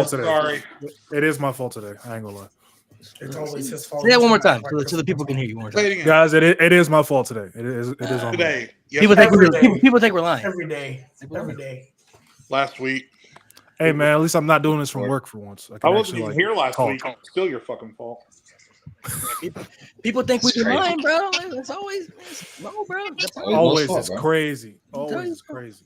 Today. Sorry. It is my fault today. I ain't gonna lie. It's always his fault. Say that one more time so the people can hear you one more Say time. it again. Guys, it is my fault today. It is on me. Today. People Yesterday. think we're lying. Every day. Last week. Hey man, at least I'm not doing this from work for once. I can wasn't actually, even here last talk. week. Still your fucking fault. People think It's we're crazy. lying, bro. It's always no, bro. Always fault, it's bro. crazy. tell Always you, it's crazy.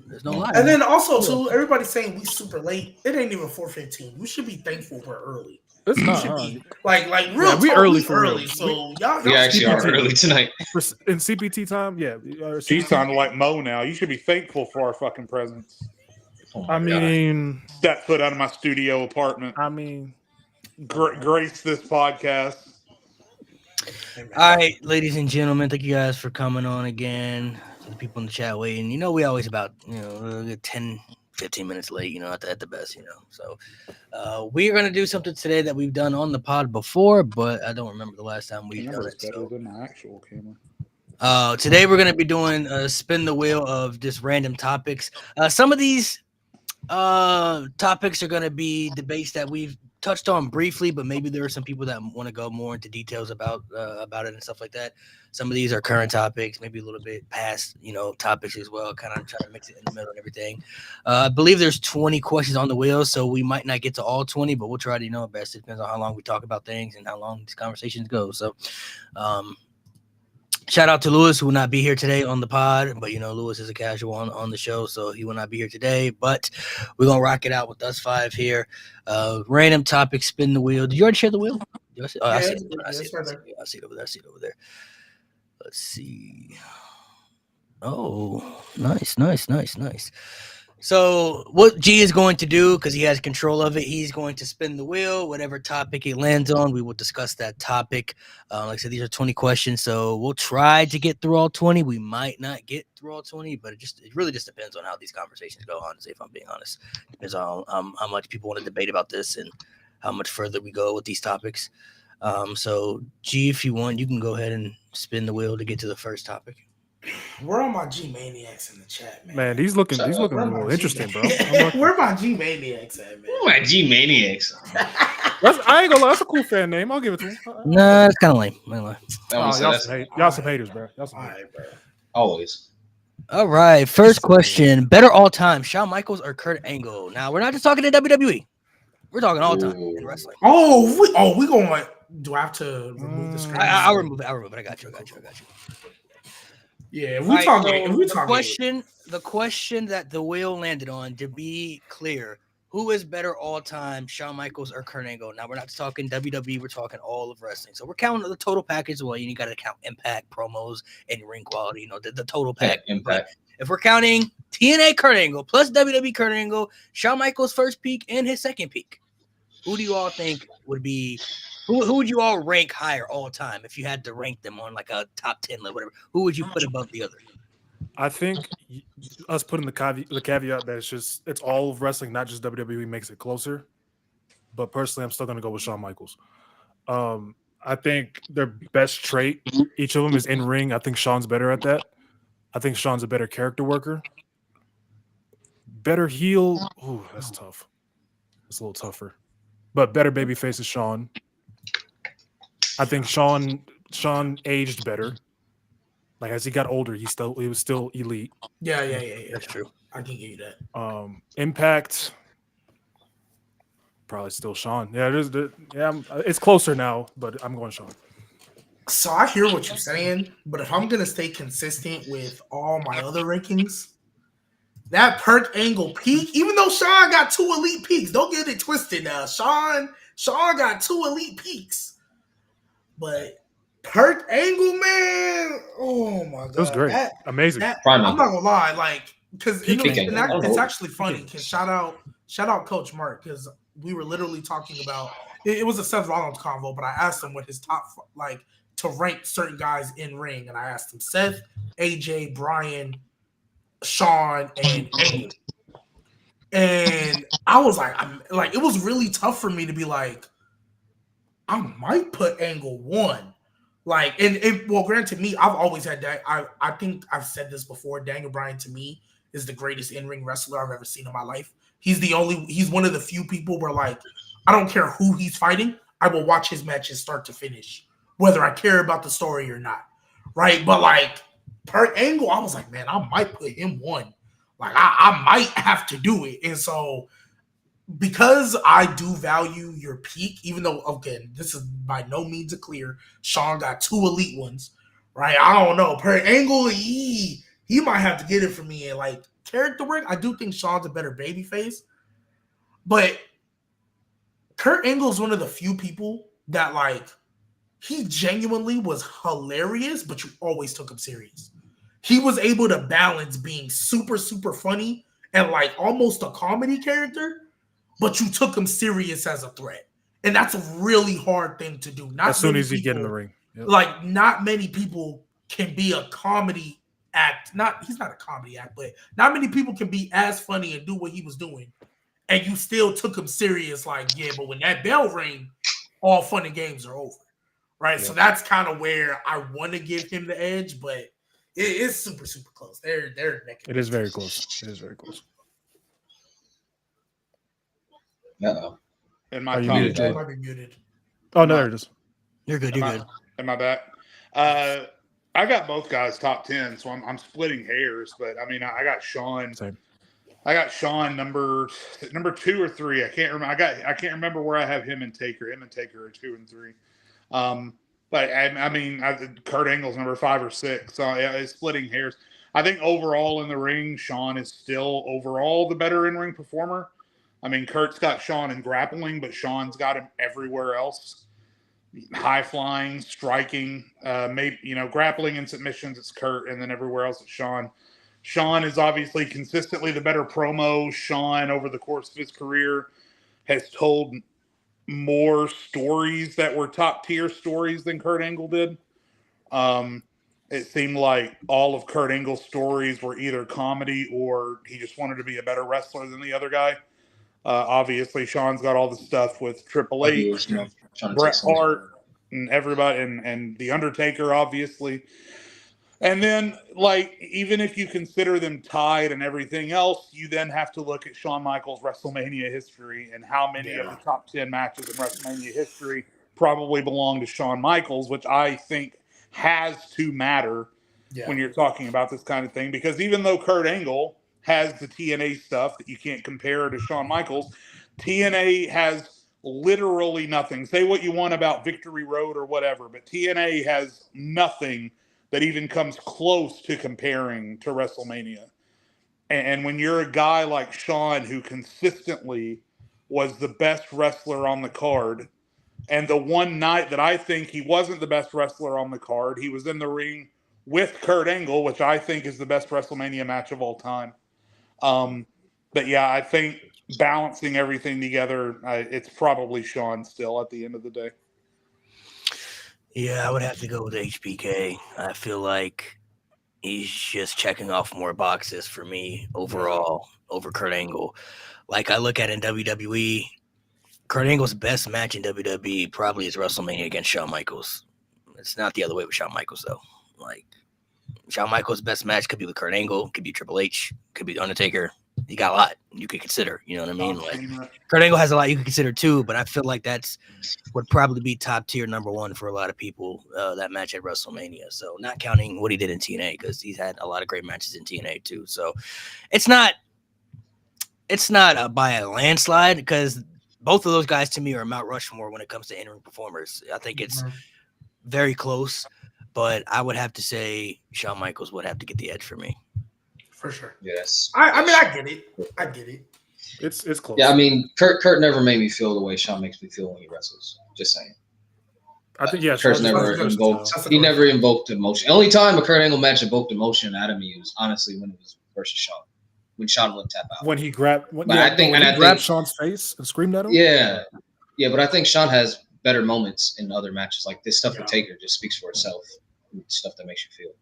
There's no lie. And then also too, everybody's saying we super late. It ain't even 4:15. We should be thankful we're early. It's We not. should huh? be like real. Yeah, we talk, early we for real. early. So y'all We actually are CPT. early tonight. In CPT time, yeah. She's sounding like Mo now. You should be thankful for our fucking presence. Oh my I mean, Step foot out of my studio apartment. Grace this podcast. All right, ladies and gentlemen, thank you guys for coming on again. To the people in the chat waiting. We always about 10, 15 minutes late, at the best, So we're gonna do something today that we've done on the pod before, but I don't remember the last time we've done it. better So than my actual camera. today we're gonna be doing a spin the wheel of just random topics. Some of these topics are gonna be debates that we've touched on briefly, but maybe there are some people that want to go more into details about it and stuff like that. Some of these are current topics, maybe a little bit past, topics as well, kind of trying to mix it in the middle and everything. I believe there's 20 questions on the wheel, so we might not get to all 20, but we'll try to, our best. It depends on how long we talk about things and how long these conversations go. So, shout out to Lewis, who will not be here today on the pod, but Lewis is a casual on the show, so he will not be here today. But we're gonna rock it out with us five here. Random topic, spin the wheel. Did you already share the wheel? I see it over there. Let's see. Oh, nice. So what G is going to do, because he has control of it, he's going to spin the wheel. Whatever topic it lands on, we will discuss that topic. Like I said, these are 20 questions, so we'll try to get through all 20. We might not get through all 20, but it really just depends on how these conversations go, honestly, if I'm being honest. Depends on how much people want to debate about this and how much further we go with these topics. So G, if you want, you can go ahead and spin the wheel to get to the first topic. Where are my G Maniacs in the chat, man? Man, these looking a little interesting, bro. Where my G Maniacs at, man? Where my G Maniacs? I ain't gonna lie, that's a cool fan name. I'll give it to him. Nah, it's kind of lame. Y'all some haters, bro. Y'all some haters. Bro. Always. All right, first question: better all time, Shawn Michaels or Kurt Angle? Now we're not just talking to WWE; we're talking all time in wrestling. We going. Do I have to remove the screen? I'll remove it. I got you. Yeah, if we talking. The question that the wheel landed on, to be clear, who is better all time, Shawn Michaels or Kurt Angle? Now we're not just talking WWE; we're talking all of wrestling. So we're counting the total package as well. You got to count impact, promos, and ring quality. The total pack. Yeah, impact. But if we're counting TNA Kurt Angle plus WWE Kurt Angle, Shawn Michaels' first peak and his second peak, who do you all think would be? Who would you all rank higher all time if you had to rank them on like a top 10 list, whatever? Who would you put above the other? I think us putting the caveat that it's all of wrestling, not just WWE, makes it closer. But personally, I'm still going to go with Shawn Michaels. I think their best trait, each of them, is in ring. I think Shawn's better at that. I think Shawn's a better character worker. Better heel. Ooh, that's tough. It's a little tougher. But better babyface is Shawn. I think Shawn aged better. Like as he got older, he was still elite. Yeah. That's true. I can give you that. Impact, probably still Shawn. It's closer now, but I'm going Shawn. So I hear what you're saying, but if I'm gonna stay consistent with all my other rankings, that Kurt Angle peak, even though Shawn got 2 elite peaks, don't get it twisted now. Shawn got 2 elite peaks. But Kurt Angle, man, oh my god, it was great, amazing. I'm not gonna lie, like, because it's actually funny. Because shout out Coach Mark, because we were literally talking about it was a Seth Rollins convo, but I asked him what his top like to rank certain guys in ring, and I asked him Seth, AJ, Brian, Shawn, and Angle, and I was like, it was really tough for me to be like, I might put Angle 1. Like, and well, granted, me, I've always had that. I think I've said this before. Daniel Bryan, to me, is the greatest in-ring wrestler I've ever seen in my life. He's one of the few people where like I don't care who he's fighting, I will watch his matches start to finish, whether I care about the story or not. Right? But like per Angle, I was like, man, I might put him one. Like I might have to do it. And so because I do value your peak, even though again, this is by no means a clear. Sean got 2 elite ones, right? I don't know. Per Angle, he might have to get it for me. And like character work, I do think Sean's a better babyface. But Kurt Angle is one of the few people that like he genuinely was hilarious, but you always took him serious. He was able to balance being super, super funny and like almost a comedy character, but you took him serious as a threat. And that's a really hard thing to do. Not as soon many as you get in people- the ring. Yep. Like not many people can be a comedy act. He's not a comedy act, but not many people can be as funny and do what he was doing. And you still took him serious, like, yeah, but when that bell ring, all fun and games are over. Right. Yeah. So that's kind of where I want to give him the edge, but it is super, super close. They're neck and It is very close. It is very close. Uh-oh. In my Are you top muted, 10. It might be muted. Oh no, there it is. You're good. Am You're I- good. Am I back? I got both guys top 10, so I'm splitting hairs. But I mean, I got Sean. Same. I got Sean number 2 or 3. I can't remember. I can't remember where I have him and Taker. Him and Taker are 2 and 3. But I mean, Kurt Angle's number 5 or 6. So yeah, it's splitting hairs. I think overall in the ring, Sean is still overall the better in-ring performer. I mean, Kurt's got Sean in grappling, but Sean's got him everywhere else. High flying, striking, maybe grappling and submissions. It's Kurt, and then everywhere else it's Sean. Sean is obviously consistently the better promo. Sean, over the course of his career, has told more stories that were top tier stories than Kurt Angle did. It seemed like all of Kurt Angle's stories were either comedy or he just wanted to be a better wrestler than the other guy. Obviously, Sean's got all the stuff with Triple H, Bret Hart, and everybody, and The Undertaker, obviously. And then, like, even if you consider them tied and everything else, you then have to look at Shawn Michaels' WrestleMania history and how many of the top 10 matches in WrestleMania history probably belong to Shawn Michaels, which I think has to matter when you're talking about this kind of thing. Because even though Kurt Angle has the TNA stuff that you can't compare to Shawn Michaels, TNA has literally nothing. Say what you want about Victory Road or whatever, but TNA has nothing that even comes close to comparing to WrestleMania. And when you're a guy like Shawn, who consistently was the best wrestler on the card, and the one night that I think he wasn't the best wrestler on the card, he was in the ring with Kurt Angle, which I think is the best WrestleMania match of all time. But yeah, I think balancing everything together, it's probably Shawn still at the end of the day. Yeah, I would have to go with HBK. I feel like he's just checking off more boxes for me overall over Kurt Angle. Like I look at in WWE, Kurt Angle's best match in WWE probably is WrestleMania against Shawn Michaels. It's not the other way with Shawn Michaels though. Like Shawn Michaels' best match could be with Kurt Angle, could be Triple H, could be The Undertaker. You got a lot you could consider. You know what I mean? Like Kurt Angle has a lot you could consider too, but I feel like that's would probably be top tier number 1 for a lot of people. That match at WrestleMania. So not counting what he did in TNA because he's had a lot of great matches in TNA too. So it's not by a landslide because both of those guys to me are Mount Rushmore when it comes to in-ring performers. I think it's very close, but I would have to say Shawn Michaels would have to get the edge for me. For sure. Yes. I mean, I get it. It's close. Yeah, I mean, Kurt never made me feel the way Shawn makes me feel when he wrestles. Just saying. I think Kurt's Shawn never just- invoked. He never invoked emotion. Only time a Kurt Angle match invoked emotion out of me was honestly when it was versus Shawn. When Shawn wouldn't tap out. when he grabbed. When, But yeah, I think- when and he I grabbed think- Sean's face and screamed at him. Yeah, but I think Shawn has better moments in other matches. Like this stuff with Taker just speaks for itself. Stuff that makes you feel.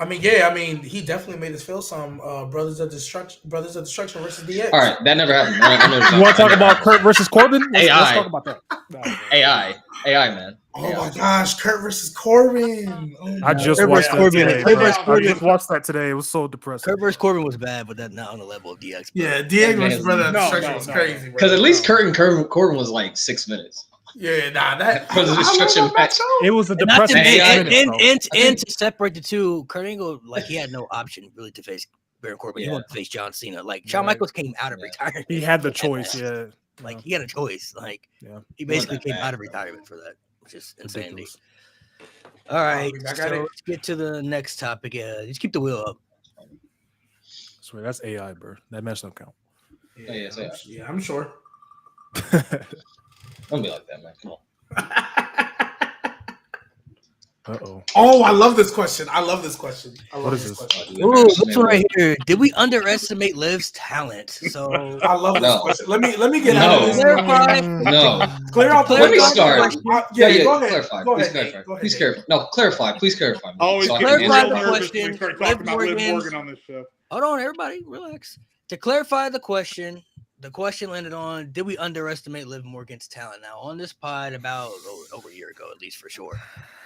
I mean, yeah, I mean, he definitely made us feel some Brothers of Destruction versus DX. All right, that never happened. I know You want to talk about Kurt versus Corbin? Let's AI. talk about that. No. AI, man. Oh AI. my gosh, Kurt versus Corbin. Oh I my just Kurt watched versus that Corbin. today. Kurt bro. versus I Corbin. just watched that today. It was so depressing. Kurt versus Corbin was bad, but that not on the level of DX. Bro. Yeah, DX versus Man, Brother of no, Destruction no, was no. crazy, bro. Because at least Kurt and Corbin was like 6 minutes. Yeah, nah, that Brother of I love Destruction that match. though. It was a And not to, depressing AI. 6 minutes. though. and to separate the two, Kurt Angle, like he had no option really to face Baron Corbin. He Yeah. wanted to face John Cena. Like Shawn Right. Michaels came out of Yeah. retirement. He had the for that choice. match. Yeah. Like he had a choice. Like Yeah. he Wasn't basically that came bad, out of bro. retirement for that, which is insanity. Ridiculous. All right, I so got it. let's get to the next topic. Just keep the wheel up. Swear that's AI, bro. That match don't count. Yeah, it's AI. Yeah, I'm sure. Don't be like that, man. Come on. Uh-oh. Oh, I love this question. I love this question. What is this? question. Ooh, this one right here. Did we underestimate Liv's talent? So I love this No. question. Let me get No. out of this. clarify. No. Clear out the Let me window. start. Yeah, go ahead. Clarify. Go Please ahead. clarify. Nate. Go ahead, Please Nate. clarify. No, clarify. Please clarify. Always So I get can Clarify real answer. the nervous question. when we start Liv talking about Liv Morgan's- Morgan on this show. Hold on, everybody, relax. To clarify the question landed on: did we underestimate Liv Morgan's talent? Now, on this pod, about over a year ago, at least for sure,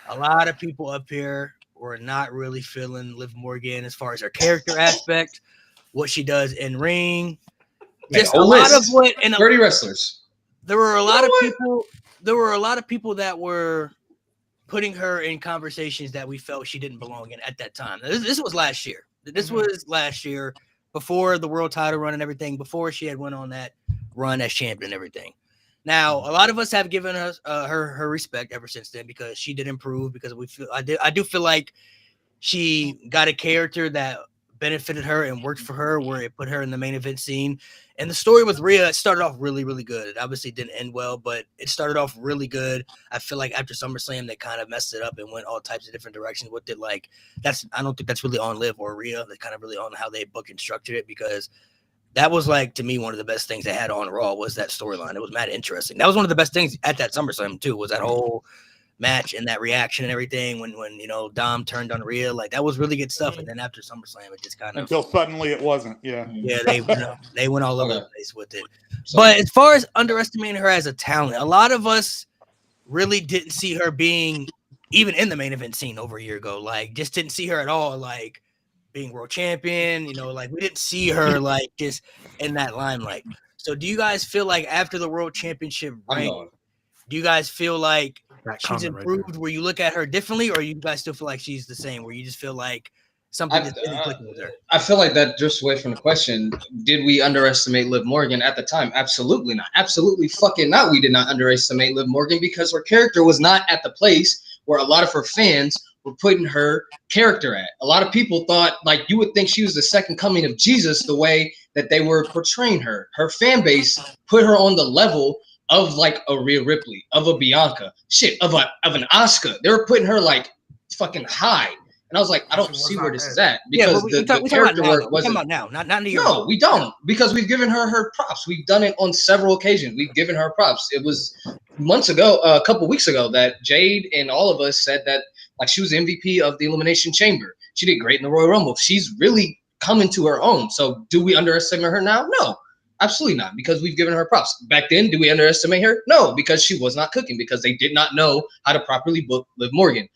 a lot of people up here were not really feeling Liv Morgan as far as her character aspect, what she does in ring, Make just a a whole lot of list. what. And 30 wrestlers. there were a You lot know of what? people. There were a lot of people that were putting her in conversations that we felt she didn't belong in at that time. This was last year. This was last year, before the world title run and everything, before she had went on that run as champion and everything. Now, a lot of us have given us her respect ever since then because she did improve. Because I do feel like she got a character that benefited her and worked for her, where it put her in the main event scene. And the story with Rhea started off really, really good. It obviously didn't end well, but it started off really good. I feel like after SummerSlam, they kind of messed it up and went all types of different directions with it. Like I don't think that's really on Liv or Rhea. They kind of really on how they booked and structured it, because that was, like, to me, one of the best things they had on Raw was that storyline. It was mad interesting. That was one of the best things at that SummerSlam too, was that whole match and that reaction and everything when Dom turned on Rhea. Like, that was really good stuff. And then after SummerSlam, it just kind of Until suddenly it wasn't. Yeah. yeah, they went all over the place with it. So, But as far as underestimating her as a talent, a lot of us really didn't see her being even in the main event scene over a year ago. Like, just didn't see her at all, like being world champion. Like, we didn't see her like just in that limelight. So do you guys feel like after the world championship I'm reign, going. do you guys feel like That she's comment right there. improved where you look at her differently, or you guys still feel like she's the same, where you just feel like something just isn't clicking with her? I feel like that drifts away from the question. Did we underestimate Liv Morgan at the time? Absolutely not. Absolutely fucking not. We did not underestimate Liv Morgan because her character was not at the place where a lot of her fans were putting her character at. A lot of people thought, like, you would think she was the second coming of Jesus the way that they were portraying her. Her fan base put her on the level of, like, a Rhea Ripley, of a Bianca, shit, of an Asuka. They were putting her, like, fucking high. And I was like, I don't see where this is at, because the character work wasn't. Talking about now, not in the year. No, we don't, because we've given her props. We've done it on several occasions. We've given her props. It was months ago, a couple weeks ago, that Jade and all of us said that, like, she was MVP of the Elimination Chamber. She did great in the Royal Rumble. She's really coming to her own. So do we underestimate her now? No, absolutely not, because we've given her props. Back then, do we underestimate her? No, because she was not cooking, because they did not know how to properly book Liv Morgan.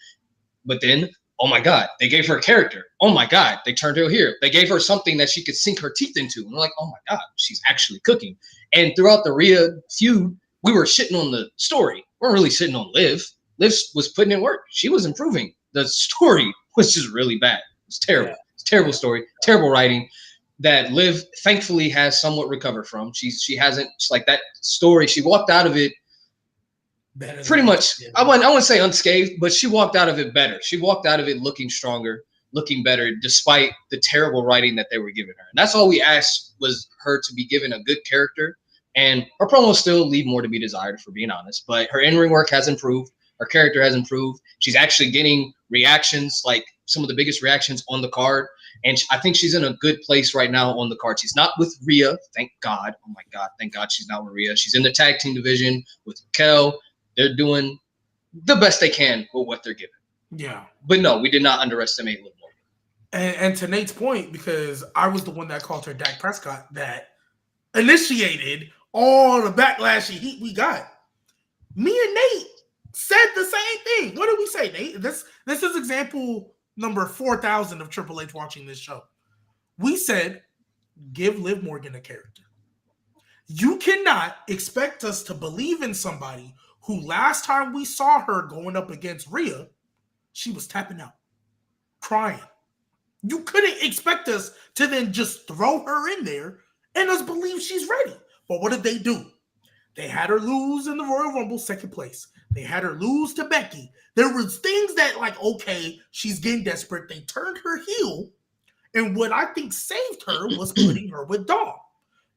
But then, oh my God, they gave her a character. Oh my God, they turned her here. They gave her something that she could sink her teeth into. And we're like, oh my God, she's actually cooking. And throughout the Rhea feud, we were shitting on the story. We weren't really shitting on Liv. Liv was putting in work. She was improving. The story was just really bad. It's terrible. It's a terrible story, terrible writing that Liv thankfully has somewhat recovered from. She hasn't, like, that story, she walked out of it pretty much, I wouldn't say unscathed, but she walked out of it better. She walked out of it looking stronger, looking better, despite the terrible writing that they were giving her. And that's all we asked, was her to be given a good character. And her promos still leave more to be desired, for being honest. But her in-ring work has improved. Her character has improved. She's actually getting reactions, like some of the biggest reactions on the card. And I think she's in a good place right now on the card. She's not with Rhea, thank God. Oh my God, thank God she's not with Rhea. She's in the tag team division with Raquel. They're doing the best they can with what they're given. Yeah. But no, we did not underestimate Liv Morgan. And to Nate's point, because I was the one that called her Dak Prescott that initiated all the backlash and heat we got. Me and Nate said the same thing. What did we say, Nate? This is example number 4,000 of Triple H watching this show. We said, give Liv Morgan a character. You cannot expect us to believe in somebody who last time we saw her going up against Rhea, she was tapping out, crying. You couldn't expect us to then just throw her in there and us believe she's ready. But what did they do? They had her lose in the Royal Rumble, second place. They had her lose to Becky. There was things that like, okay, she's getting desperate. They turned her heel. And what I think saved her was putting her with Dom.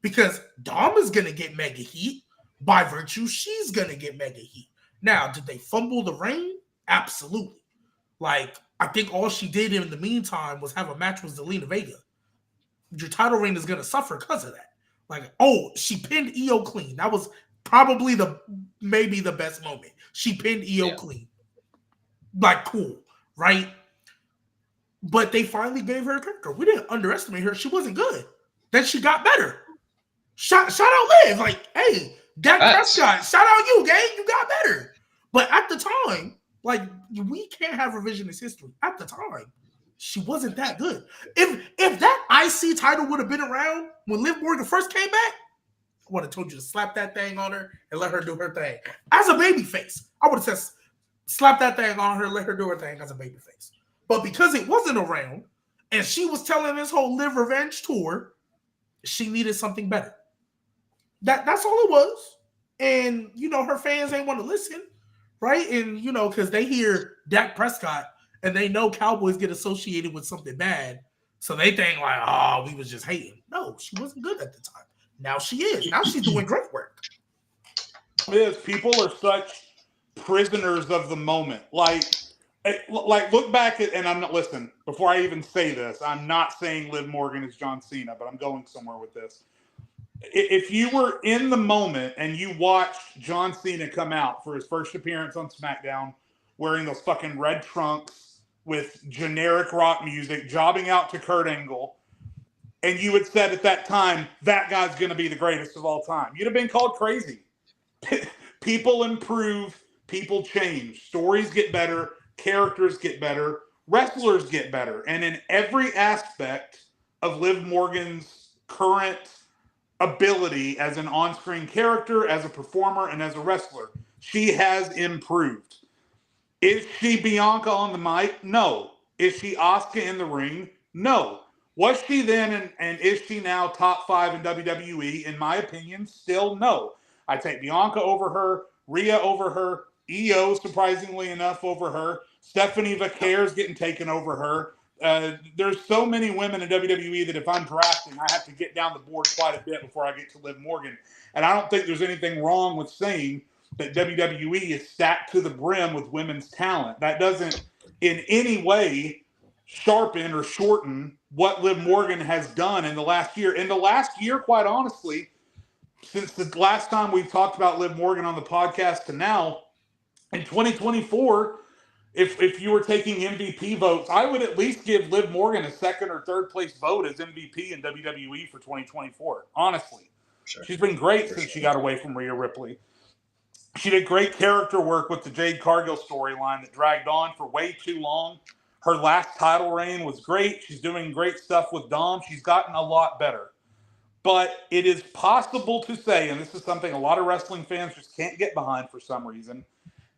Because Dom is going to get mega heat. By virtue, she's going to get mega heat. Now, did they fumble the reign? Absolutely. Like, I think all she did in the meantime was have a match with Zelina Vega. Your title reign is going to suffer because of that. Like, oh, she pinned Io clean. That was probably maybe the best moment. She pinned Io clean. Like, cool, right? But they finally gave her a character. We didn't underestimate her. She wasn't good. Then she got better. Shout out Liv. Like, hey, Dak Prescott, shout out you, gang. You got better. But at the time, like, we can't have revisionist history. At the time, she wasn't that good. If that IC title would have been around when Liv Morgan first came back, I would have told you to slap that thing on her and let her do her thing. As a babyface, I would have said, slap that thing on her, let her do her thing as a babyface. But because it wasn't around, and she was telling this whole Liv Revenge tour, she needed something better. That's all it was. And, you know, her fans ain't want to listen, right? And, you know, because they hear Dak Prescott and they know Cowboys get associated with something bad. So they think like, oh, we was just hating. No, she wasn't good at the time. Now she is. Now she's doing great work. People are such prisoners of the moment. Like look back at, and I'm not, listen, before I even say this, I'm not saying Liv Morgan is John Cena, but I'm going somewhere with this. If you were in the moment and you watched John Cena come out for his first appearance on SmackDown wearing those fucking red trunks with generic rock music, jobbing out to Kurt Angle, and you had said at that time, that guy's going to be the greatest of all time, you'd have been called crazy. People improve, people change, stories get better, characters get better, wrestlers get better. And in every aspect of Liv Morgan's current ability as an on-screen character, as a performer, and as a wrestler, she has improved. Is she Bianca on the mic? No. Is she Asuka in the ring? No. Was she then and is she now top 5 in WWE? In my opinion, still no. I take Bianca over her, Rhea over her, Io, surprisingly enough, over her. Stephanie Vaquer's getting taken over her. There's so many women in WWE that if I'm drafting, I have to get down the board quite a bit before I get to Liv Morgan. And I don't think there's anything wrong with saying that WWE is stacked to the brim with women's talent. That doesn't in any way sharpen or shorten what Liv Morgan has done in the last year. In the last year, quite honestly, since the last time we've talked about Liv Morgan on the podcast to now, in 2024, if you were taking MVP votes, I would at least give Liv Morgan a second or third place vote as MVP in WWE for 2024. Honestly, she's been great since she got away from Rhea Ripley. She did great character work with the Jade Cargill storyline that dragged on for way too long. Her last title reign was great. She's doing great stuff with Dom. She's gotten a lot better. But it is possible to say, and this is something a lot of wrestling fans just can't get behind for some reason,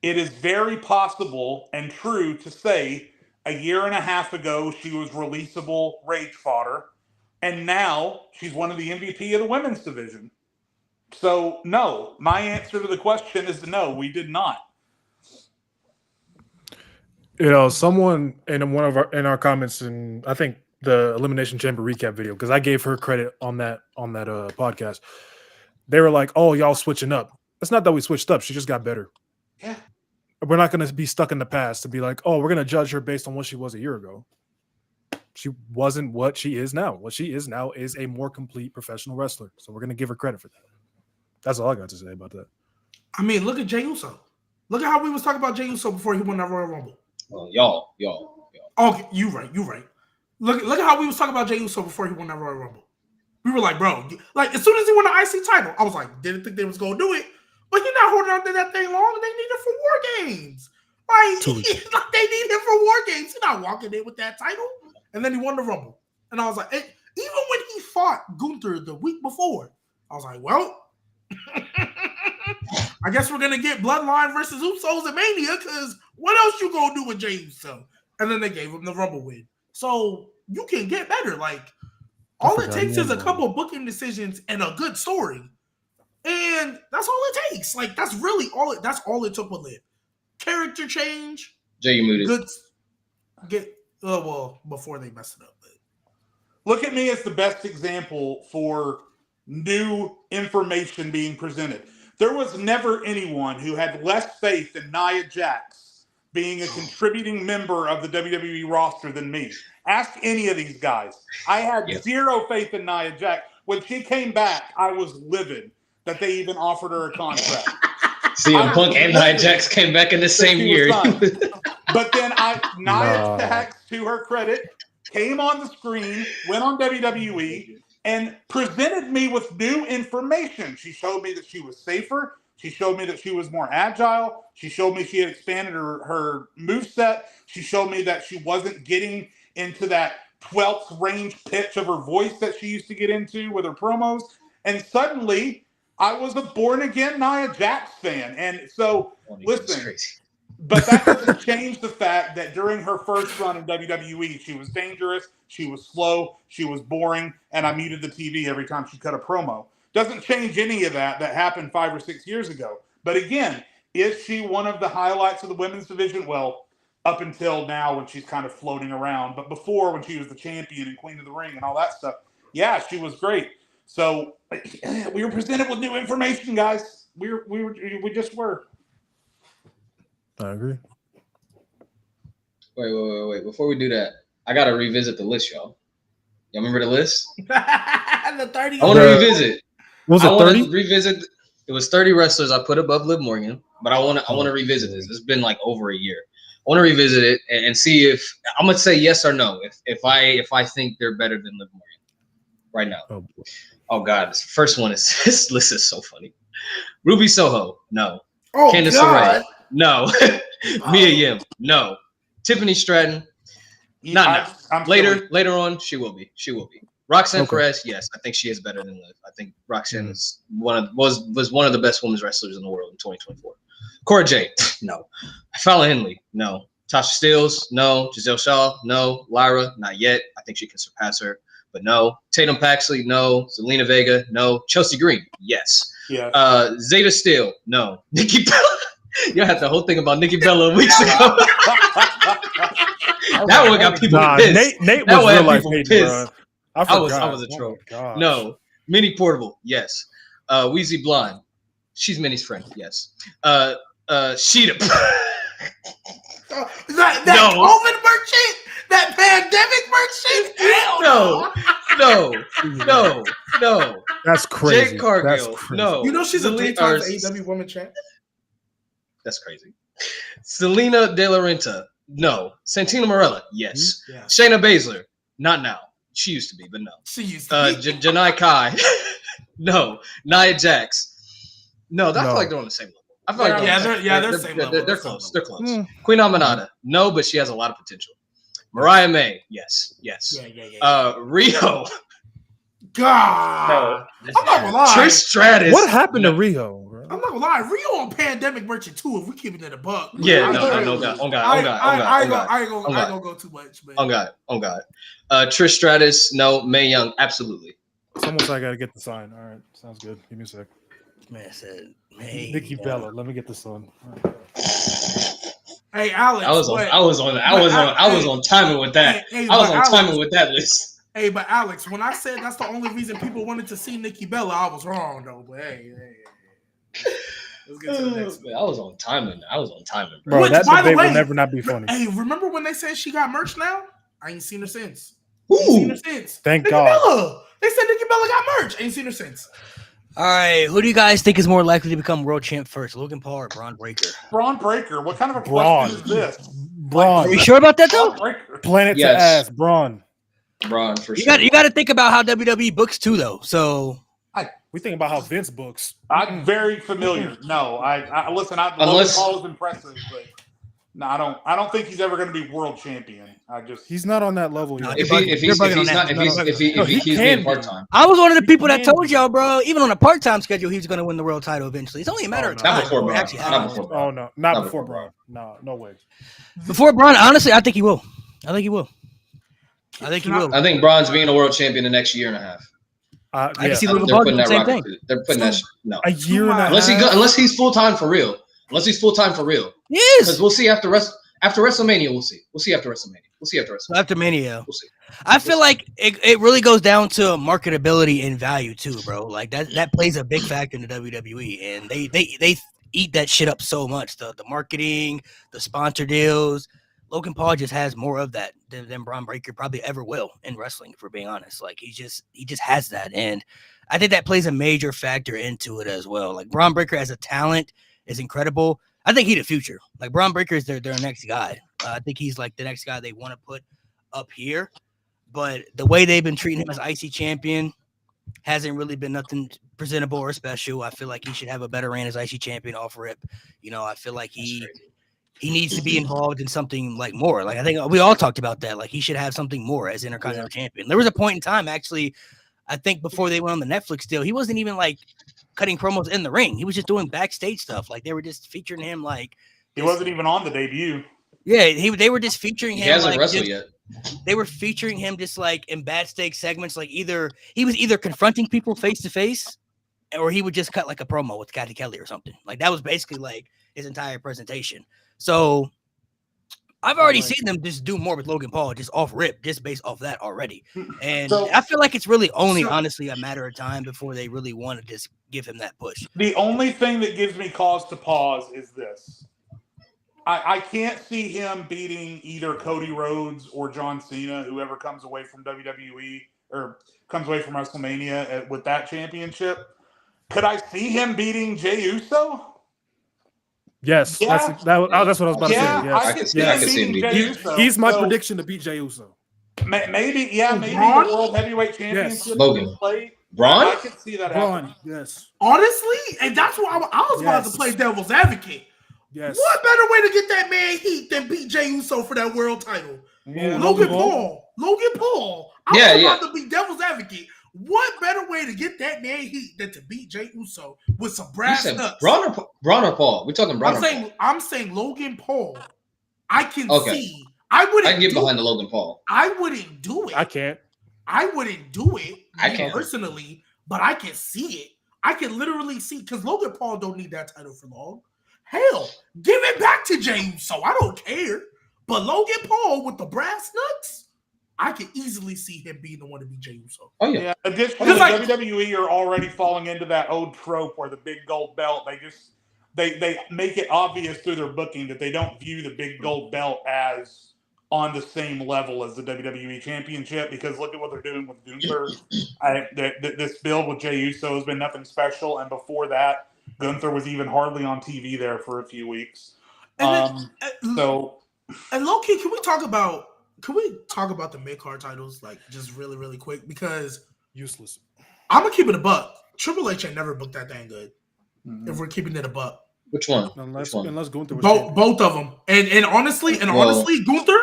it is very possible and true to say a year and a half ago she was releasable rage fodder, and now she's one of the MVP of the women's division. So, no, my answer to the question is no, we did not. You know, someone in our comments, and I think the Elimination Chamber recap video, because I gave her credit on that podcast. They were like, "Oh, y'all switching up." It's not that we switched up; she just got better. Yeah, we're not going to be stuck in the past to be like, "Oh, we're going to judge her based on what she was a year ago." She wasn't what she is now. What she is now is a more complete professional wrestler. So we're going to give her credit for that. That's all I got to say about that. I mean, look at Jey Uso. Look at how we was talking about Jey Uso before he won that Royal Rumble. Well, y'all. Okay, you right. Look at how we was talking about Jey Uso before he won that Royal Rumble. We were like, bro, like as soon as he won the IC title, I was like, didn't think they was gonna do it, but he's not holding on to that thing long. They need it for War Games. Like they need him for War Games. He's not walking in with that title, and then he won the Rumble. And I was like, even when he fought Gunther the week before, I was like, well, I guess we're gonna get Bloodline versus Usos at Mania because what else you gonna do with Jey Uso? And then they gave him the Rumble win. So you can get better. Like all it takes is a couple of booking decisions and a good story, and that's all it takes. Like that's really all. That's all it took with Liv. Character change. Jay, you muted. Good. Before they messed it up. But. Look at me as the best example for new information being presented. There was never anyone who had less faith in Nia Jax being a contributing member of the WWE roster than me. Ask any of these guys. I had zero faith in Nia Jax. When she came back, I was livid that they even offered her a contract. CM Punk and Nia Jax came back in the same year. But then Nia Jax, to her credit, came on the screen, went on WWE, and presented me with new information. She showed me that she was safer. She showed me that she was more agile. She showed me she had expanded her moveset. She showed me that she wasn't getting into that 12th range pitch of her voice that she used to get into with her promos. And suddenly, I was a born-again Nia Jax fan. And so, listen, but that doesn't change the fact that during her first run in WWE, she was dangerous, she was slow, she was boring, and I muted the TV every time she cut a promo. Doesn't change any of that happened 5 or 6 years ago. But again, is she one of the highlights of the women's division? Well, up until now when she's kind of floating around. But before, when she was the champion and queen of the ring and all that stuff, yeah, she was great. So we were presented with new information, guys. We just were. I agree. Wait. Before we do that, I gotta revisit the list, y'all. Y'all remember the list? The 30. I want to revisit. Was it 30? Revisit. It was 30 wrestlers I put above Liv Morgan, but I want to revisit this. It's been like over a year. I want to revisit it and see if I'm gonna say yes or no. If I think they're better than Liv Morgan right now. Oh God, this first one is this list is so funny. Ruby Soho, no. Oh, Candice LeRae, no. Mia Yim, no. Tiffany Stratton, not now. Later on, she will be. Roxanne Perez, yes, I think she is better than Liv. I think Roxanne is was one of the best women's wrestlers in the world in 2024. Cora Jade, no. Fallon Henley, no. Tasha Steelz, no. Giselle Shaw, no. Lyra, not yet. I think she can surpass her, but no. Tatum Paxley, no. Zelina Vega, no. Chelsea Green, yes. Yeah. Zeta Steele, no. Nikki Bella. You had the whole thing about Nikki Bella weeks ago. That one got people pissed. Nate was real life pissed. I was a troll. No. Minnie Portable, yes. Weezy Blonde. She's Minnie's friend, yes. Sheeta. that COVID merchant? That pandemic merchant? No. That's crazy. Jade Cargill, no. You know she's a 3-time AEW Women Champ? That's crazy. Selena De La Renta, no. Santina Morella, yes. Yeah. Shayna Baszler, not now. She used to be, but no. She used to be. Janai Kai, no. Nia Jax, no. I feel like they're on the same level. I feel like they're the same level. They're close. They're close. Queen Aminata, no, but she has a lot of potential. Mariah May, yes. Yeah. Rio. God. I'm not gonna lie. Trish Stratus. What happened to Rio? Bro? I'm not gonna lie. Rio on Pandemic Merchant too. If we keep it in a buck. Yeah, no, God. I ain't gonna go too much. But. On God. Trish Stratus, no. Mae Young, absolutely. Someone's I gotta get the sign. All right, sounds good. Give me a sec. Man said, hey, Nikki Bella. Let me get the sign. Hey, Alex. I was on timing with that. I was on timing with that list. Hey, but Alex, when I said that's the only reason people wanted to see Nikki Bella, I was wrong though. But hey. Let's get to the next one. I was on timing. Bro, Which, that by the debate way, will never not be funny. Hey, remember when they said she got merch now? I ain't seen her since. Thank Nikki God. Bella. They said Nikki Bella got merch. Ain't seen her since. all right, who do you guys think is more likely to become world champ first, Logan Paul or Braun Breaker? Braun Breaker. What kind of a question is this? Braun. Are you sure about that though? Braun Breaker. Planet Yes. to ass. Braun. Braun for You sure. got to think about how WWE books too, though. So We think about how Vince books. I'm very familiar. No, I listen. Logan Paul is impressive, but no, I don't think he's ever going to be world champion. He's not on that level No, yet. If he keeps being part time, I was one of the people that can told be. y'all, bro, even on a part-time schedule, he was going to win the world title eventually. It's only a matter of no. time. Not before before it Braun. actually Not happens. before Braun. Oh no, not Not before before Braun. No way. Before Braun, honestly, I think he will. I think he will. I think Braun's being a world champion the next year and a half. I Yeah, can see They're Logan Paul putting doing the that same rocket. thing. They're putting that. No, a year and a half. unless he's full time for real. Unless he's full time for real. He Because is. we'll see after WrestleMania. We'll see after WrestleMania. After Mania. We'll see. I feel like it really goes down to marketability and value too, bro. Like that plays a big factor in the WWE, and they eat that shit up so much. The marketing, the sponsor deals. Logan Paul just has more of that than Braun Breaker probably ever will in wrestling, if we're being honest. Like he just has that, and I think that plays a major factor into it as well. Like Braun Breaker as a talent is incredible. I think he's the future. Like Braun Breaker is their next guy. I think he's like the next guy they want to put up here. But the way they've been treating him as IC champion hasn't really been nothing presentable or special. I feel like he should have a better reign as IC champion off rip. You know, I feel like he needs to be involved in something like more. Like I think we all talked about that. Like he should have something more as Intercontinental champion. There was a point in time, actually, I think before they went on the Netflix deal, he wasn't even like cutting promos in the ring. He was just doing backstage stuff. Like they were just featuring him like he wasn't even on the debut. Yeah, they were just featuring him. He hasn't like, wrestled yet. They were featuring him just like in bad stake segments. Like he was either confronting people face to face, or he would just cut like a promo with Kathy Kelly or something. Like that was basically like his entire presentation. So I've already seen them just do more with Logan Paul, just off rip, just based off that already. And I feel like it's really only honestly a matter of time before they really want to just give him that push. The only thing that gives me cause to pause is this. I can't see him beating either Cody Rhodes or John Cena, whoever comes away from WWE or comes away from WrestleMania with that championship. Could I see him beating Jey Uso? Yes, Yeah. that's what I was about to say. Yes. I could see I him could see him beating beating Jey Uso. He's my So prediction to beat Jey Uso. maybe the Braun? World Heavyweight Championship. Logan. Play. Braun? I could see that happening. Braun, yes. Honestly, and that's why I was about to play devil's advocate. Yes. What better way to get that man heat than beat Jey Uso for that world title? Yeah. Logan Paul. I Yeah, was yeah. about to be devil's advocate. What better way to get that man heat than to beat Jey Uso with some You brass said nuts? Braun or Paul? We're talking Braun or Paul. I'm saying Logan Paul. I can Okay. see. I wouldn't I can get do behind it. the Logan Paul. I wouldn't do it. I can't. I wouldn't do it I me can't. personally, but I can see it. I can literally see because Logan Paul don't need that title for long. Hell, give it back to Jey Uso. I don't care. But Logan Paul with the brass nuts, I can easily see him being the one to beat Jey Uso. Oh yeah. Yeah. Additionally, Like- WWE are already falling into that old trope where the big gold belt. They make it obvious through their booking that they don't view the big gold belt as on the same level as the WWE Championship, because look at what they're doing with Gunther. This build with Jey Uso has been nothing special, and before that, Gunther was even hardly on TV there for a few weeks. And So and low-key, can we talk about the mid-card titles like just really, really quick? Because Useless. I'm gonna keep it a buck. Triple H ain't never booked that dang good. If we're keeping it a buck. Which one? Unless Which one? Gunther was Both of them, and honestly, Gunther.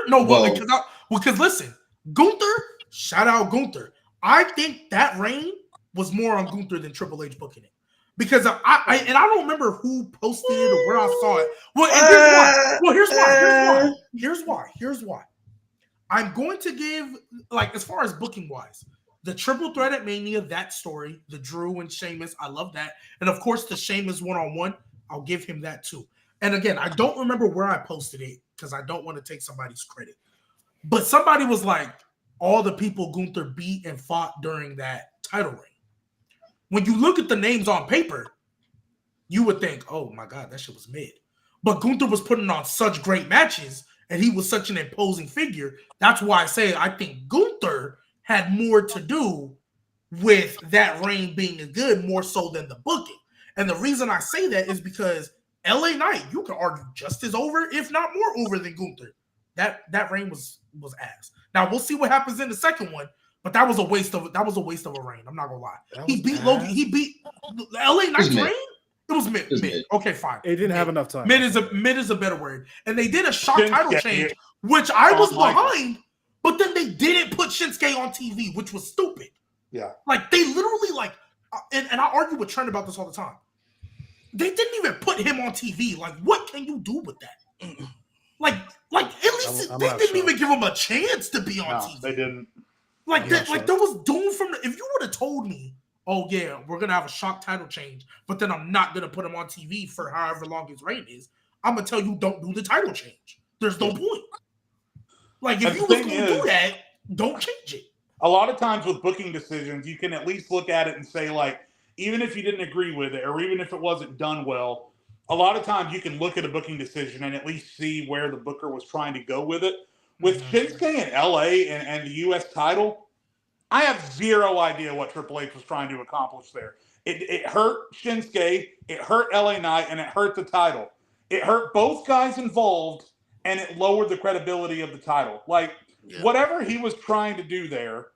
Because listen, Gunther. Shout out Gunther. I think that reign was more on Gunther than Triple H booking it, because I don't remember who posted it or where I saw it. Well, and here's why. I'm going to give, like, as far as booking wise, the triple threat at Mania, that story, the Drew and Sheamus, I love that, and of course the Sheamus one-on-one. I'll give him that too. And again, I don't remember where I posted it because I don't want to take somebody's credit. But somebody was like, all the people Gunther beat and fought during that title reign. When you look at the names on paper, you would think, oh my God, that shit was mid. But Gunther was putting on such great matches and he was such an imposing figure. That's why I say I think Gunther had more to do with that reign being good, more so than the booking. And the reason I say that is because LA Knight, you could argue just as over, if not more over than Gunther. That reign was ass. Now we'll see what happens in the second one, but that was a waste of a reign. I'm not gonna lie. He beat Logan. He beat LA Knight's reign. It was mid. Okay, fine. It didn't have enough time. Mid is a better word. And they did a shock title change, which I was behind, but then they didn't put Shinsuke on TV, which was stupid. Yeah. Like they literally and I argue with Trent about this all the time. They didn't even put him on TV. Like, what can you do with that? Like at least they didn't even give him a chance to be on TV. They didn't. Like that, like there was doom from if you would have told me, oh yeah, we're gonna have a shock title change, but then I'm not gonna put him on TV for however long his reign is, I'm gonna tell you don't do the title change. There's no point. Like if you was gonna do that, don't change it. A lot of times with booking decisions, you can at least look at it and say, like, even if you didn't agree with it, or even if it wasn't done well, a lot of times you can look at a booking decision and at least see where the booker was trying to go with it. With Shinsuke and LA and the US title, I have zero idea what Triple H was trying to accomplish there. It hurt Shinsuke, it hurt LA Knight, and it hurt the title. It hurt both guys involved, and it lowered the credibility of the title. Like, whatever he was trying to do there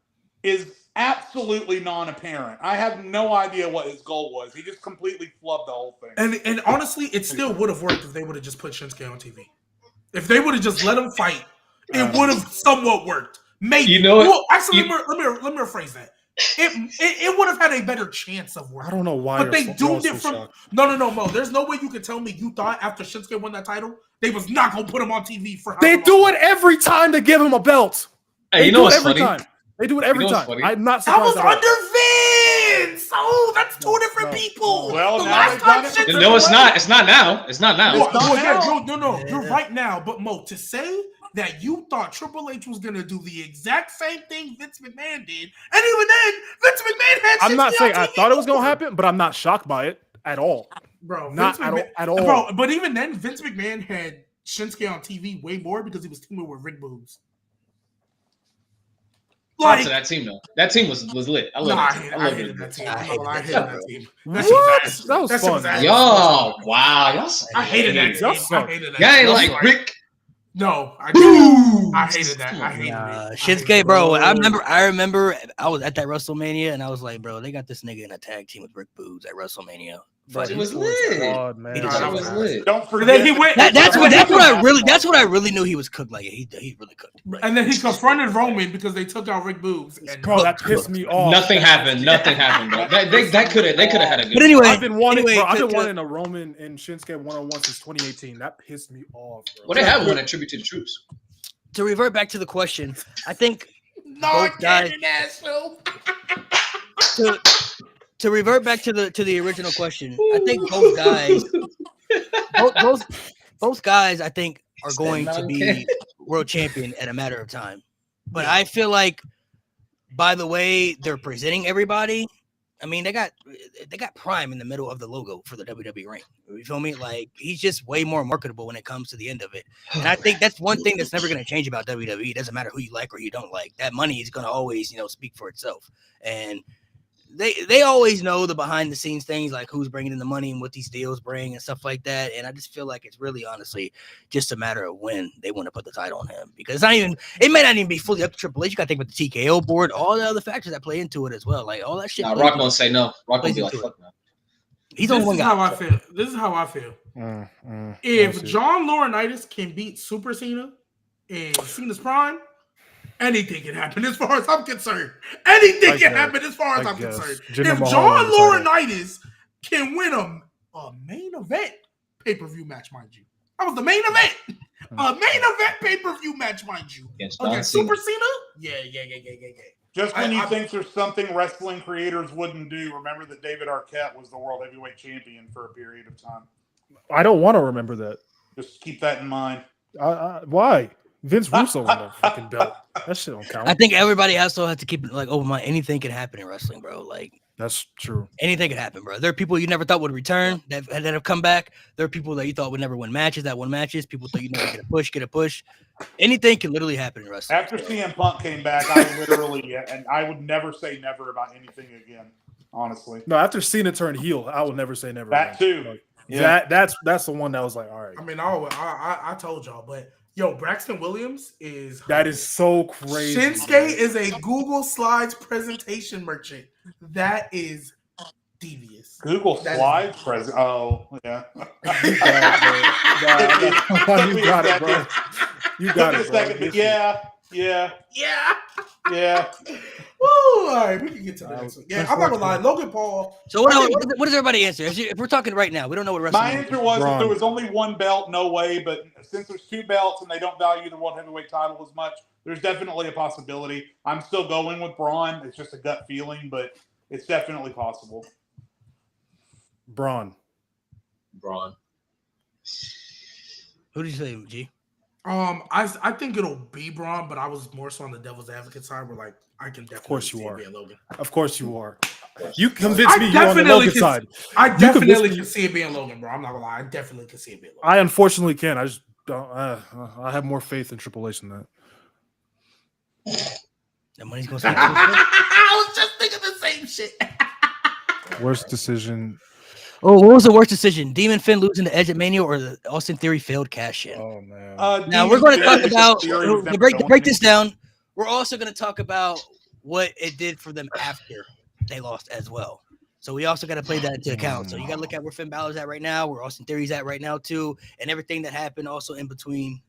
is absolutely non-apparent. I have no idea what his goal was. He just completely flubbed the whole thing. And honestly, it still would have worked if they would have just put Shinsuke on TV. If they would have just let him fight, it would have somewhat worked. Maybe. You know what? Well, actually, let me rephrase that. It would have had a better chance of working. I don't know why. But they doomed it from no, Mo. There's no way you could tell me you thought after Shinsuke won that title, they was not gonna put him on TV for. They do it every time to give him a belt. Hey, you know what's every funny? time. They do it every time. I'm not That surprised. was under Vince. Oh, that's two different people. Well, the now last they've time done it. Shinsuke No, it's not. It's not now. It's not now. No, you're right now. But Mo, to say that you thought Triple H was gonna do the exact same thing Vince McMahon did, and even then, Vince McMahon had. I'm not Shinsuke saying on I TV thought it was gonna before. happen, but I'm not shocked by it at all. Bro. Not at all. Bro, but even then, Vince McMahon had Shinsuke on TV way more because he was teaming with Rick Boogs. Shout out to that team though. That team was lit. I love it. I hated that team. I hated that team. What? That was fun. Yo, wow, y'all. I hated that Y'all team. suck. I hated that. Y'all ain't team. like Rick. No, I didn't. I hated that. I hated it. Shinsuke, bro. I remember I was at that WrestleMania and I was like, bro, they got this nigga in a tag team with Rick Boogs at WrestleMania. It was lit. God, man. It was lit. Don't But forget. then he went. That's what I really knew he was cooked. Like he really cooked. Like, And then he confronted Roman because they took out Rick Boogs. And Bro, that pissed me off. Nothing happened. Nothing happened, bro. They could have had a good. but anyway, I've been wanting to- a Roman and Shinsuke one-on-one since 2018. That pissed me off, bro. Well, they have one at Tribute to the Troops. to revert back to the question, I think no, both guys- Nashville. to revert back to the original question, I think both guys I think are going to be world champion at a matter of time. But I feel like by the way they're presenting everybody, I mean they got Prime in the middle of the logo for the WWE ring. You feel me? Like he's just way more marketable when it comes to the end of it. And I think that's one thing that's never going to change about WWE. It doesn't matter who you like or you don't like. That money is going to always, speak for itself. And they always know the behind the scenes things like who's bringing in the money and what these deals bring and stuff like that. And I just feel like it's really honestly just a matter of when they want to put the title on him, because it may not even be fully up to Triple H. You got to think about the TKO board, all the other factors that play into it as well. Like all that shit. Nah, Rock gonna say no. Rock gonna be like, fuck no. He's on one guy. This is how I feel. If John Laurinaitis can beat Super Cena in Cena's prime, anything can happen as far as I'm concerned. Anything can happen as far as I'm concerned. If John Laurinaitis can win a main event pay-per-view match, mind you. That was the main event. A main event pay-per-view match, mind you. Against Super Cena? Yeah. Just when you think there's something wrestling creators wouldn't do, remember that David Arquette was the world heavyweight champion for a period of time. I don't want to remember that. Just keep that in mind. Why? Vince Russo won the fucking belt. That shit don't count. I think everybody also has to keep it like open mind. Anything can happen in wrestling, bro. Like that's true. Anything could happen, bro. There are people you never thought would return that have come back. There are people that you thought would never win matches that won matches. People thought you never get a push. Anything can literally happen in wrestling. After CM Punk came back, I literally, and I would never say never about anything again, honestly. No, after Cena turned heel, I will never say never. That again. too. Like, that's the one that was like, all right. I mean, I told y'all, but Yo, Braxton Williams is That is so crazy. Shinsuke is a Google Slides presentation merchant. That is devious. Google That Slides present. Oh, yeah. You got it, bro. You got Took it, me a bro. second, but yeah. Yeah. Woo, all right, we can get to the next one. Yeah, I'm not gonna lie, Logan Paul. So what does everybody answer? If we're talking right now, we don't know what wrestling. My answer was Braun. if there was only one belt, no way. But since there's two belts and they don't value the world heavyweight title as much, there's definitely a possibility. I'm still going with Braun. It's just a gut feeling, but it's definitely possible. Braun. Who did you say, G? I think it'll be Braun, but I was more so on the devil's advocate side, where like I can definitely course you see it are. being Logan. Of course you are. You convinced me you on the Logan side. I You definitely convinced can me- see it being Logan, bro. I'm not gonna lie. I definitely can see it being Logan. I unfortunately can. I just don't. I have more faith in Triple H than that. The money's gonna speak. I was just thinking the same shit. Worst decision. Oh, what was the worst decision? Demon Finn losing to Edge at Mania or the Austin Theory failed cash in? Oh man. Now we're going to talk about to break this down. We're also going to talk about what it did for them after they lost as well. So we also got to play that into account. So you got to look at where Finn Balor's at right now, where Austin Theory's at right now too, and everything that happened also in between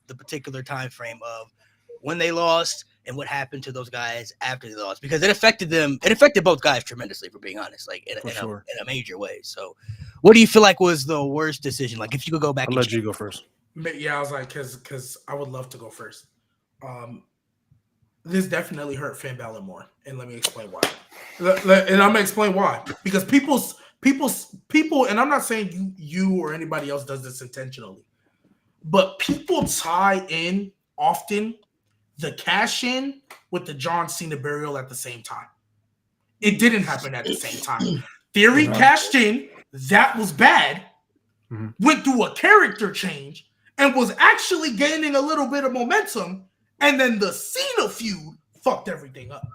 the particular time frame of when they lost and what happened to those guys after they lost, because it affected them. It affected both guys tremendously, for being honest, like in a major way. So what do you feel like was the worst decision? Like if you could go back, I'll let you go first. Yeah, I was like, because I would love to go first. This definitely hurt Finn Balor more, and let me explain why. And I'm gonna explain why, because people, and I'm not saying you or anybody else does this intentionally, but people tie in often the cash in with the John Cena burial at the same time. It didn't happen at the same time. Theory cashed in, that was bad, went through a character change, and was actually gaining a little bit of momentum, and then the Cena feud fucked everything up.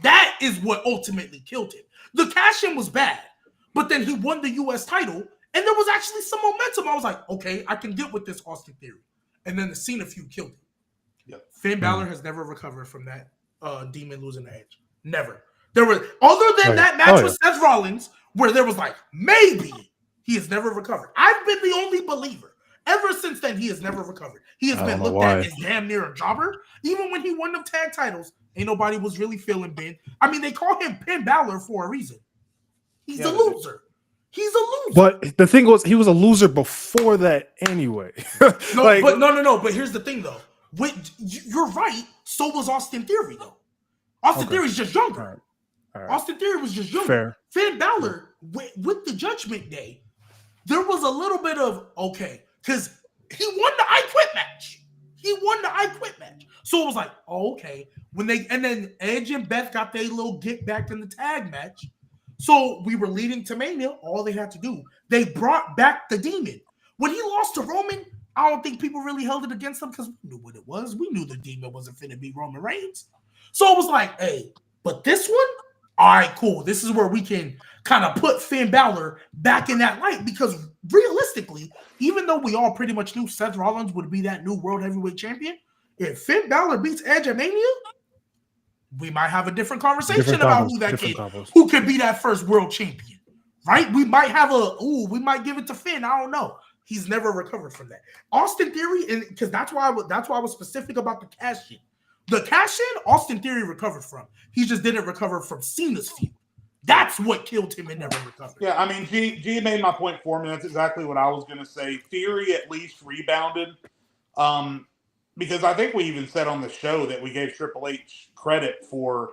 That is what ultimately killed him. The cash in was bad, but then he won the US title, and there was actually some momentum. I was like, okay, I can get with this Austin Theory. And then the Cena feud killed him. Yep. Finn Balor has never recovered from that Demon losing the Edge. Never. There was, other than that match with Seth Rollins, where there was like, maybe, he has never recovered. I've been the only believer. Ever since then, he has never recovered. He has been looked at as damn near a jobber. Even when he won them tag titles, ain't nobody was really feeling Ben. I mean, they call him Finn Balor for a reason. He's a loser. He's a loser. But the thing was, he was a loser before that anyway. No. But here's the thing, though. You're right. So was Austin Theory, though. Austin Theory's just younger. All right. Austin Theory was just younger. Fair. Finn Balor, with the Judgment Day, there was a little bit of, okay, because he won the I Quit match. So it was like, okay. And then Edge and Beth got their little get back in the tag match. So we were leading to Mania. All they had to do, they brought back the Demon. When he lost to Roman, I don't think people really held it against him because we knew what it was. We knew the Demon wasn't finna beat Roman Reigns. So it was like, hey, but this one, all right, cool. This is where we can kind of put Finn Balor back in that light, because realistically, even though we all pretty much knew Seth Rollins would be that new World Heavyweight Champion, if Finn Balor beats Edge at Mania, we might have a different conversation about who could be that first world champion, right? We might have we might give it to Finn. I don't know. He's never recovered from that. Austin Theory, and because that's why I was specific about the cash in. The cash in, Austin Theory recovered from. He just didn't recover from Cena's feud. That's what killed him and never recovered. Yeah, I mean, G made my point for me. That's exactly what I was going to say. Theory at least rebounded. Because I think we even said on the show that we gave Triple H credit for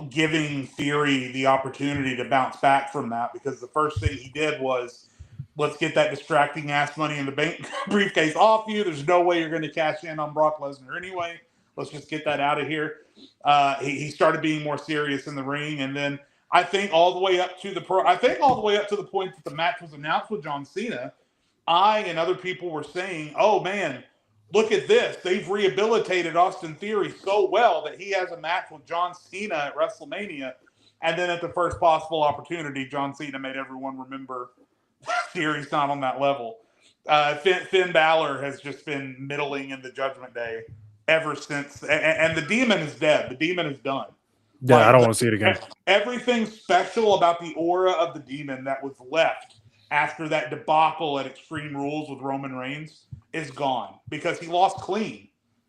giving Theory the opportunity to bounce back from that, because the first thing he did was, let's get that distracting ass Money in the Bank briefcase off you. There's no way you're going to cash in on Brock Lesnar anyway. Let's just get that out of here. He started being more serious in the ring, and then I think all the way up to the point that the match was announced with John Cena, I and other people were saying, "Oh man, look at this! They've rehabilitated Austin Theory so well that he has a match with John Cena at WrestleMania." And then at the first possible opportunity, John Cena made everyone remember Theory's not on that level. Finn Balor has just been middling in the Judgment Day ever since, and the Demon is dead. The Demon is done. Yeah, Like, I don't want to see it again. Everything special about the aura of the Demon that was left after that debacle at Extreme Rules with Roman Reigns is gone because he lost clean.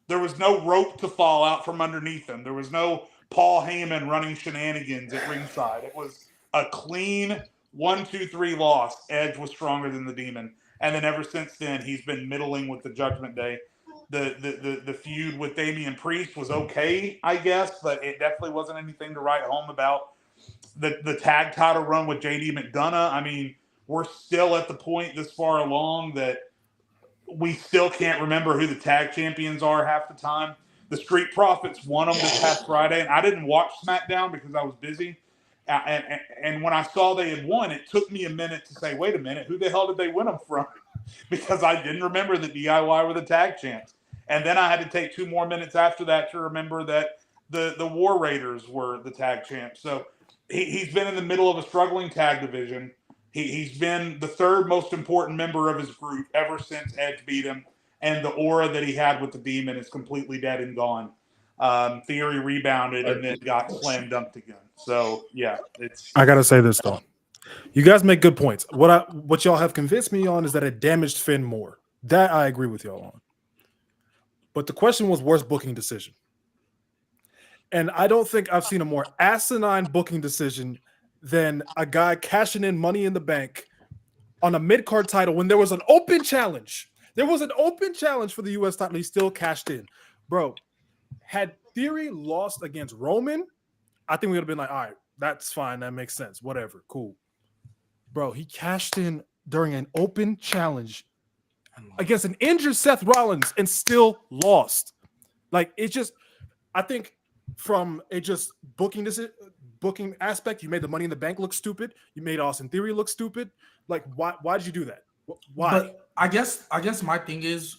There was no rope to fall out from underneath him. There was no Paul Heyman running shenanigans at ringside. It was a clean 1-2-3 loss. Edge was stronger than the Demon. And then ever since then, he's been middling with the Judgment Day. The feud with Damian Priest was okay, I guess, but it definitely wasn't anything to write home about. The tag title run with JD McDonough, I mean, we're still at the point this far along that we still can't remember who the tag champions are half the time. The Street Profits won them this past Friday, and I didn't watch SmackDown because I was busy. And when I saw they had won, it took me a minute to say, wait a minute, who the hell did they win them from? Because I didn't remember that DIY were the tag champs. And then I had to take 2 more minutes after that to remember that the War Raiders were the tag champs. So he's been in the middle of a struggling tag division. He's been the 3rd most important member of his group ever since Edge beat him. And the aura that he had with the Demon is completely dead and gone. Theory rebounded and then got slam dunked again. So yeah, I gotta say this though. You guys make good points. What y'all have convinced me on is that it damaged Finn more. That I agree with y'all on. But the question was worst booking decision. And I don't think I've seen a more asinine booking decision than a guy cashing in Money in the Bank on a mid-card title when there was an open challenge. There was an open challenge for the U.S. title. He still cashed in. Bro, had Theory lost against Roman, I think we would have been like, all right, that's fine. That makes sense. Whatever. Cool. Bro, he cashed in during an open challenge against an injured Seth Rollins and still lost. Like, it just, I think from a just booking aspect, you made the Money in the Bank look stupid. You made Austin Theory look stupid. Like, why did you do that? Why? But I guess my thing is,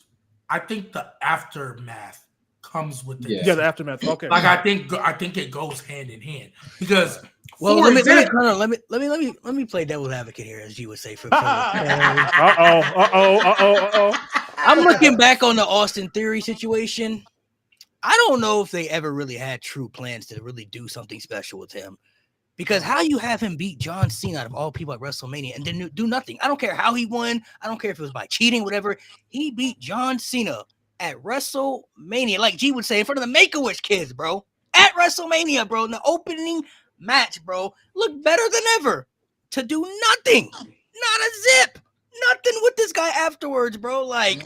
I think the aftermath comes with the the aftermath. Okay. Like I think it goes hand in hand because let me play devil's advocate here, as you would say. I'm looking back on the Austin Theory situation. I don't know if they ever really had true plans to really do something special with him. Because how you have him beat John Cena out of all people at WrestleMania and then do nothing. I don't care how he won. I don't care if it was by cheating, whatever. He beat John Cena at WrestleMania, like G would say, in front of the Make-A-Wish kids, bro. At WrestleMania, bro. In the opening match, bro. Looked better than ever. To do nothing. Not a zip. Nothing with this guy afterwards, bro. Like,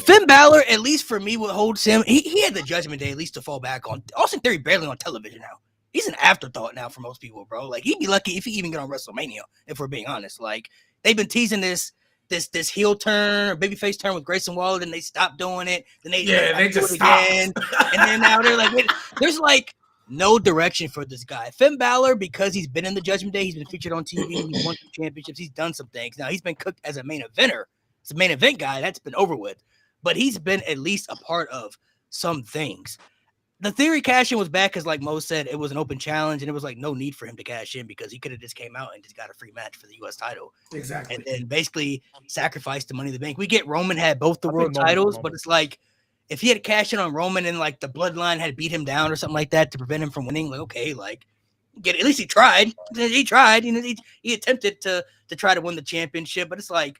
Finn Balor, at least for me, what holds him, he had the Judgment Day at least to fall back on. Austin Theory barely on television now. He's an afterthought now for most people, bro. Like, he'd be lucky if he even get on WrestleMania, if we're being honest. Like, they've been teasing this heel turn or babyface turn with Grayson Waller, then they stopped doing it. Then they just do it again. And then now they're like, there's like no direction for this guy. Finn Balor, because he's been in the Judgment Day, he's been featured on TV, he's won some championships, he's done some things. Now he's been cooked as a main eventer. It's a main event guy, that's been over with. But he's been at least a part of some things. The Theory cash-in was bad because, like Mo said, it was an open challenge, and it was like no need for him to cash in because he could have just came out and just got a free match for the U.S. title. Exactly. And then basically sacrificed the Money in the Bank. We get Roman had both the world titles, but it's like if he had cashed in on Roman and like the bloodline had beat him down or something like that to prevent him from winning, like, okay, like get it. At least he tried. He tried. You know, he attempted to try to win the championship, but it's like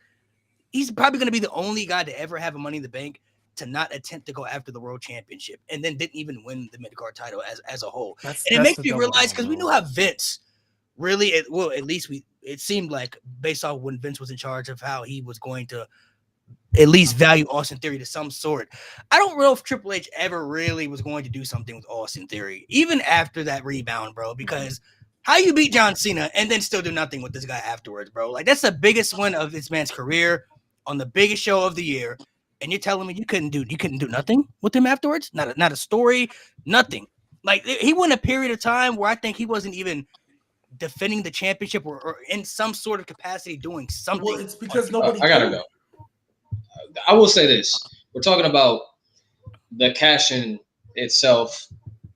he's probably going to be the only guy to ever have a Money in the Bank to not attempt to go after the world championship and then didn't even win the mid-card title as a whole. And it makes me realize, because we knew how Vince really, at least it seemed like based off when Vince was in charge of how he was going to at least value Austin Theory to some sort. I don't know if Triple H ever really was going to do something with Austin Theory, even after that rebound, bro, because how you beat John Cena and then still do nothing with this guy afterwards, bro? Like, that's the biggest win of this man's career on the biggest show of the year. And you're telling me you couldn't do nothing with him afterwards? Not a story, nothing. Like, he went a period of time where I think he wasn't even defending the championship or in some sort of capacity doing something. Well, it's because nobody. I gotta go. I will say this: we're talking about the cash-in itself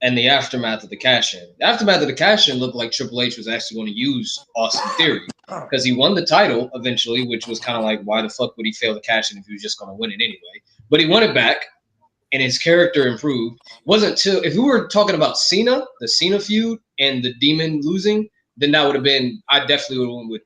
and the aftermath of the cash-in. The aftermath of the cash-in looked like Triple H was actually going to use Austin Theory. because he won the title eventually, which was kind of like, why the fuck would he fail to cash in if he was just going to win it anyway? But he won it back, and his character improved. Wasn't till if we were talking about Cena, the Cena feud, and the Demon losing, then that would have been, I definitely would have won with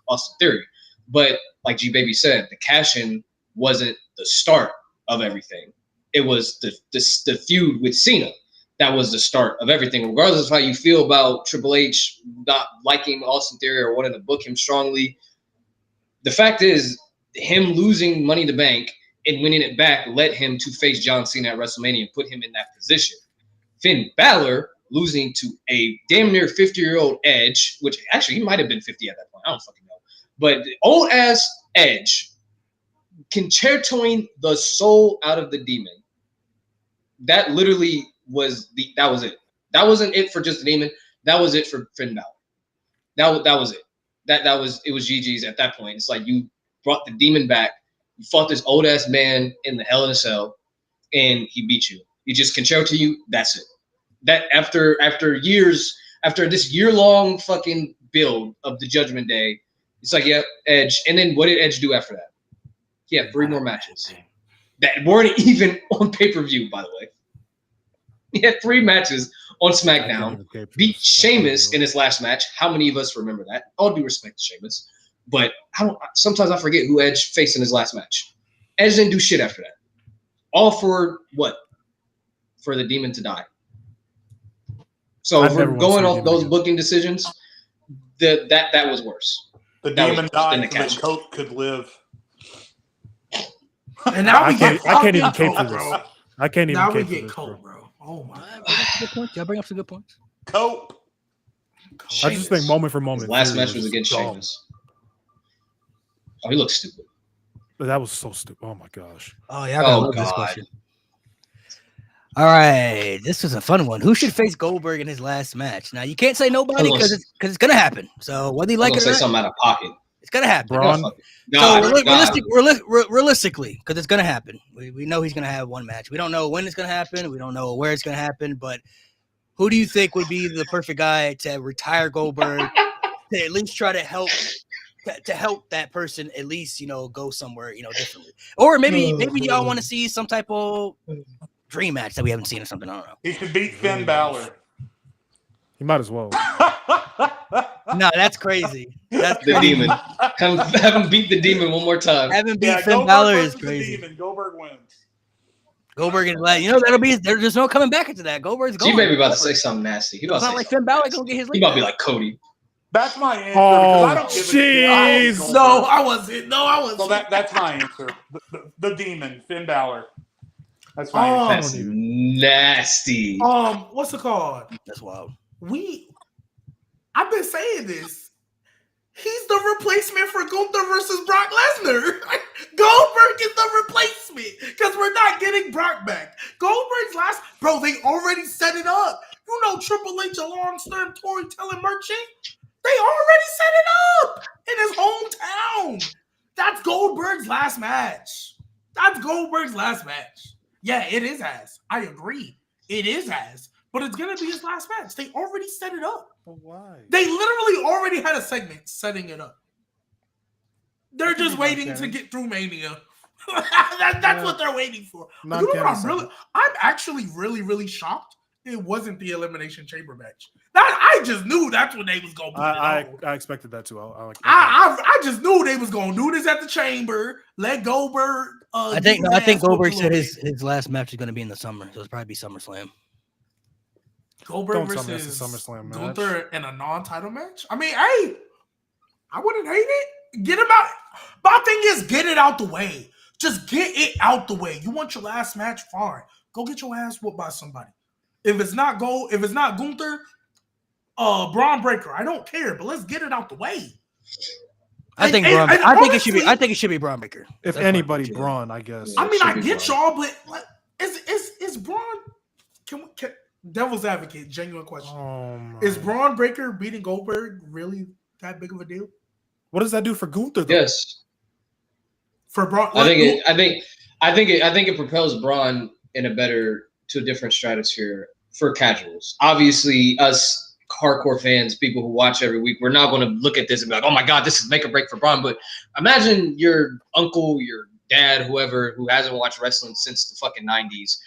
Austin Theory. But like G Baby said, the cash in wasn't the start of everything. It was the feud with Cena. That was the start of everything. Regardless of how you feel about Triple H not liking Austin Theory or wanting to book him strongly, the fact is, him losing Money in the Bank and winning it back led him to face John Cena at WrestleMania and put him in that position. Finn Balor losing to a damn near 50-year-old Edge, which actually he might have been 50 at that point. I don't fucking know. But old ass Edge concertoing the soul out of the Demon. That literally was that was it. That wasn't it for just the Demon. That was it for Finn Balor. That was it. It was GG's at that point. It's like you brought the Demon back. You fought this old ass man in the Hell in a Cell, and he beat you. He just concerto you. That's it. That after this year-long fucking build of the Judgment Day, it's like, yeah, Edge. And then what did Edge do after that? He had 3 more matches that weren't even on pay-per-view, by the way. He had 3 matches on SmackDown, beat Sheamus in his last match. How many of us remember that? All due respect to Sheamus. But sometimes I forget who Edge faced in his last match. Edge didn't do shit after that. All for what? For the Demon to die. So if we're going off those booking decisions, that was worse. The Demon died so that Colt could live. And now I can't even cape for this. I can't even. Now we cape get for this, Colt, bro. Oh my! Good point. Y'all bring up some good points. Colt. I just think moment for moment. His last match was against Sheamus. Oh, he looks stupid. That was so stupid. Oh my gosh. Oh yeah. I love this question. All right, this was a fun one. Who should face Goldberg in his last match? Now you can't say nobody because it's gonna happen. So whether you like it or say not, something out of pocket. it's gonna happen. Braun. Realistically, because it's gonna happen. We know he's gonna have one match. We don't know when it's gonna happen. We don't know where it's gonna happen. But who do you think would be the perfect guy to retire Goldberg to at least try to help that person at least go somewhere differently? Or maybe y'all want to see some type of dream match that we haven't seen or something. I don't know. He could beat Finn Balor. He might as well. No, that's crazy. That's the crazy. Demon. Have him beat the Demon one more time. Having beat Finn Balor is The crazy. Demon. Goldberg wins. Goldberg is like, that'll be. There's just no coming back into that. Goldberg's going. G-Baby about to say something nasty. It's not like Finn Balor gonna get his. He about to be like Cody. That's my answer. Oh, I don't give a shit. jeez. No, I wasn't. So that's my answer. The Demon, Finn Balor. That's my answer. That's nasty. What's it called? That's wild. I've been saying this. He's the replacement for Gunther versus Brock Lesnar. Goldberg is the replacement because we're not getting Brock back. Goldberg's last, bro. They already set it up. You know, Triple H, a long-term storytelling merchant. They already set it up in his hometown. That's Goldberg's last match. Yeah, it is ass. I agree. It is ass. But it's going to be his last match. They already set it up. But why? They literally already had a segment setting it up. They're just waiting to get through Mania. That's what they're waiting for. You know what I'm actually really shocked it wasn't the Elimination Chamber match. I just knew that's what they was going to do. I expected that too. I just knew they was going to do this at the Chamber. Let Goldberg. I think Goldberg said his last match is going to be in the summer, so it's probably be SummerSlam. Goldberg versus SummerSlam match. Gunther in a non-title match. I mean, hey, I wouldn't hate it. Get him out. My thing is, get it out the way. Just get it out the way. You want your last match? Fine. Go get your ass whooped by somebody. If it's not Gunther, Braun Breaker. I don't care, but let's get it out the way. I think it should be Braun Breaker. If anybody, Braun, I guess. I mean, I get y'all, but is Braun? Can devil's advocate? Genuine question. Is Braun Breaker beating Goldberg really that big of a deal? What does that do for Gunther? Though? Yes. For Braun, I think it propels Braun to a different stratosphere for casuals. Obviously, us hardcore fans, people who watch every week, we're not going to look at this and be like, oh my God, this is make or break for Braun. But imagine your uncle, your dad, whoever, who hasn't watched wrestling since the fucking 90s.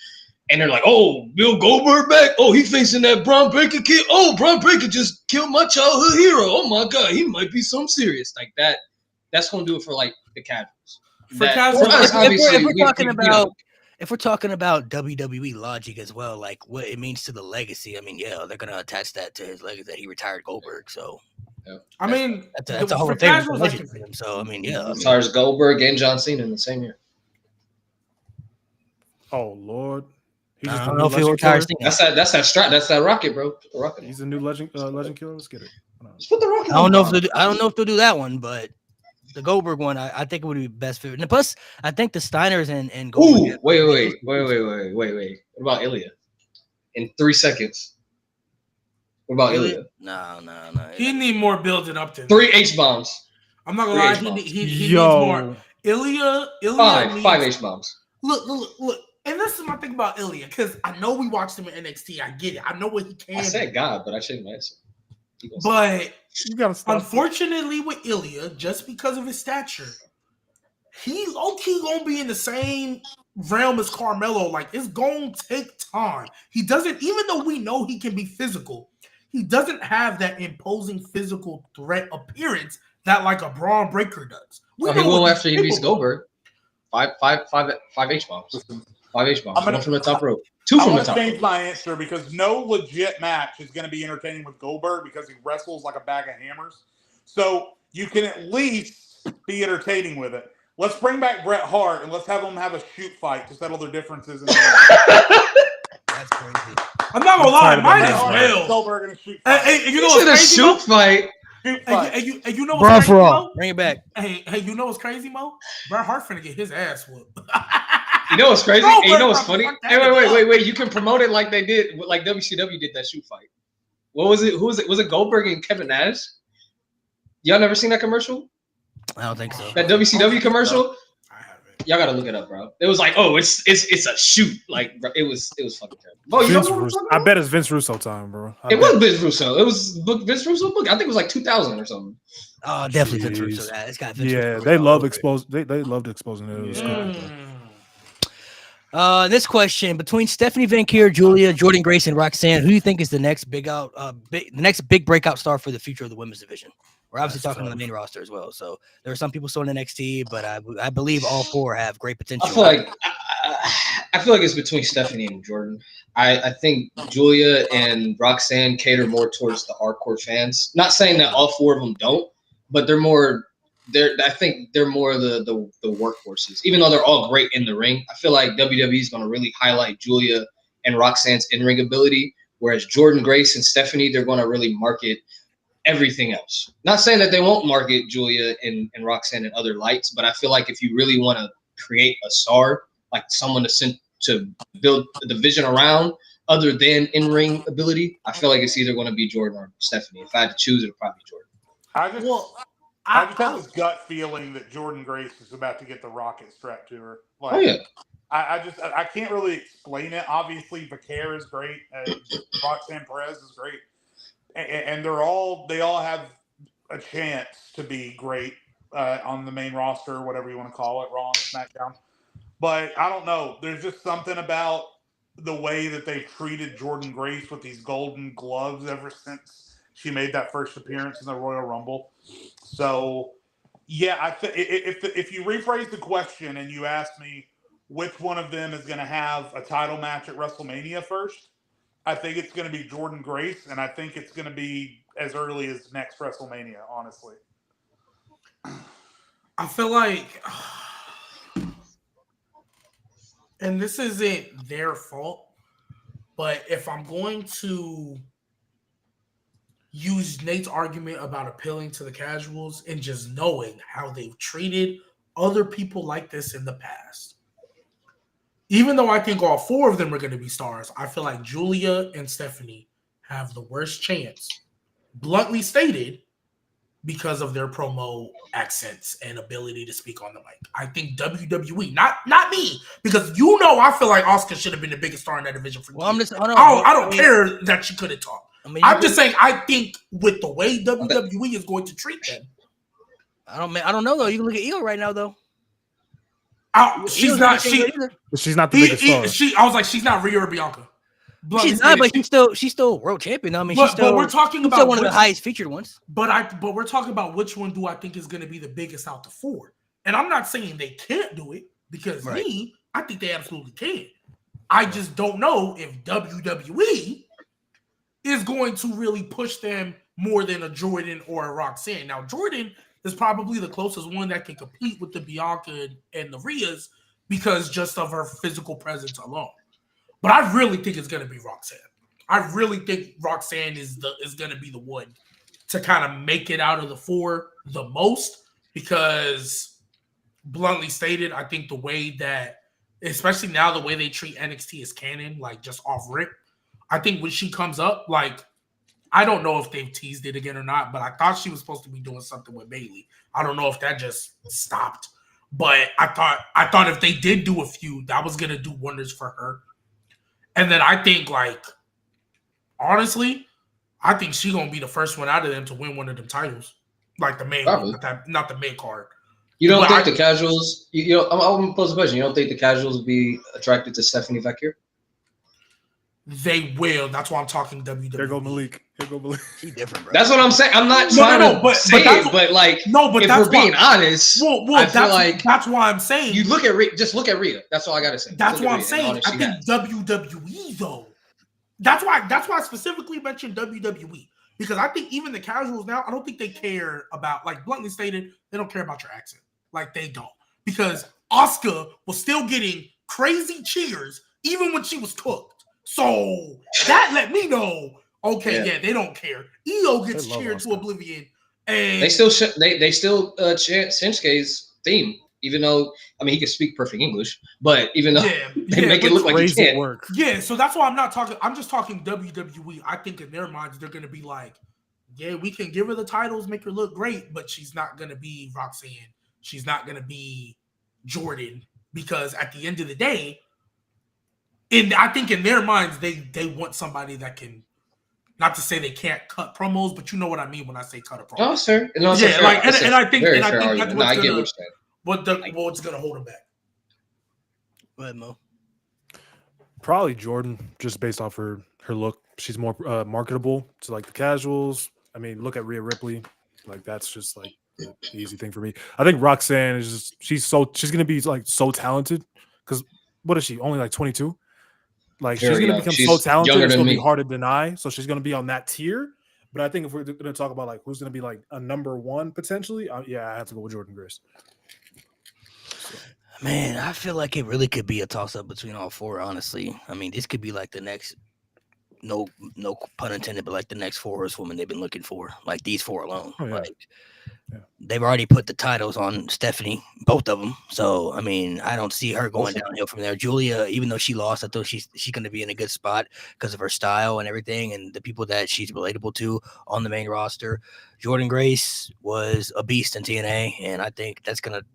And they're like, oh, Bill Goldberg back. Oh, he facing that Braun Breaker kid. Oh, Braun Breaker just killed my childhood hero. Oh my God, he might be something serious. Like that. That's going to do it for like the casuals. For casuals, if we're talking about WWE logic as well, like what it means to the legacy, I mean, yeah, they're gonna attach that to his legacy that he retired Goldberg. So, I mean, that's a Hall of Fame legend for him. So, I mean, yeah, retires Goldberg and John Cena in the same year. Oh Lord, I don't know if he'll retire. That's that strap. That's that rocket, bro. The rocket. He's a new legend killer. Let's get it. Let's put the rocket. I don't know if they'll do that one, but the Goldberg one, I think it would be best fit. And plus, I think the Steiners and Goldberg. Ooh, wait. What about Ilya? In 3 seconds. What about Ilya? No. He need more building up to 3 H-bombs. I'm not gonna lie. He needs more. Ilya. Five H-bombs. Look. And this is my thing about Ilya, because I know we watched him in NXT. I get it. I know what he can. I said God, but I shouldn't answer. But you gotta stop. Unfortunately, with Ilya, just because of his stature, he low-key gonna be in the same realm as Carmelo. Like, it's gonna take time. He doesn't, even though we know he can be physical, he doesn't have that imposing physical threat appearance that like a Braun Breaker does. He will after he beats Goldberg. Five H-bombs. 5 H-bombs. One from the top rope. 2 from the top rope. I want to change my answer because no legit match is going to be entertaining with Goldberg because he wrestles like a bag of hammers. So you can at least be entertaining with it. Let's bring back Bret Hart and let's have them have a shoot fight to settle their differences. That's crazy. I'm not gonna lie, mine is real. Goldberg in a shoot fight. Hey, you know what's crazy? Shoot fight. Hey, you know what's crazy, Mo? Bring it back. Hey, you know what's crazy, Mo? Bret Hart finna get his ass whooped. You know what's crazy? You know what's funny? Hey, wait. You can promote it like they did, like WCW did that shoot fight. What was it? Who was it? Was it Goldberg and Kevin Nash? Y'all never seen that commercial? I don't think so. That WCW commercial? I haven't. Y'all gotta look it up, bro. It was like, oh, it's a shoot. Like, bro, it was fucking terrible. Oh, you know I bet it's Vince Russo time, bro. It was Vince Russo. It was Vince Russo book. I think it was like 2000 or something. Oh, definitely Vince Russo. It's got Vince Russo. They love expose. They loved exposing it. This question between Stephanie Van Kier, Julia, Jordan Grace, and Roxanne, who do you think is the next big breakout star for the future of the women's division? We're obviously talking on the main roster as well. So there are some people still in NXT, but I believe all 4 have great potential. I feel like it's between Stephanie and Jordan. I think Julia and Roxanne cater more towards the hardcore fans. Not saying that all 4 of them don't, but I think they're more the workhorses. Even though they're all great in the ring, I feel like WWE is going to really highlight Julia and Roxanne's in-ring ability, whereas Jordan Grace and Stephanie, they're going to really market everything else. Not saying that they won't market Julia and Roxanne in other lights, but I feel like if you really want to create a star, like someone to build a division around other than in-ring ability, I feel like it's either going to be Jordan or Stephanie. If I had to choose, it would probably be Jordan. I just have this gut feeling that Jordan Grace is about to get the rocket strapped to her. Like, oh yeah. I can't really explain it. Obviously, Vaquer is great. Roxanne Perez is great, and they all have a chance to be great on the main roster, or whatever you want to call it, Raw and SmackDown. But I don't know. There's just something about the way that they've treated Jordan Grace with these golden gloves ever since she made that first appearance in the Royal Rumble. So, yeah, if you rephrase the question and you ask me which one of them is going to have a title match at WrestleMania first, I think it's going to be Jordan Grace, and I think it's going to be as early as next WrestleMania, honestly. I feel like, and this isn't their fault, but if I'm going to use Nate's argument about appealing to the casuals and just knowing how they've treated other people like this in the past, even though I think all 4 of them are going to be stars, I feel like Julia and Stephanie have the worst chance, bluntly stated, because of their promo accents and ability to speak on the mic. I think WWE, not me, because I feel like Asuka should have been the biggest star in that division for years. I don't care that she couldn't talk. I mean, I'm just saying. I think with the way WWE is going to treat them, I don't know though. You can look at Io right now though. she's not. She's not the biggest star. I was like, she's not Rhea or Bianca. She's not, but she's still world champion. I mean, but we're talking about one of the highest featured ones. But we're talking about which one do I think is going to be the biggest out the four. And I'm not saying they can't do it because I think they absolutely can. I just don't know if WWE is going to really push them more than a Jordan or a Roxanne. Now, Jordan is probably the closest one that can compete with the Bianca and the Rheas because just of her physical presence alone. But I really think it's going to be Roxanne. I really think Roxanne is going to be the one to kind of make it out of the four the most because, bluntly stated, I think the way that, especially now the way they treat NXT as canon, like just off rip, I think when she comes up, like, I don't know if they've teased it again or not, but I thought she was supposed to be doing something with Bayley. I don't know if that just stopped. But I thought if they did do a feud, that was going to do wonders for her. And then I think, like, honestly, I think she's going to be the first one out of them to win one of them titles. Like the main one, not the main card. You don't think the casuals, I'm going to pose a question. You don't think the casuals will be attracted to Stephanie Vecchio? They will. That's why I'm talking WWE. Here go Malik. He's different, bro. That's what I'm saying. I'm not trying to say it, but like, if we're being honest, I feel like that's why I'm saying. You look at just look at Rhea. That's all I gotta say. That's why I'm saying. I think WWE though. That's why I specifically mentioned WWE because I think even the casuals now, I don't think they care about, like, bluntly stated, they don't care about your accent. Like, they don't, because Asuka was still getting crazy cheers even when she was cooked. So that let me know, okay, they don't care. Io gets cheered to oblivion, and they still chant Shinsuke's theme, even though, I mean, he can speak perfect English, but even though they make it look like he can't. Work. Yeah, so that's why I'm not talking. I'm just talking WWE. I think in their minds they're going to be like, yeah, we can give her the titles, make her look great, but she's not going to be Roxanne. She's not going to be Jordan, because at the end of the day, I think in their minds, they want somebody that can, not to say they can't cut promos, but you know what I mean when I say cut a promo. Oh, sir. And I think that's what's going to hold them back. Go ahead, Mo. Probably Jordan, just based off her look. She's more marketable to, like, the casuals. I mean, look at Rhea Ripley. Like, that's just, like, the easy thing for me. I think Roxanne is just, she's gonna be, like, so talented, because what is she, only like 22? Like, she's gonna become so talented, it's gonna be hard to deny. So she's gonna be on that tier. But I think if we're gonna talk about, like, who's gonna be, like, a number one potentially, I have to go with Jordan Grace. Man, I feel like it really could be a toss-up between all four, honestly. I mean, this could be like the next, no pun intended, but like the next four horsewoman they've been looking for. Like, these four alone. Oh, yeah. Like, they've already put the titles on Stephanie, both of them. So, I mean, I don't see her going downhill from there. Julia, even though she lost, I thought she's going to be in a good spot because of her style and everything and the people that she's relatable to on the main roster. Jordan Grace was a beast in TNA, and I think that's going to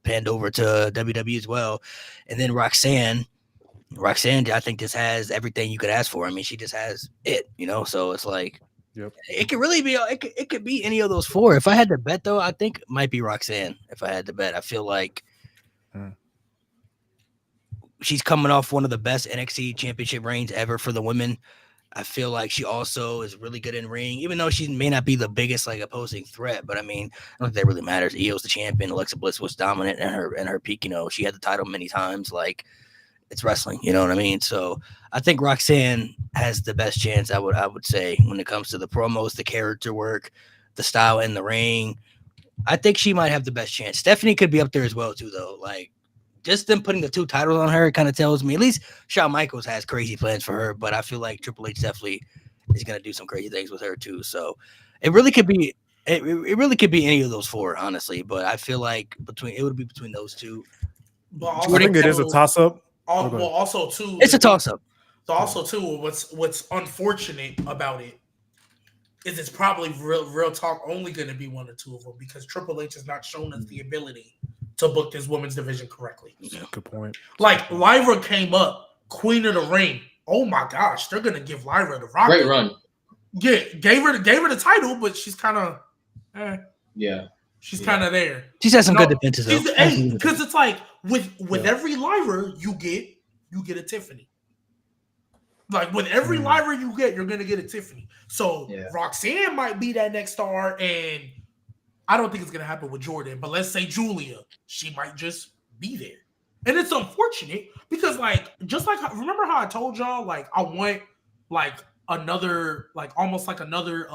panned over to WWE as well. And then Roxanne, I think, just has everything you could ask for. I mean, she just has it, so it's like, it could really be, it could be any of those four. If I had to bet, though, I think it might be Roxanne. If I had to bet, I feel like she's coming off one of the best NXT championship reigns ever for the women. I feel like she also is really good in ring, even though she may not be the biggest, like, opposing threat. But I mean, I don't think that really matters. Io's the champion. Alexa Bliss was dominant in her peak. She had the title many times. Like, it's wrestling. You know what I mean? So I think Roxanne has the best chance. I would say, when it comes to the promos, the character work, the style in the ring. I think she might have the best chance. Stephanie could be up there as well too, though. Like, just them putting the two titles on her kind of tells me, at least Shawn Michaels has crazy plans for her, but I feel like Triple H definitely is going to do some crazy things with her too. So it really could be, it really could be any of those four, honestly. But I feel like it would be between those two. I think it is a toss up. Also too, it's a toss up. So also too, what's unfortunate about it is it's probably real talk only going to be one or two of them, because Triple H has not shown us the ability to book this women's division correctly. Yeah, good point. Like, Lyra came up, Queen of the Ring. Oh my gosh, they're gonna give Lyra the rocket. Great run. gave her the title, but she's kind of, Yeah. she's kind of there. She's had some good defenses though. Because it's like with every Lyra you get a Tiffany. Like with every Lyra you get, you're gonna get a Tiffany. So Roxanne might be that next star, and I don't think it's gonna happen with Jordan. But let's say Julia, she might just be there, and it's unfortunate because remember how I told y'all I want another almost another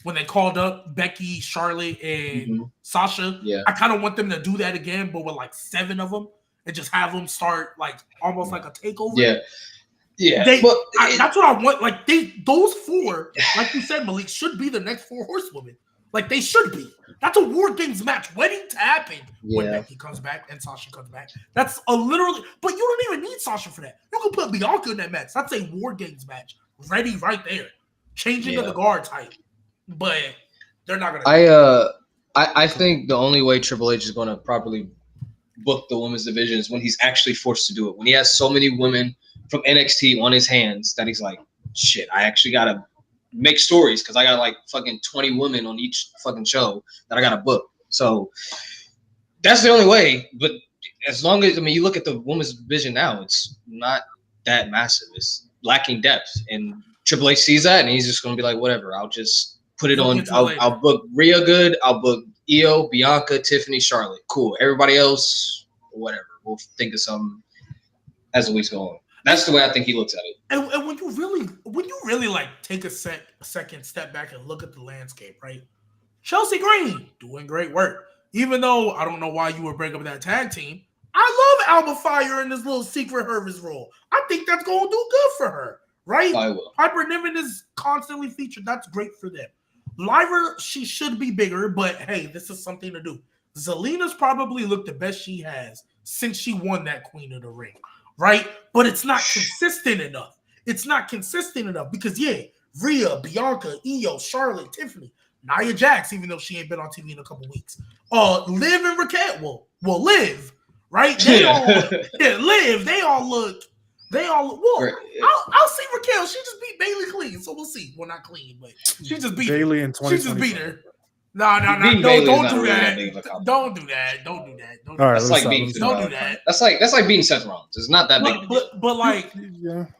when they called up Becky, Charlotte, and Sasha. Yeah. I kind of want them to do that again, but with 7 of them, and just have them start almost like a takeover. Yeah. Yeah, that's what I want. Those 4, like you said, Malik, should be the next 4 horsewomen. They should be. That's a War Games match waiting to happen when Becky comes back and Sasha comes back. That's a literally. But you don't even need Sasha for that. You can put Bianca in that match. That's a War Games match, ready right there. Changing of the guard type, but they're not gonna. I think the only way Triple H is going to properly book the women's division is when he's actually forced to do it. When he has so many women from NXT on his hands that he's like, shit, I actually gotta make stories because I got fucking 20 women on each fucking show that I gotta book. So that's the only way. But as long as you look at the women's division now, it's not that massive. It's lacking depth, and Triple H sees that, and he's just gonna be like, whatever. I'll just put it on. I'll book Rhea good. I'll book Io, Bianca, Tiffany, Charlotte. Cool. Everybody else, whatever. We'll think of something as the weeks go on. That's the way I think he looks at it. And when you really take a second step back and look at the landscape, right? Chelsea Green doing great work. Even though I don't know why you would break up that tag team, I love Alba Fire in this little secret Hervis role. I think that's going to do good for her, right? I will. Piper Niven is constantly featured. That's great for them. Lyra, she should be bigger, but hey, this is something to do. Zelina's probably looked the best she has since she won that Queen of the Ring. Right? But it's not consistent enough. It's not consistent enough because, Rhea, Bianca, Io, Charlotte, Tiffany, Nia Jax, even though she ain't been on TV in a couple weeks. Liv and Raquel. Well, Liv, right? They all look. Well, I'll see Raquel. She just beat Bailey clean, so we'll see. Well, not clean, but she just beat Bailey in 2020. She just beat her. No, don't do that. Don't do that. Don't do that. Don't do that. That's like beating Seth Rollins. It's not that big. But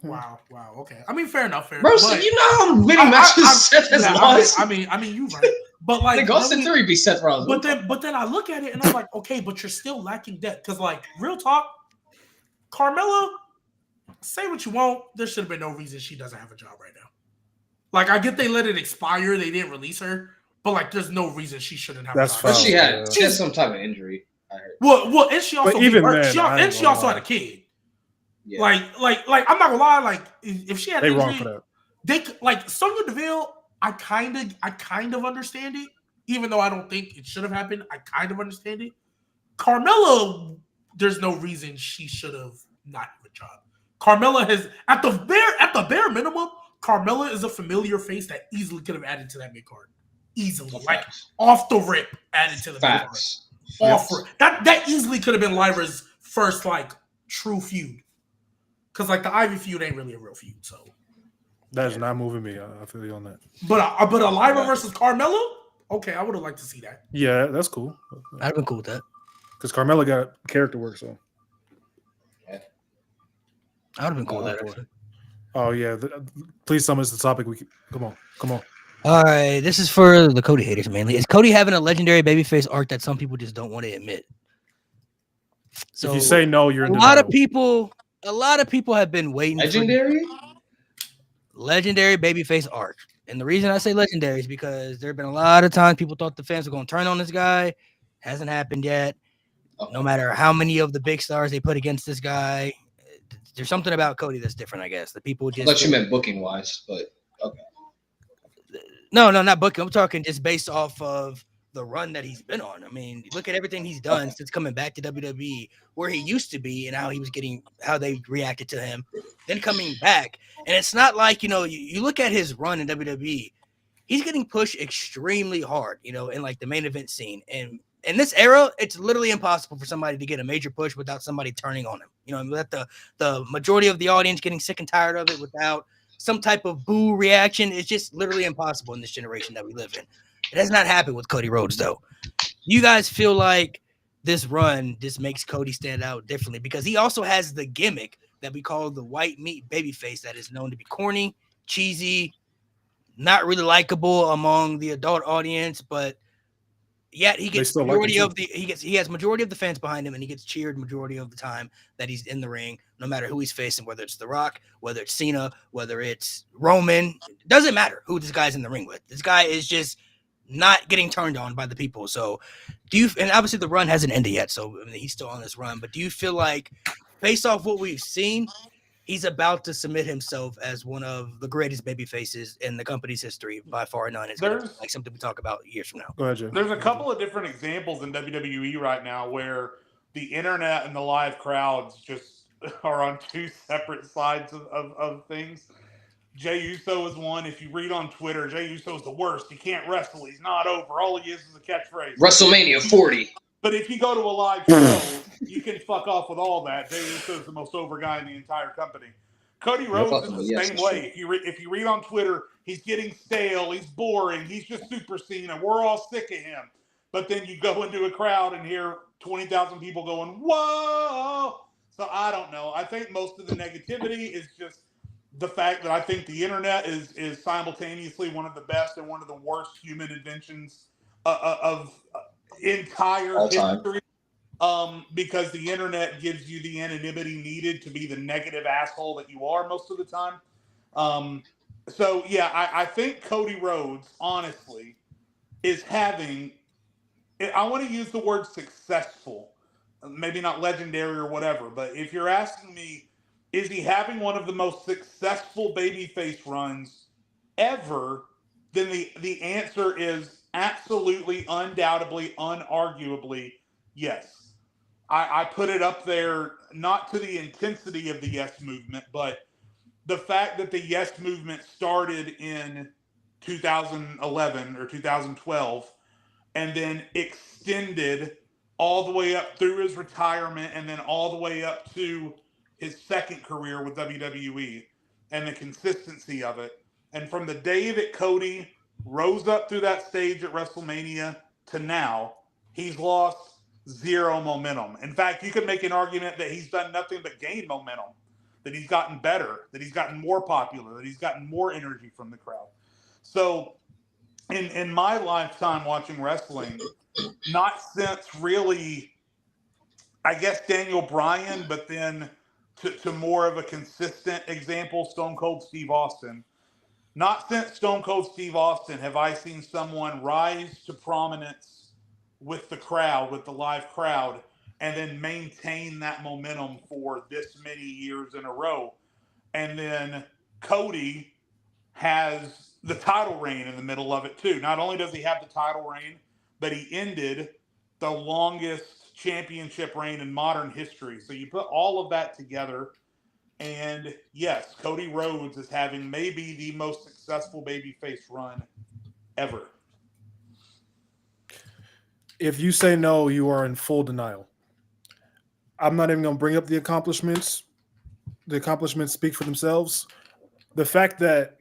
wow. Okay. I mean, fair enough. Bro, so you know how many matches Seth has lost. I mean, you're right. But the Austin Theory beat Seth Rollins. But then I look at it and I'm like, okay, but you're still lacking depth because, real talk, Carmella. Say what you want. There should have been no reason she doesn't have a job right now. I get they let it expire. They didn't release her. But there's no reason she shouldn't have. That's a fine. She had some type of injury. I heard. Well, and she also she also had a kid. Yeah. I'm not gonna lie. If she had they injury, wrong for that. They Sonya Deville. I kind of understand it, even though I don't think it should have happened. I kind of understand it. Carmella, there's no reason she should have not have a job. Carmella has at the bare minimum. Carmella is a familiar face that easily could have added to that mid card. Easily, off the rip, added to the facts. That easily could have been Lyra's first true feud, because the Ivy feud ain't really a real feud. So that is not moving me. I feel you on that. But a Lyra versus Carmella, okay, I would have liked to see that. Yeah, that's cool. I'd been cool with that because Carmella got character work. So I would have been cool with that. Actually. Oh yeah, please tell me it's the topic. Come on. All right, this is for the Cody haters mainly. Is Cody having a legendary babyface arc that some people just don't want to admit? So if you say no, you're in a lot of people have been waiting legendary babyface arc. And the reason I say legendary is because there have been a lot of times people thought the fans were going to turn on this guy. Hasn't happened yet. No matter how many of the big stars they put against this guy, there's something about Cody that's different, I guess. The people just. Unless you meant booking wise, but okay. No, not booking. I'm talking just based off of the run that he's been on. I mean, look at everything he's done since coming back to WWE, where he used to be and how they reacted to him, then coming back. And it's not like, you look at his run in WWE, he's getting pushed extremely hard, in the main event scene. And in this era, it's literally impossible for somebody to get a major push without somebody turning on him. Let the majority of the audience getting sick and tired of it, without some type of boo reaction. It's just literally impossible in this generation that we live in. It has not happened with Cody Rhodes, though. You guys feel like this run just makes Cody stand out differently because he also has the gimmick that we call the white meat babyface that is known to be corny, cheesy, not really likable among the adult audience, but yet he gets majority of the he has majority of the fans behind him, and he gets cheered majority of the time that he's in the ring, no matter who he's facing, whether it's The Rock, whether it's Cena, whether it's Roman. It doesn't matter who this guy's in the ring with. This guy is just not getting turned on by the people. So do you, and obviously the run hasn't ended yet, so I mean, he's still on this run, but do you feel like based off what we've seen, he's about to submit himself as one of the greatest baby faces in the company's history by far and none? It's like something we talk about years from now. Go ahead, Jay. There's a couple of different examples in WWE right now where the internet and the live crowds just are on two separate sides of things. Jey Uso is one. If you read on Twitter, Jey Uso is the worst. He can't wrestle. He's not over. All he is a catchphrase. WrestleMania 40. But if you go to a live show, you can fuck off with all that. Jey Uso is the most over guy in the entire company. Cody Rhodes is the same way. If you read on Twitter, he's getting stale. He's boring. He's just Super Cena. We're all sick of him. But then you go into a crowd and hear 20,000 people going, whoa. So I don't know. I think most of the negativity is just the fact that I think the internet is simultaneously one of the best and one of the worst human inventions of entire history. Because the internet gives you the anonymity needed to be the negative asshole that you are most of the time. So yeah, I think Cody Rhodes, honestly, is having, I want to use the word successful, maybe not legendary or whatever, but if you're asking me, is he having one of the most successful babyface runs ever? Then the answer is absolutely, undoubtedly, unarguably, yes. I put it up there, not to the intensity of the Yes Movement, but the fact that the Yes Movement started in 2011 or 2012 and then extended all the way up through his retirement and then all the way up to his second career with WWE and the consistency of it. And from the day that Cody rose up through that stage at WrestleMania to now, he's lost zero momentum. In fact, you could make an argument that he's done nothing but gain momentum, that he's gotten better, that he's gotten more popular, that he's gotten more energy from the crowd. So in my lifetime watching wrestling, not since really, I guess, Daniel Bryan, but then to more of a consistent example, Stone Cold Steve Austin. Not since Stone Cold Steve Austin have I seen someone rise to prominence with the crowd, with the live crowd, and then maintain that momentum for this many years in a row. And then Cody has the title reign in the middle of it too. Not only does he have the title reign, but he ended the longest championship reign in modern history. So you put all of that together, and yes, Cody Rhodes is having maybe the most successful babyface run ever. If you say no, you are in full denial. I'm not even going to bring up the accomplishments. The accomplishments speak for themselves. The fact that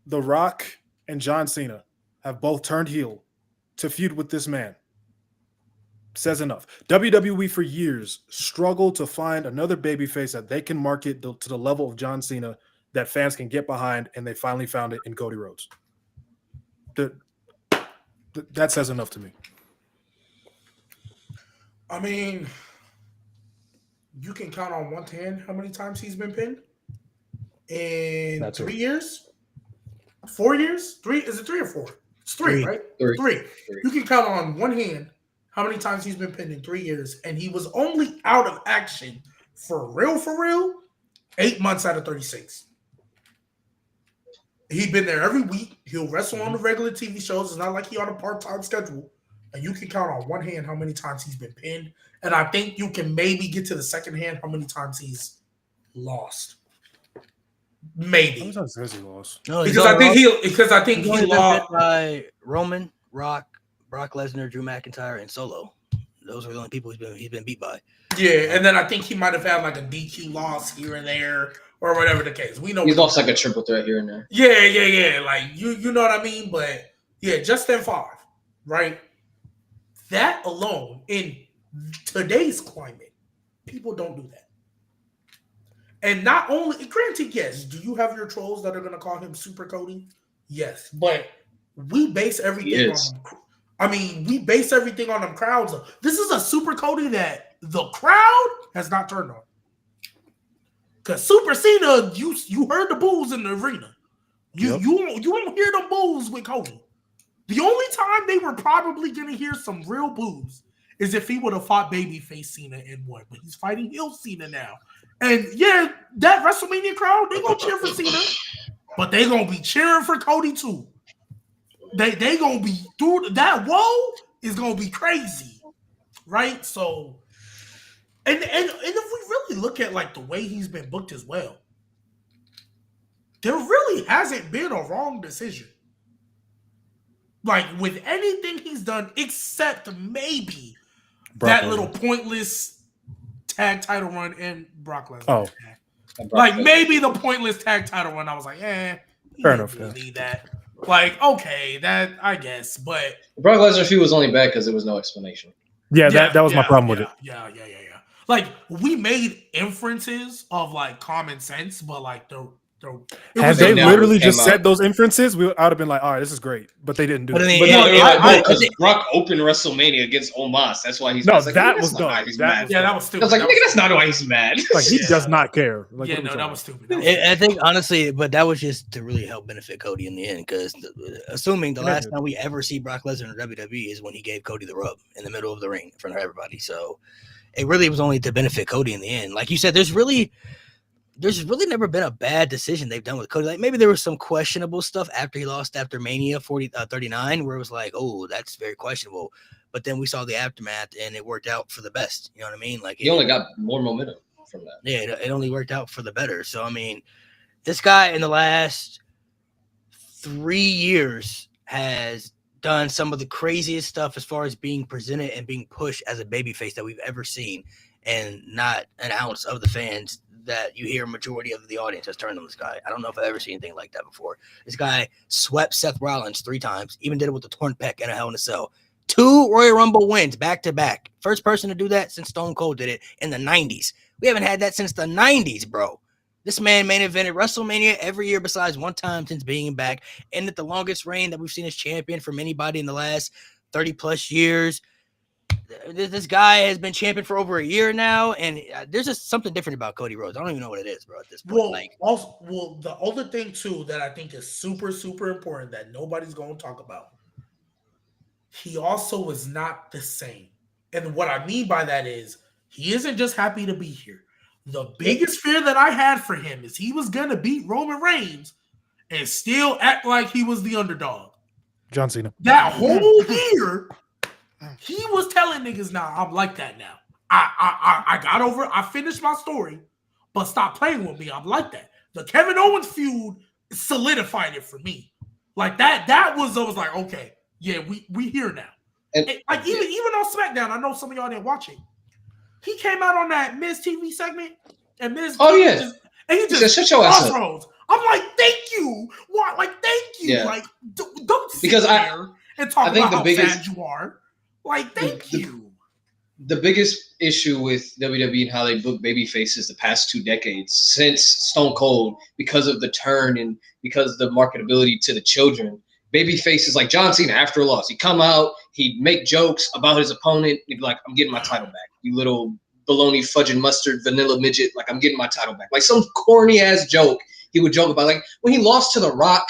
The Rock and John Cena have both turned heel to feud with this man says enough. WWE for years struggled to find another babyface that they can market to the level of John Cena that fans can get behind, and they finally found it in Cody Rhodes. That says enough to me. I mean, you can count on one hand how many times he's been pinned in That's 3 years, 4 years. 3 is it 3 or 4? It's 3, right? Three. You can count on one hand how many times he's been pinned in 3 years, and he was only out of action for real, 8 months out of 36. He'd been there every week. He'll wrestle on the regular TV shows. It's not like he on a part-time schedule. And you can count on one hand how many times he's been pinned. And I think you can maybe get to the second hand how many times he's lost. Maybe. How many times has he lost? No, Because I think he lost by Roman, Rock, Brock Lesnar, Drew McIntyre, and Solo. Those are the only people he's been beat by. Yeah, and then I think he might have had like a DQ loss here and there or whatever the case. We know He's lost like a triple threat here and there. Yeah. Like you know what I mean? But yeah, just them 5, right? That alone in today's climate, people don't do that. And not only, granted, yes, do you have your trolls that are going to call him Super Cody? Yes, but we base everything on them. I mean, we base everything on them crowds. This is a Super Cody that the crowd has not turned on. Because Super Cena, you heard the boos in the arena. You won't hear the boos with Cody. The only time they were probably going to hear some real boos is if he would have fought babyface Cena and won. But he's fighting heel Cena now. And yeah, that WrestleMania crowd, they gonna cheer for Cena, but they gonna be cheering for Cody too. They gonna be, dude, that whoa is gonna be crazy, right? So, and if we really look at like the way he's been booked as well, there really hasn't been a wrong decision. Like with anything he's done, except maybe that little pointless tag title run in Brock Lesnar. Oh, like maybe the pointless tag title run. I was like, fair enough. Need that. Like, okay, that I guess, but Brock Lesnar feud was only bad because there was no explanation. Yeah, that was my problem with it. Yeah. Like we made inferences of like common sense, but like had they literally just said those inferences, I would have been like, all right, this is great. But they didn't do that. Because Brock opened WrestleMania against Omos. That's why he's no, like, that was dumb. That was stupid. I was like, nigga, that's not why he's mad. Like he does not care. Like, that was stupid. I think honestly, but that was just to really help benefit Cody in the end. Because assuming the last time we ever see Brock Lesnar in WWE is when he gave Cody the rub in the middle of the ring in front of everybody. So it really was only to benefit Cody in the end. Like you said, there's really never been a bad decision they've done with Cody. Like maybe there was some questionable stuff after he lost after Mania 39 where it was like, oh, that's very questionable. But then we saw the aftermath and it worked out for the best. You know what I mean? Like he only got more momentum from that. Yeah, it only worked out for the better. So, I mean, this guy in the last 3 years has done some of the craziest stuff as far as being presented and being pushed as a babyface that we've ever seen. And not an ounce of the fans that you hear a majority of the audience has turned on this guy. I don't know if I've ever seen anything like that before. This guy swept Seth Rollins 3 times, even did it with the torn pec and a Hell in a Cell. 2 Royal Rumble wins back to back. First person to do that since Stone Cold did it in the 90s. We haven't had that since the 90s, bro. This man main evented WrestleMania every year besides one time since being back. Ended the longest reign that we've seen as champion from anybody in the last 30 plus years. This guy has been champion for over a year now, and there's just something different about Cody Rhodes. I don't even know what it is, bro, at this point. The other thing, too, that I think is super, super important that nobody's going to talk about, he also is not the same. And what I mean by that is he isn't just happy to be here. The biggest fear that I had for him is he was going to beat Roman Reigns and still act like he was the underdog. John Cena. That whole year, he was telling niggas, nah, I'm like that now. I got over it. I finished my story, but stop playing with me. I'm like that. The Kevin Owens feud solidified it for me. Like that was like, okay, yeah, we here now. And like even on SmackDown, I know some of y'all didn't watch it. He came out on that Miz TV segment, and Miz. Oh yeah, and he just shut your ass up. I'm like, thank you. What? Like, thank you. Yeah. Like, don't sit because there and talk about how bad you are. Like, thank you. The biggest issue with WWE and how they book baby faces the past 2 decades since Stone Cold, because of the turn and because of the marketability to the children, baby faces like John Cena after a loss, he'd come out, he'd make jokes about his opponent, he'd be like, I'm getting my title back, you little bologna fudge and mustard vanilla midget, like I'm getting my title back. Like some corny ass joke he would joke about. Like when he lost to The Rock,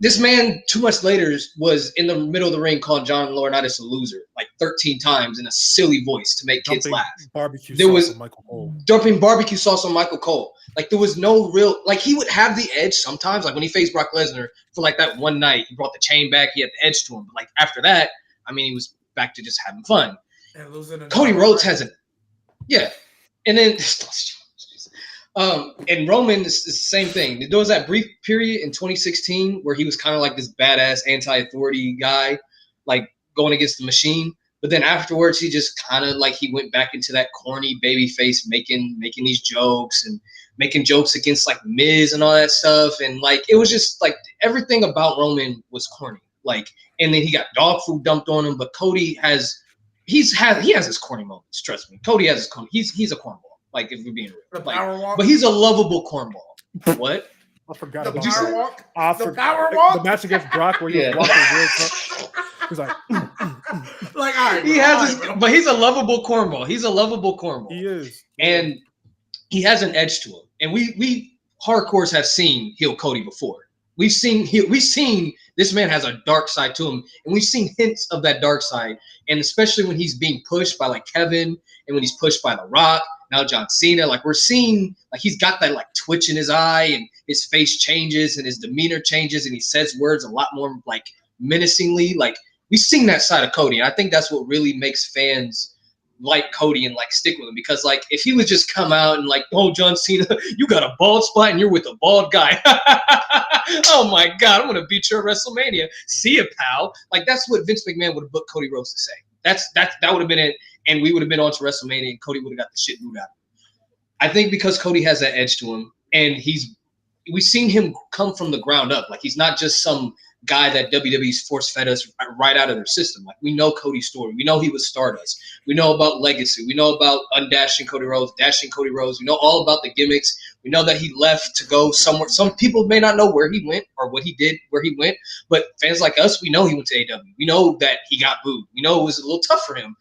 this man 2 months later was in the middle of the ring calling John Laurinaitis a loser like 13 times in a silly voice to make kids laugh. Barbecue sauce on Michael Cole. Dumping barbecue sauce on Michael Cole. Like there was no real, like he would have the edge sometimes. Like when he faced Brock Lesnar for like that one night, he brought the chain back. He had the edge to him. But like after that, I mean, he was back to just having fun. Cody Rhodes has a, yeah. And then and Roman is the same thing. There was that brief period in 2016 where he was kind of like this badass anti-authority guy, like going against the machine. But then afterwards, he just kind of like he went back into that corny baby face, making these jokes and making jokes against like Miz and all that stuff. And like it was just like everything about Roman was corny. Like, and then he got dog food dumped on him. But Cody has his corny moments. Trust me, Cody has his corny. He's a cornball. Like if we're being real, like, but he's a lovable cornball. What? I forgot The about power that. walk. I The forgot- power walk? The match against Brock where he was walking real tough. He's like, Like, all right, He bro, has all his, right, bro. but he's a lovable cornball. He's a lovable cornball. he is. And he has an edge to him. And we hardcores have seen heel Cody before. We've seen this man has a dark side to him, and we've seen hints of that dark side. And especially when he's being pushed by like Kevin, and when he's pushed by The Rock, now John Cena, like we're seeing like he's got that like twitch in his eye, and his face changes, and his demeanor changes, and he says words a lot more like menacingly. Like we've seen that side of Cody, and I think that's what really makes fans like Cody and like stick with him, because like if he would just come out and like, oh, John Cena, you got a bald spot and you're with a bald guy. Oh my God, I'm gonna beat you at WrestleMania. See ya, pal. Like that's what Vince McMahon would have booked Cody Rhodes to say. That would have been it, and we would have been on to WrestleMania, and Cody would have got the shit moved out of him. I think because Cody has that edge to him, and we've seen him come from the ground up. Like he's not just some guy that WWE's force fed us right out of their system. Like we know Cody's story. We know he was Stardust. We know about legacy. We know about undashing Cody Rhodes, dashing Cody Rhodes. We know all about the gimmicks. We know that he left to go somewhere. Some people may not know where he went or what he did, where he went, but fans like us, we know he went to AEW. We know that he got booed. We know it was a little tough for him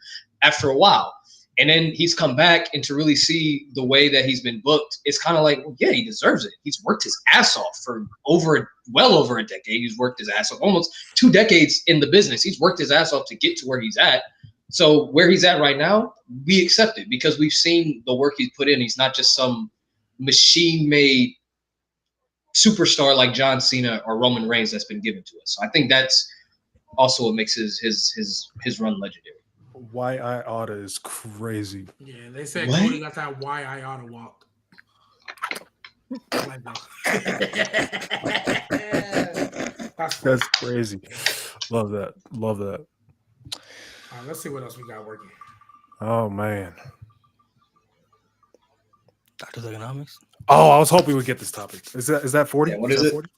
after a while. And then he's come back, and to really see the way that he's been booked, it's kind of like, well, yeah, he deserves it. He's worked his ass off for well over a decade. He's worked his ass off, almost 2 decades in the business. He's worked his ass off to get to where he's at. So where he's at right now, we accept it because we've seen the work he's put in. He's not just some machine-made superstar like John Cena or Roman Reigns that's been given to us. So I think that's also what makes his run legendary. Why I oughta is crazy. Yeah, they said What? Cody got that why I oughta walk. Like that. That's crazy. Love that. Love that. Let's see what else we got working. Oh man. Doctor's Economics. Oh, I was hoping we'd get this topic. Is that 40? Yeah, what is that it?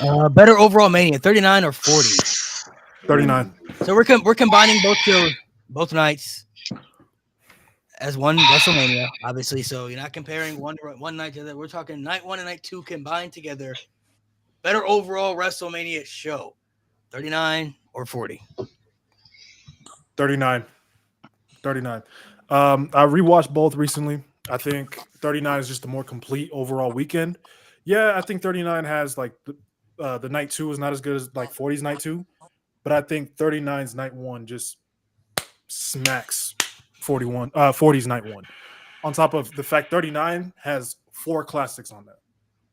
40? Better overall Mania, 39 or 40. 39. So we're combining both shows, both nights as one WrestleMania, obviously. So you're not comparing one night to the other. We're talking night 1 and night 2 combined together. Better overall WrestleMania show, 39 or 40. 39. 39. I rewatched both recently. I think 39 is just a more complete overall weekend. Yeah, I think 39 has like the night 2 is not as good as like 40's night 2, but I think 39's night 1 just smacks 40's night 1. On top of the fact 39 has 4 classics on that.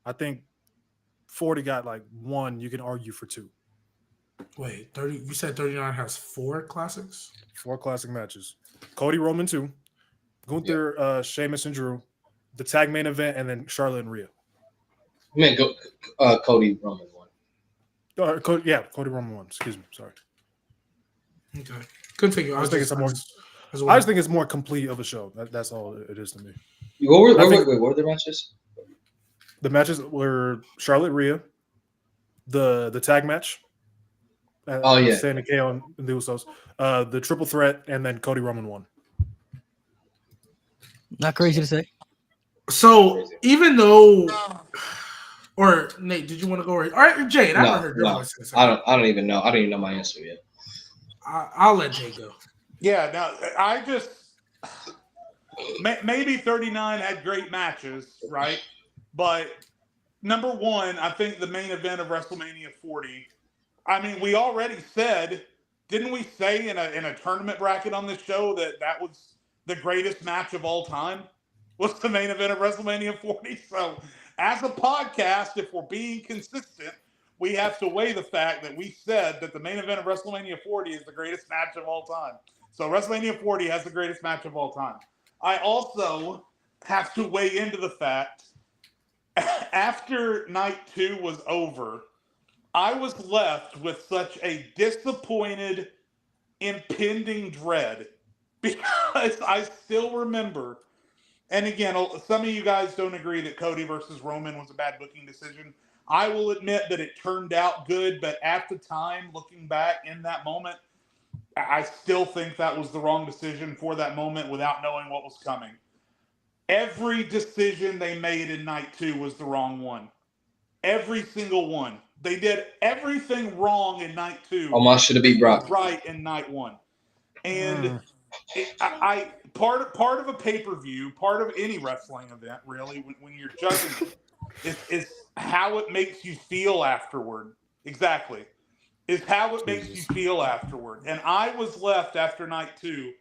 I think 40 got like 1 you can argue for 2. Wait, 30. You said 39 has 4 classics? 4 classic matches. Cody Roman 2, Gunther, Sheamus and Drew, the tag main event, and then Charlotte and Rhea. I mean, Cody Roman 1. Cody Roman 1. Excuse me. Sorry. Okay. Continue. I just think it's more complete of a show. That's all it is to me. What were the matches? The matches were Charlotte Rhea, the tag match. Santa KO and the Usos. The triple threat, and then Cody Roman 1. Not crazy to say. So even though, or Nate, did you want to go? All right, Jade. I haven't heard your voice in a second. I don't even know. I don't even know my answer yet. I'll let Jay go. Yeah, no, I just maybe 39 had great matches, right? But number 1, I think the main event of WrestleMania 40. I mean, we already said, didn't we say in a tournament bracket on this show that was the greatest match of all time? Was the main event of WrestleMania 40? So, as a podcast, if we're being consistent, we have to weigh the fact that we said that the main event of WrestleMania 40 is the greatest match of all time. So WrestleMania 40 has the greatest match of all time. I also have to weigh into the fact after night 2 was over, I was left with such a disappointed impending dread because I still remember. And again, some of you guys don't agree that Cody versus Roman was a bad booking decision. I will admit that it turned out good, but at the time, looking back in that moment, I still think that was the wrong decision for that moment without knowing what was coming. Every decision they made in night 2 was the wrong one. Every single one. They did everything wrong in night 2. Omos should have beat Brock. Right in night 1. And part of a pay-per-view, part of any wrestling event, really, when you're judging it, is how it makes you feel afterward. Exactly. Is how it makes you feel afterward. And I was left after night 2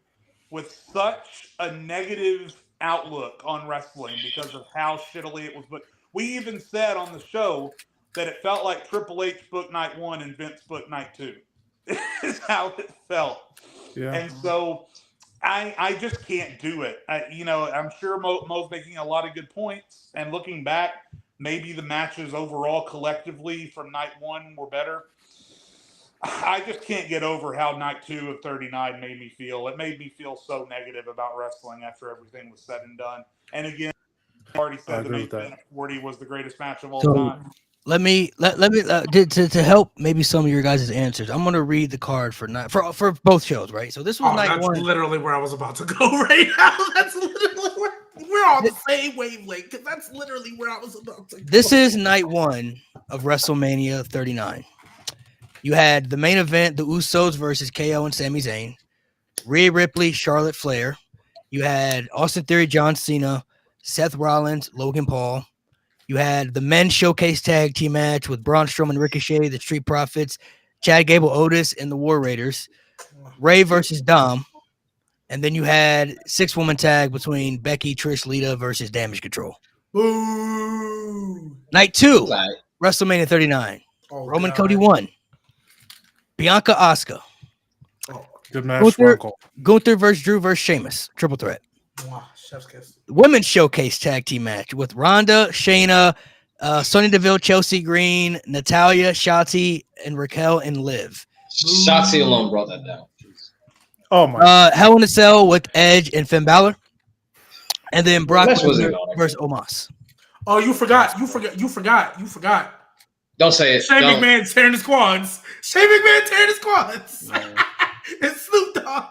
with such a negative outlook on wrestling because of how shittily it was booked. We even said on the show that it felt like Triple H booked night 1 and Vince booked night 2. Is how it felt. Yeah. And so I just can't do it. I'm sure Mo's making a lot of good points. And looking back, maybe the matches overall collectively from night 1 were better. I just can't get over how night 2 of 39 made me feel. It made me feel so negative about wrestling after everything was said and done. And again, I already said the main event of 40 was the greatest match of all time. Let me to help maybe some of your guys' answers. I'm gonna read the card for both shows, right? So this was night that's 1. Literally where I was about to go right now. That's literally where we're on the same wavelength because that's literally where I was about to go. This is night 1 of WrestleMania 39. You had the main event, the Usos versus KO and Sami Zayn, Rhea Ripley, Charlotte Flair. You had Austin Theory, John Cena, Seth Rollins, Logan Paul. You had the men's showcase tag team match with Braun Strowman, Ricochet, the Street Profits, Chad Gable, Otis, and the War Raiders. Ray versus Dom. And then you had 6-woman tag between Becky, Trish, Lita versus Damage Control. Boo. Night 2, WrestleMania 39. Roman Cody won. Bianca Asuka. Good match. Gunther versus Drew versus Sheamus. Triple threat. Wow, chef's kiss. Women's showcase tag team match with Ronda, Shayna, Sonya Deville, Chelsea Green, Natalya, Shotzi, and Raquel and Liv. Shotzi alone brought that down. Oh my! Hell in a Cell with Edge and Finn Balor, and then Brock Lesnar versus Omos. Oh, you forgot. Don't say it. Shane McMahon tearing the squads. And Snoop Dogg.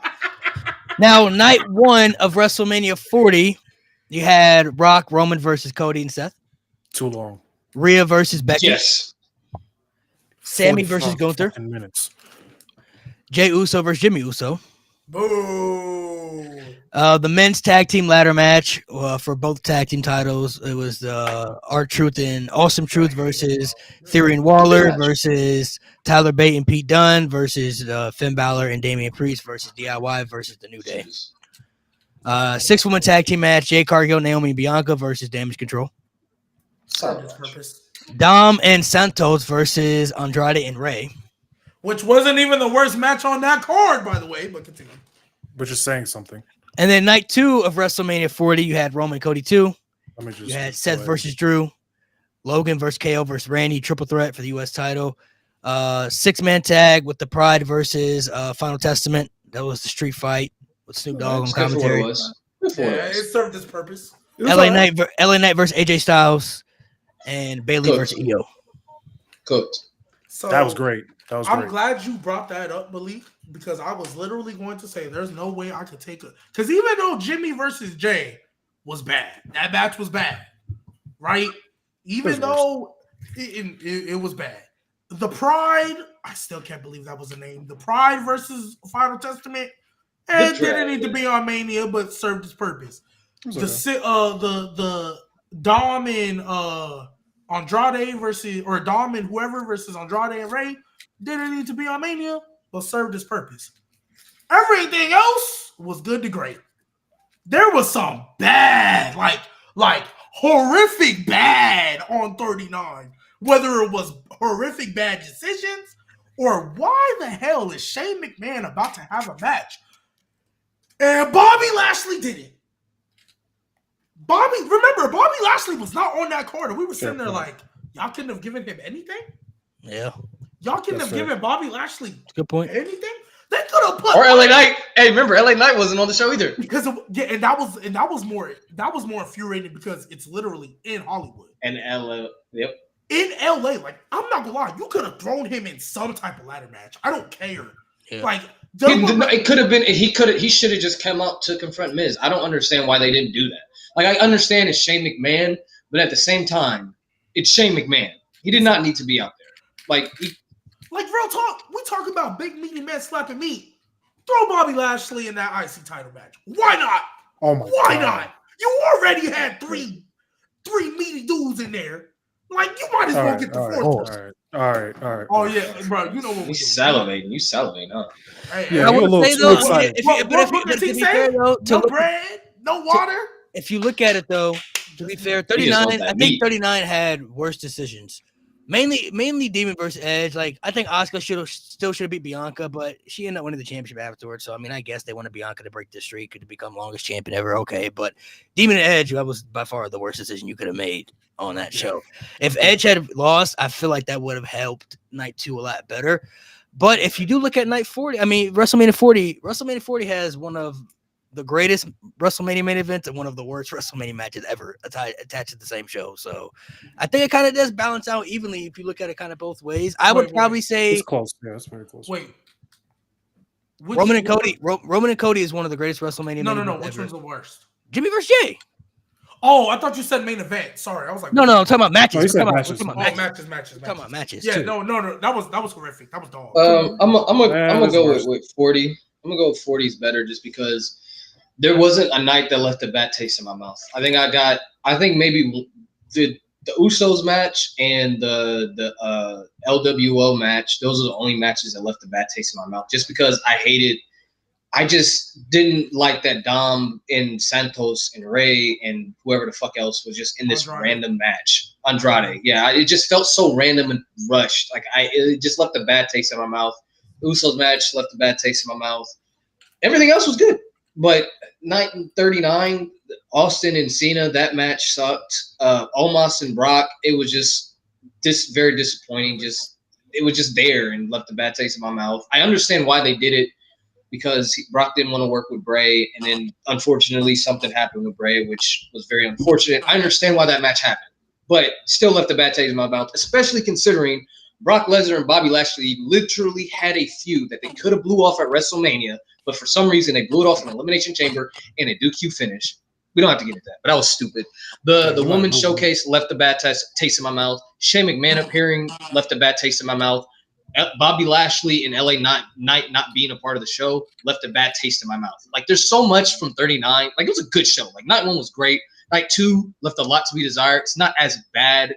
Now, night 1 of WrestleMania 40, you had Rock, Roman versus Cody and Seth. Too long. Rhea versus Becky. Yes. Sammy versus Gunther. Minutes. Jey Uso versus Jimmy Uso. Boo. The men's tag team ladder match for both tag team titles. It was R-Truth and Awesome Truth versus Theory and Waller versus Tyler Bate and Pete Dunne versus Finn Balor and Damian Priest versus DIY versus The New Day. 6-woman tag team match: Jade Cargill, Naomi Bianca versus Damage Control. Dom and Santos versus Andrade and Rey. Which wasn't even the worst match on that card, by the way, but continue. But you're saying something. And then night 2 of WrestleMania 40, you had Roman Cody 2. You had Seth versus Drew, Logan versus KO versus Randy, triple threat for the U.S. title. 6-man tag with the Pride versus Final Testament. That was the street fight with Snoop Dogg on commentary. It served its purpose. LA Knight versus AJ Styles, and Bayley versus Io. Cooked. So that was great. I'm glad you brought that up, Malik, because I was literally going to say there's no way I could take it. Because even though Jimmy versus Jay was bad, that match was bad, right? Even though it was bad. The Pride, I still can't believe that was a name. The Pride versus Final Testament, it didn't need to be on Mania, but served its purpose. The Dom and Andrade versus, or Dom and whoever versus Andrade and Rey didn't need to be on Mania, but served its purpose. Everything else was good to great. There was some bad, like horrific bad on 39. Whether it was horrific bad decisions or why the hell is Shane McMahon about to have a match? And Bobby Lashley did it. Remember, Bobby Lashley was not on that card. And we were sitting there like, y'all couldn't have given him anything? Yeah. Y'all couldn't have given Bobby Lashley good point. Anything? They could have put Or LA Knight. Hey, remember LA Knight wasn't on the show either. because and that was more infuriating because it's literally in Hollywood. And LA, yep. In LA, like I'm not gonna lie, you could have thrown him in some type of ladder match. I don't care. Yeah. Like It could have been. He should have just come out to confront Miz. I don't understand why they didn't do that. Like I understand it's Shane McMahon, but at the same time, it's Shane McMahon. He did not need to be out there. Like real talk, we talk about big meaty men slapping meat. Throw Bobby Lashley in that IC title match. Why not? Oh my Why God. not? You already had three meaty dudes in there. Like you might as well get the fourth. All right. Oh yeah, bro. You know what you we salivating. You salivating, huh? Hey, Yeah, I you're a would little say too though, excited. to be fair though, no bread, no water. if you look at it though, to be fair, 39. I think 39 had worse decisions. Mainly Demon versus Edge. Like I think Asuka still should have beat Bianca, but she ended up winning the championship afterwards. So I mean, I guess they wanted Bianca to break the streak and to become longest champion ever. Okay, but Demon and Edge, that was by far the worst decision you could have made on that show. If Edge had lost, I feel like that would have helped Night 2 a lot better. But if you do look at Night 40, I mean WrestleMania 40 has one of the greatest WrestleMania main events and one of the worst WrestleMania matches ever attached to the same show. So I think it kind of does balance out evenly if you look at it kind of both ways. I would probably say It's close. Yeah, it's very close. Wait. Roman and Cody is one of the greatest WrestleMania. No. main Which ever. one's the worst? Jimmy versus Jay. Oh, I thought you said main event. Sorry, I was like, No, I'm talking about matches. Oh, he said We're matches. talking about matches. We're talking about matches. Yeah, too. no, that was horrific. That was dog. I'm gonna go worse. with 40. I'm gonna go with 40 is better just because there wasn't a night that left a bad taste in my mouth. I think maybe the Usos match and the LWO match. Those are the only matches that left a bad taste in my mouth. Just because I just didn't like that Dom and Santos and Ray and whoever the fuck else was just in this random match. Andrade. Yeah, it just felt so random and rushed. Like it just left a bad taste in my mouth. Usos match left a bad taste in my mouth. Everything else was good. But night 39, Austin and Cena, that match sucked. Omos and Brock, it was just very disappointing. It was just there and left a bad taste in my mouth. I understand why they did it because Brock didn't want to work with Bray, and then unfortunately something happened with Bray, which was very unfortunate. I understand why that match happened, but still left a bad taste in my mouth, especially considering Brock Lesnar and Bobby Lashley literally had a feud that they could have blew off at WrestleMania, but for some reason they blew it off in Elimination Chamber in a DQ finish. We don't have to get into that, but that was stupid. The women's showcase left a bad taste in my mouth. Shane McMahon appearing left a bad taste in my mouth. Bobby Lashley and LA Knight not being a part of the show left a bad taste in my mouth. Like there's so much from 39. Like it was a good show. Like Night 1 was great. Night 2 left a lot to be desired. It's not as bad.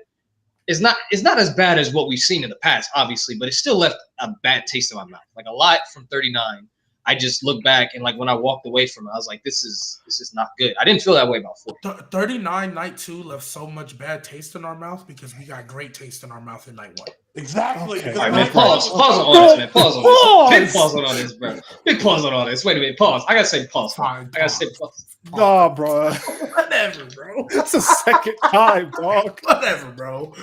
It's not as bad as what we've seen in the past, obviously, but it still left a bad taste in my mouth. Like a lot from 39. I just look back and like when I walked away from it, I was like, this is not good. I didn't feel that way about 40. 39 Night 2 left so much bad taste in our mouth because we got great taste in our mouth in Night 1. Exactly. Okay. All right, man, pause on all this, man. Pause on this. Big pause on all this, bro. Big pause on all this. Wait a minute, pause. I gotta say pause. Fine, I gotta say pause. Nah, bro. Whatever, bro. That's the second time, dog. Whatever, bro.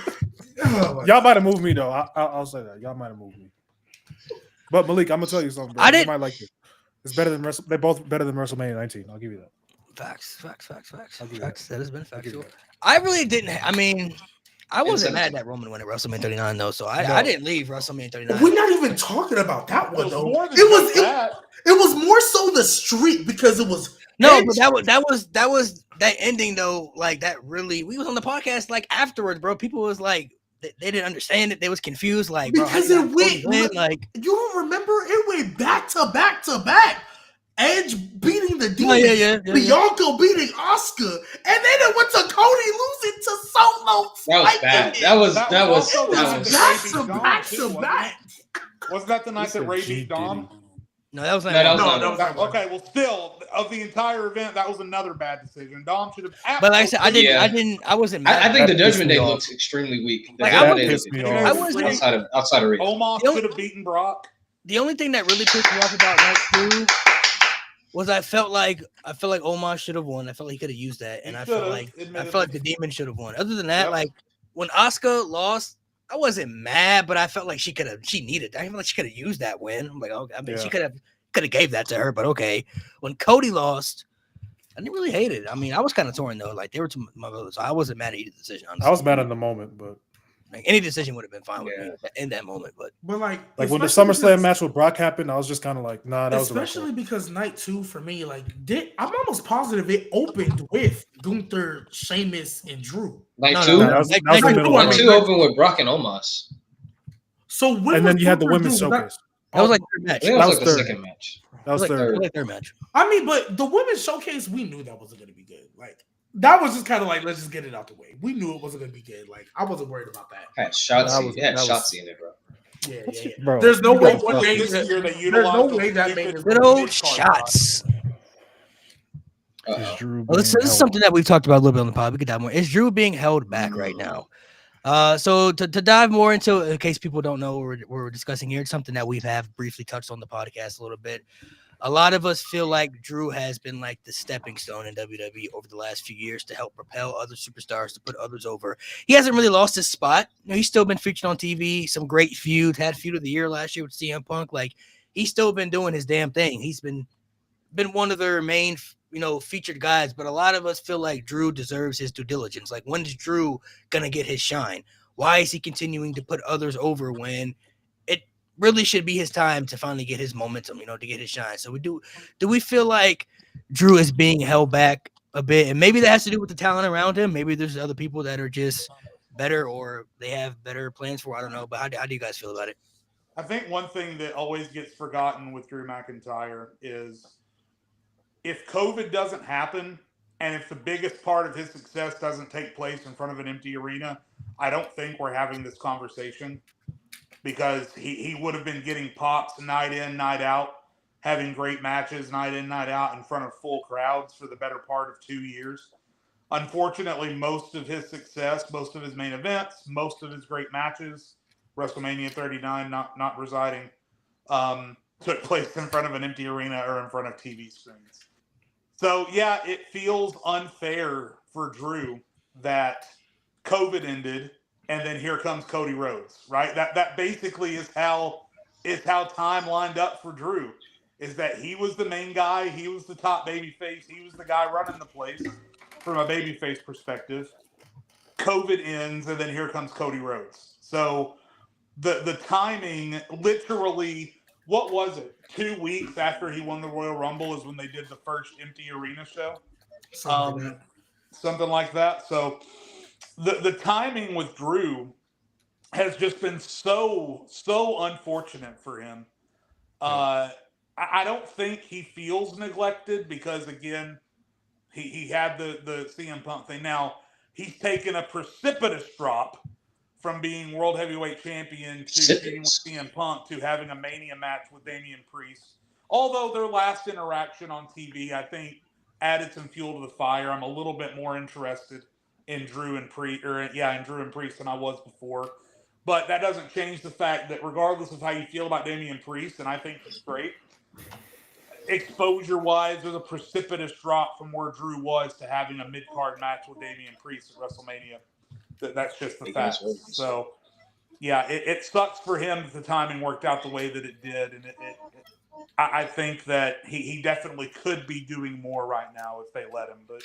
Y'all might have moved me though. I'll say that. Y'all might have moved me. But Malik, I'm gonna tell you something, bro. You might like it. It's better than they're both better than WrestleMania 19. I'll give you that. Facts. I'll give you that. That has been factual. I really didn't. I mean, I wasn't mad that Roman won at WrestleMania 39 though, so I didn't leave WrestleMania 39. We're not even talking about that one though. It was more so the streak because it was No, but that was that ending though. Like that really, we was on the podcast like afterwards, bro. People was like they didn't understand it. They was confused, like bro, because it went like you don't remember it went back to back to back. Edge beating the Demon, Bianca beating Oscar, and then it went to Cody losing to Solo. That was bad. That was back to back. Wasn't that the night that Ray beat Dom? No, that was not. Okay, well, still of the entire event, that was another bad decision. Dom should have. But like I said, I wasn't mad. I think the Judgment Day looks extremely weak. Like, I wasn't outside of Ray. Omos should have beaten Brock. The only thing that really pissed me off about Night 2 was I felt like Omos should have won. I felt like he could have used that, and I felt like the Demon should have won. Other than that, like when Asuka lost, I wasn't mad, but I felt like she needed. I felt like she could have used that win. I'm like, okay, I mean, she could have gave that to her, but okay. When Cody lost, I didn't really hate it. I mean, I was kind of torn though. Like they were my brothers, so I wasn't mad at either decision. Honestly. I was mad in the moment, but like, any decision would have been fine with me in that moment. But like when the SummerSlam match with Brock happened, I was just kind of like, nah, that was especially because night 2 for me, like I'm almost positive it opened with Gunther, Sheamus, and Drew. Night 2 opened with Brock and Omos. So and then you had the women's showcase. That was like third match. That was like the second match. That was third match. I mean, but the women's showcase, we knew that wasn't going to be good. Like that was just kind of like, let's just get it out the way. We knew it wasn't going to be good. Like I wasn't worried about that. Had Shotzi in it, bro. Yeah. Bro, there's no way one day this year that you there's no way that made it. Little shots. Well, this is something that we've talked about a little bit on the pod. We could dive more. Is Drew being held back right now? So to dive more into, in case people don't know what we're discussing here, it's something that we have briefly touched on the podcast a little bit. A lot of us feel like Drew has been like the stepping stone in WWE over the last few years to help propel other superstars, to put others over. He hasn't really lost his spot. You know, he's still been featured on TV, some great feud, had feud of the year last year with CM Punk. Like he's still been doing his damn thing. He's been one of their main, featured guys, but a lot of us feel like Drew deserves his due diligence. Like when is Drew going to get his shine? Why is he continuing to put others over when it really should be his time to finally get his momentum, to get his shine? So do we feel like Drew is being held back a bit? And maybe that has to do with the talent around him. Maybe there's other people that are just better or they have better plans for, I don't know. But how do you guys feel about it? I think one thing that always gets forgotten with Drew McIntyre is if COVID doesn't happen and if the biggest part of his success doesn't take place in front of an empty arena, I don't think we're having this conversation, because he would have been getting pops night in, night out, having great matches night in, night out in front of full crowds for the better part of 2 years. Unfortunately, most of his success, most of his main events, most of his great matches, WrestleMania 39 not residing, took place in front of an empty arena or in front of TV screens. So, yeah, it feels unfair for Drew that COVID ended and then here comes Cody Rhodes, right? That basically is how time lined up for Drew, is that he was the main guy, he was the top babyface, he was the guy running the place from a babyface perspective. COVID ends, and then here comes Cody Rhodes. So the timing, literally, what was it? 2 weeks after he won the Royal Rumble is when they did the first empty arena show. Something like that. So the timing with Drew has just been so unfortunate for him. I don't think he feels neglected because, again, he had the CM Punk thing. Now, he's taken a precipitous drop from being World Heavyweight Champion to being with CM Punk to having a Mania match with Damian Priest. Although their last interaction on TV, I think, added some fuel to the fire. I'm a little bit more interested in Drew and Priest than I was before. But that doesn't change the fact that regardless of how you feel about Damian Priest, and I think he's great, exposure-wise, there's a precipitous drop from where Drew was to having a mid-card match with Damian Priest at WrestleMania. That's just the fact. So, yeah, it sucks for him that the timing worked out the way that it did. And I think that he definitely could be doing more right now if they let him. But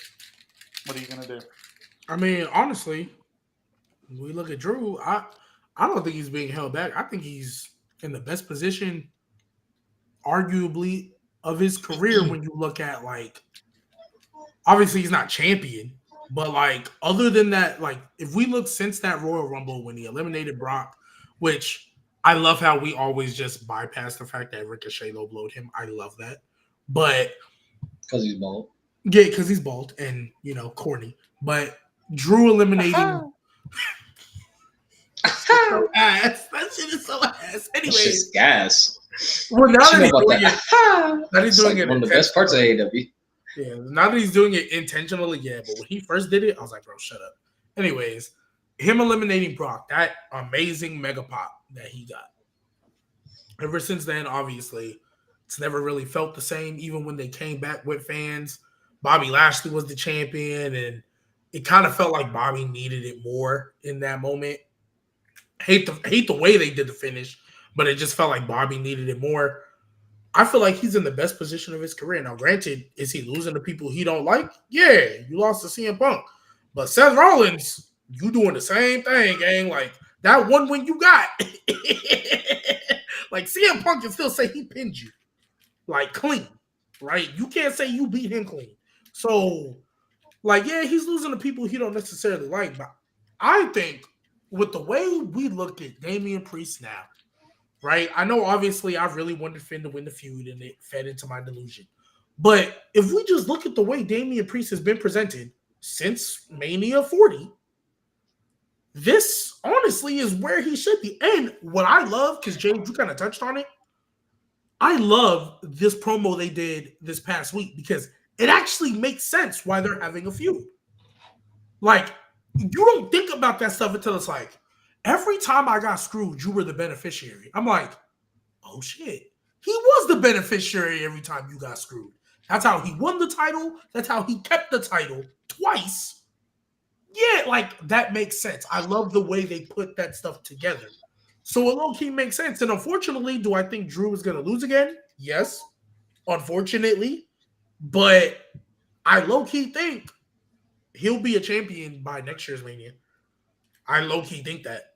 what are you going to do? I mean, honestly, when we look at Drew, I don't think he's being held back. I think he's in the best position, arguably, of his career when you look at, like, obviously he's not champion, but, like, other than that, like, if we look since that Royal Rumble when he eliminated Brock, which I love how we always just bypass the fact that Ricochet low-blowed him. I love that. But because he's bald. Yeah, because he's bald and, corny. But Drew eliminating so ass. That shit is so ass. Anyway, it's just gas. Well, now that he's doing it, one of the best parts of AEW. Yeah, now that he's doing it intentionally, yeah. But when he first did it, I was like, bro, shut up. Anyways, him eliminating Brock, that amazing mega pop that he got. Ever since then, obviously, it's never really felt the same. Even when they came back with fans, Bobby Lashley was the champion, and it kind of felt like Bobby needed it more in that moment. hate the way they did the finish, but it just felt like Bobby needed it more. I feel like he's in the best position of his career. Now, granted, is he losing to people he don't like? Yeah, you lost to CM Punk. But Seth Rollins, you doing the same thing, gang. Like, that one win you got. Like, CM Punk can still say he pinned you. Like, clean. Right? You can't say you beat him clean. So, like, yeah, he's losing to people he don't necessarily like. But I think with the way we look at Damian Priest now, right? I know, obviously, I really wanted Finn to win the feud, and it fed into my delusion. But if we just look at the way Damian Priest has been presented since Mania 40, this honestly is where he should be. And what I love, because James, you kind of touched on it, I love this promo they did this past week because it actually makes sense why they're having a feud. Like, you don't think about that stuff until it's like, every time I got screwed, you were the beneficiary. I'm like, oh shit. He was the beneficiary every time you got screwed. That's how he won the title. That's how he kept the title twice. Yeah, like, that makes sense. I love the way they put that stuff together. So it low-key makes sense. And unfortunately, do I think Drew is going to lose again? Yes, unfortunately. But I low-key think he'll be a champion by next year's Mania. I low-key think that.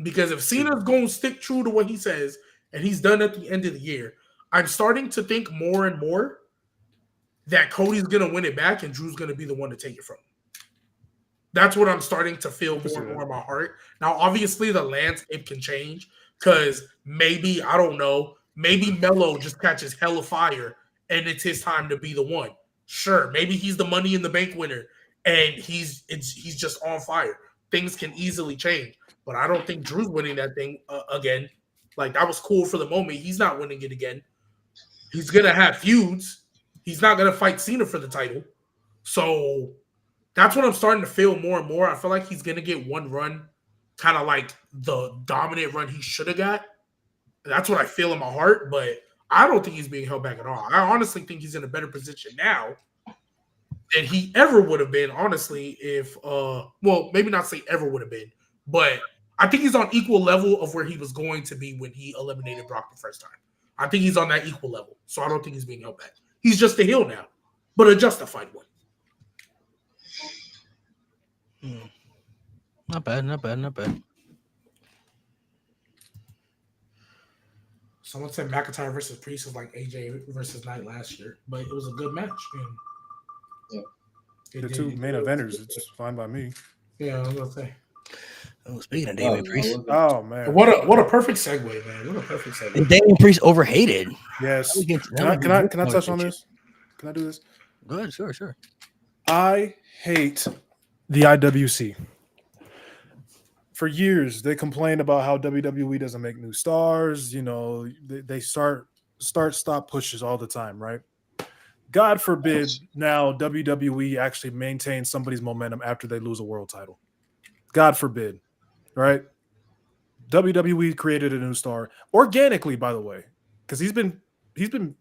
Because if Cena's going to stick true to what he says, and he's done at the end of the year, I'm starting to think more and more that Cody's going to win it back and Drew's going to be the one to take it from him. That's what I'm starting to feel more and more in my heart. Now, obviously, the landscape can change because maybe, I don't know, maybe Melo just catches hella fire and it's his time to be the one. Sure, maybe he's the Money in the Bank winner and he's just on fire. Things can easily change, but I don't think Drew's winning that thing again. Like, that was cool for the moment. He's not winning it again. He's going to have feuds. He's not going to fight Cena for the title. So that's what I'm starting to feel more and more. I feel like he's going to get one run, kind of like the dominant run he should have got. That's what I feel in my heart, but I don't think he's being held back at all. I honestly think he's in a better position now than he ever would have been, honestly, if, well, maybe not say ever would have been, but I think he's on equal level of where he was going to be when he eliminated Brock the first time. I think he's on that equal level, so I don't think he's being held back. He's just a heel now, but a justified one. Not bad. Someone said McIntyre versus Priest is like AJ versus Knight last year, but it was a good match. And yeah. The two main eventers, it's just fine by me. Yeah, I was gonna say. Oh, speaking of Damian Priest. Oh man. What a perfect segue, man. What a perfect segue. And Damian Priest overhated. Yes. Can I touch on this? Can I do this? Good, sure. I hate the IWC. For years, they complained about how WWE doesn't make new stars. You know, they stop pushes all the time, right? God forbid now WWE actually maintains somebody's momentum after they lose a world title. God forbid, right? WWE created a new star organically, by the way, because he's been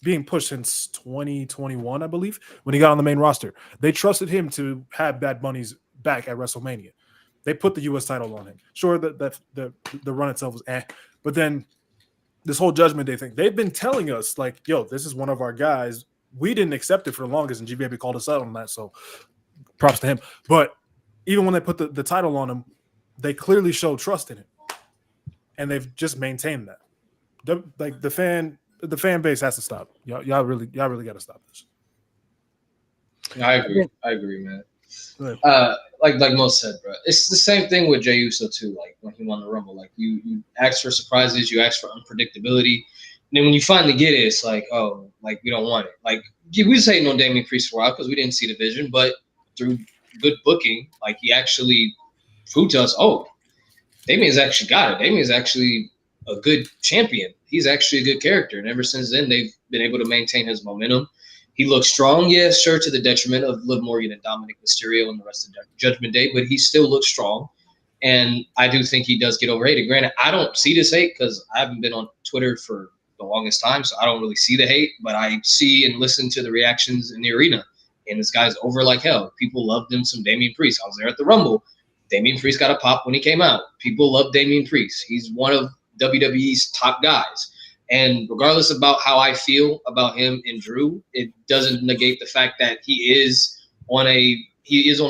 being pushed since 2021, I believe, when he got on the main roster. They trusted him to have Bad Bunny's back at WrestleMania. They put the U.S. title on him. Sure, that the run itself was but then this whole Judgment Day thing, they've been telling us, like, yo, this is one of our guys. We didn't accept it for the longest, and G-Baby called us out on that, so props to him. But even when they put the title on him, they clearly showed trust in it, and they've just maintained that. The fan base has to stop. Y'all really got to stop this. I agree, man. Like Mo said, bro, it's the same thing with Jey Uso too. Like when he won the Rumble, like you ask for surprises, you ask for unpredictability, and then when you finally get it, it's like, oh, like we don't want it. Like we was hating on Damian Priest for a while because we didn't see the vision, but through good booking, like he actually proved to us, oh, Damian's actually got it. Damian's actually a good champion. He's actually a good character, and ever since then, they've been able to maintain his momentum. He looks strong, yeah, sure, to the detriment of Liv Morgan and Dominic Mysterio and the rest of Judgment Day, but he still looks strong. And I do think he does get overrated. Granted, I don't see this hate because I haven't been on Twitter for the longest time, so I don't really see the hate, but I see and listen to the reactions in the arena. And this guy's over like hell. People loved him some Damian Priest. I was there at the Rumble. Damian Priest got a pop when he came out. People love Damian Priest. He's one of WWE's top guys. And regardless about how I feel about him and Drew, it doesn't negate the fact that he is on a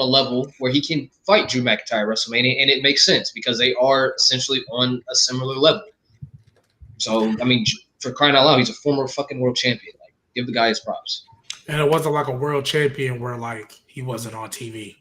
level where he can fight Drew McIntyre at WrestleMania, and it makes sense because they are essentially on a similar level. So, I mean, for crying out loud, he's a former fucking world champion. Like, give the guy his props. And it wasn't like a world champion where like he wasn't on TV.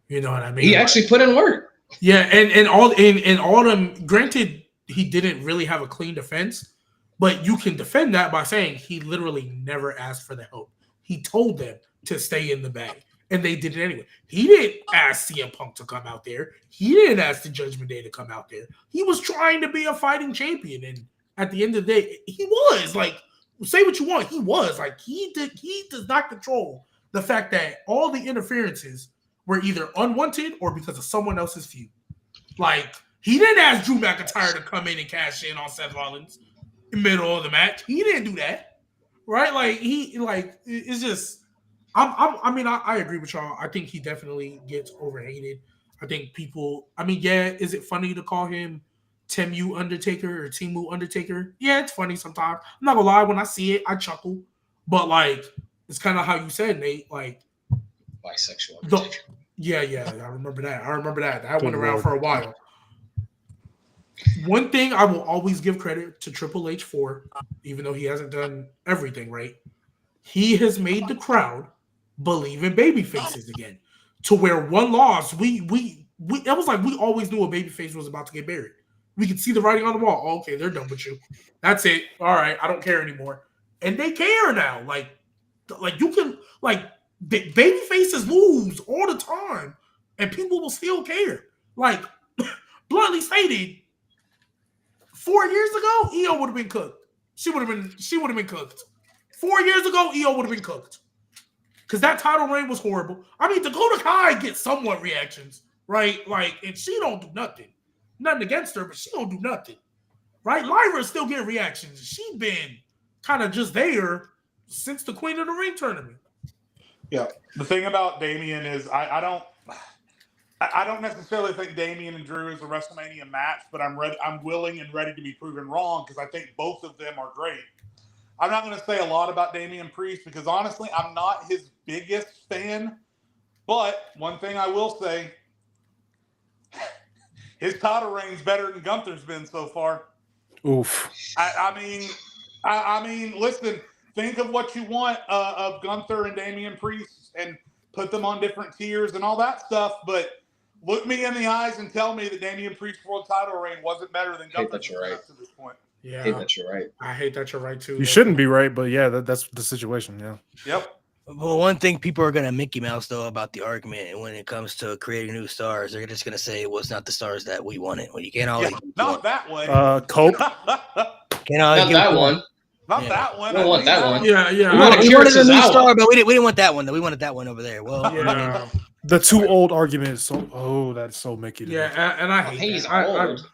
You know what I mean? He actually put in work. Yeah, and all them. Granted, he didn't really have a clean defense, but you can defend that by saying he literally never asked for the help. He told them to stay in the bag, and they did it anyway. He didn't ask CM Punk to come out there. He didn't ask the Judgment Day to come out there. He was trying to be a fighting champion, and at the end of the day, he was like. Say what you want. He was like he does not control the fact that all the interferences were either unwanted or because of someone else's feud. Like he didn't ask Drew McIntyre to come in and cash in on Seth Rollins in the middle of the match. He didn't do that, right? Like it's just. I agree with y'all. I think he definitely gets overhated. I think people. I mean, yeah, is it funny to call him Temu Undertaker or Timu Undertaker? Yeah, it's funny sometimes. I'm not gonna lie, when I see it, I chuckle. But like, it's kind of how you said, Nate. Like, bisexual Undertaker. Yeah, I remember that. That went around for a while. One thing I will always give credit to Triple H for, even though he hasn't done everything right, he has made the crowd believe in baby faces again. To where one loss, it was like we always knew a baby face was about to get buried. We could see the writing on the wall. Oh, okay, they're done with you. That's it. All right, I don't care anymore. And they care now. Like you can baby faces lose all the time, and people will still care. Like bluntly stated, 4 years ago, Io would have been cooked. She would have been cooked. 4 years ago, Io would have been cooked. Because that title reign was horrible. I mean, Dakota Kai gets somewhat reactions, right? Like, and she don't do nothing. Nothing against her, but she don't do nothing, right? Lyra still getting reactions. She's been kind of just there since the Queen of the Ring tournament. Yeah, the thing about Damian is I don't necessarily think Damian and Drew is a WrestleMania match, but I'm willing and ready to be proven wrong because I think both of them are great. I'm not going to say a lot about Damian Priest because honestly, I'm not his biggest fan. But one thing I will say. His title reign's better than Gunther's been so far. Oof. I mean, listen. Think of what you want of Gunther and Damian Priest, and put them on different tiers and all that stuff. But look me in the eyes and tell me that Damian Priest's world title reign wasn't better than Gunther's to this point. Yeah, I hate that you're right. I hate that you're right too. You shouldn't be right, but yeah, that's the situation. Yeah. Yep. Well, one thing people are gonna Mickey Mouse though about the argument when it comes to creating new stars, they're just gonna say, "Well, it's not the stars that we wanted." Well, you can't always not that way. Cope. Can't always not that one. Not that one. I don't want that one. Yeah. We wanted a new star, but we didn't want that one. Though. We wanted that one over there. Well, yeah. The too old argument is so. That's so Mickey. Yeah, and I hate he's that. old.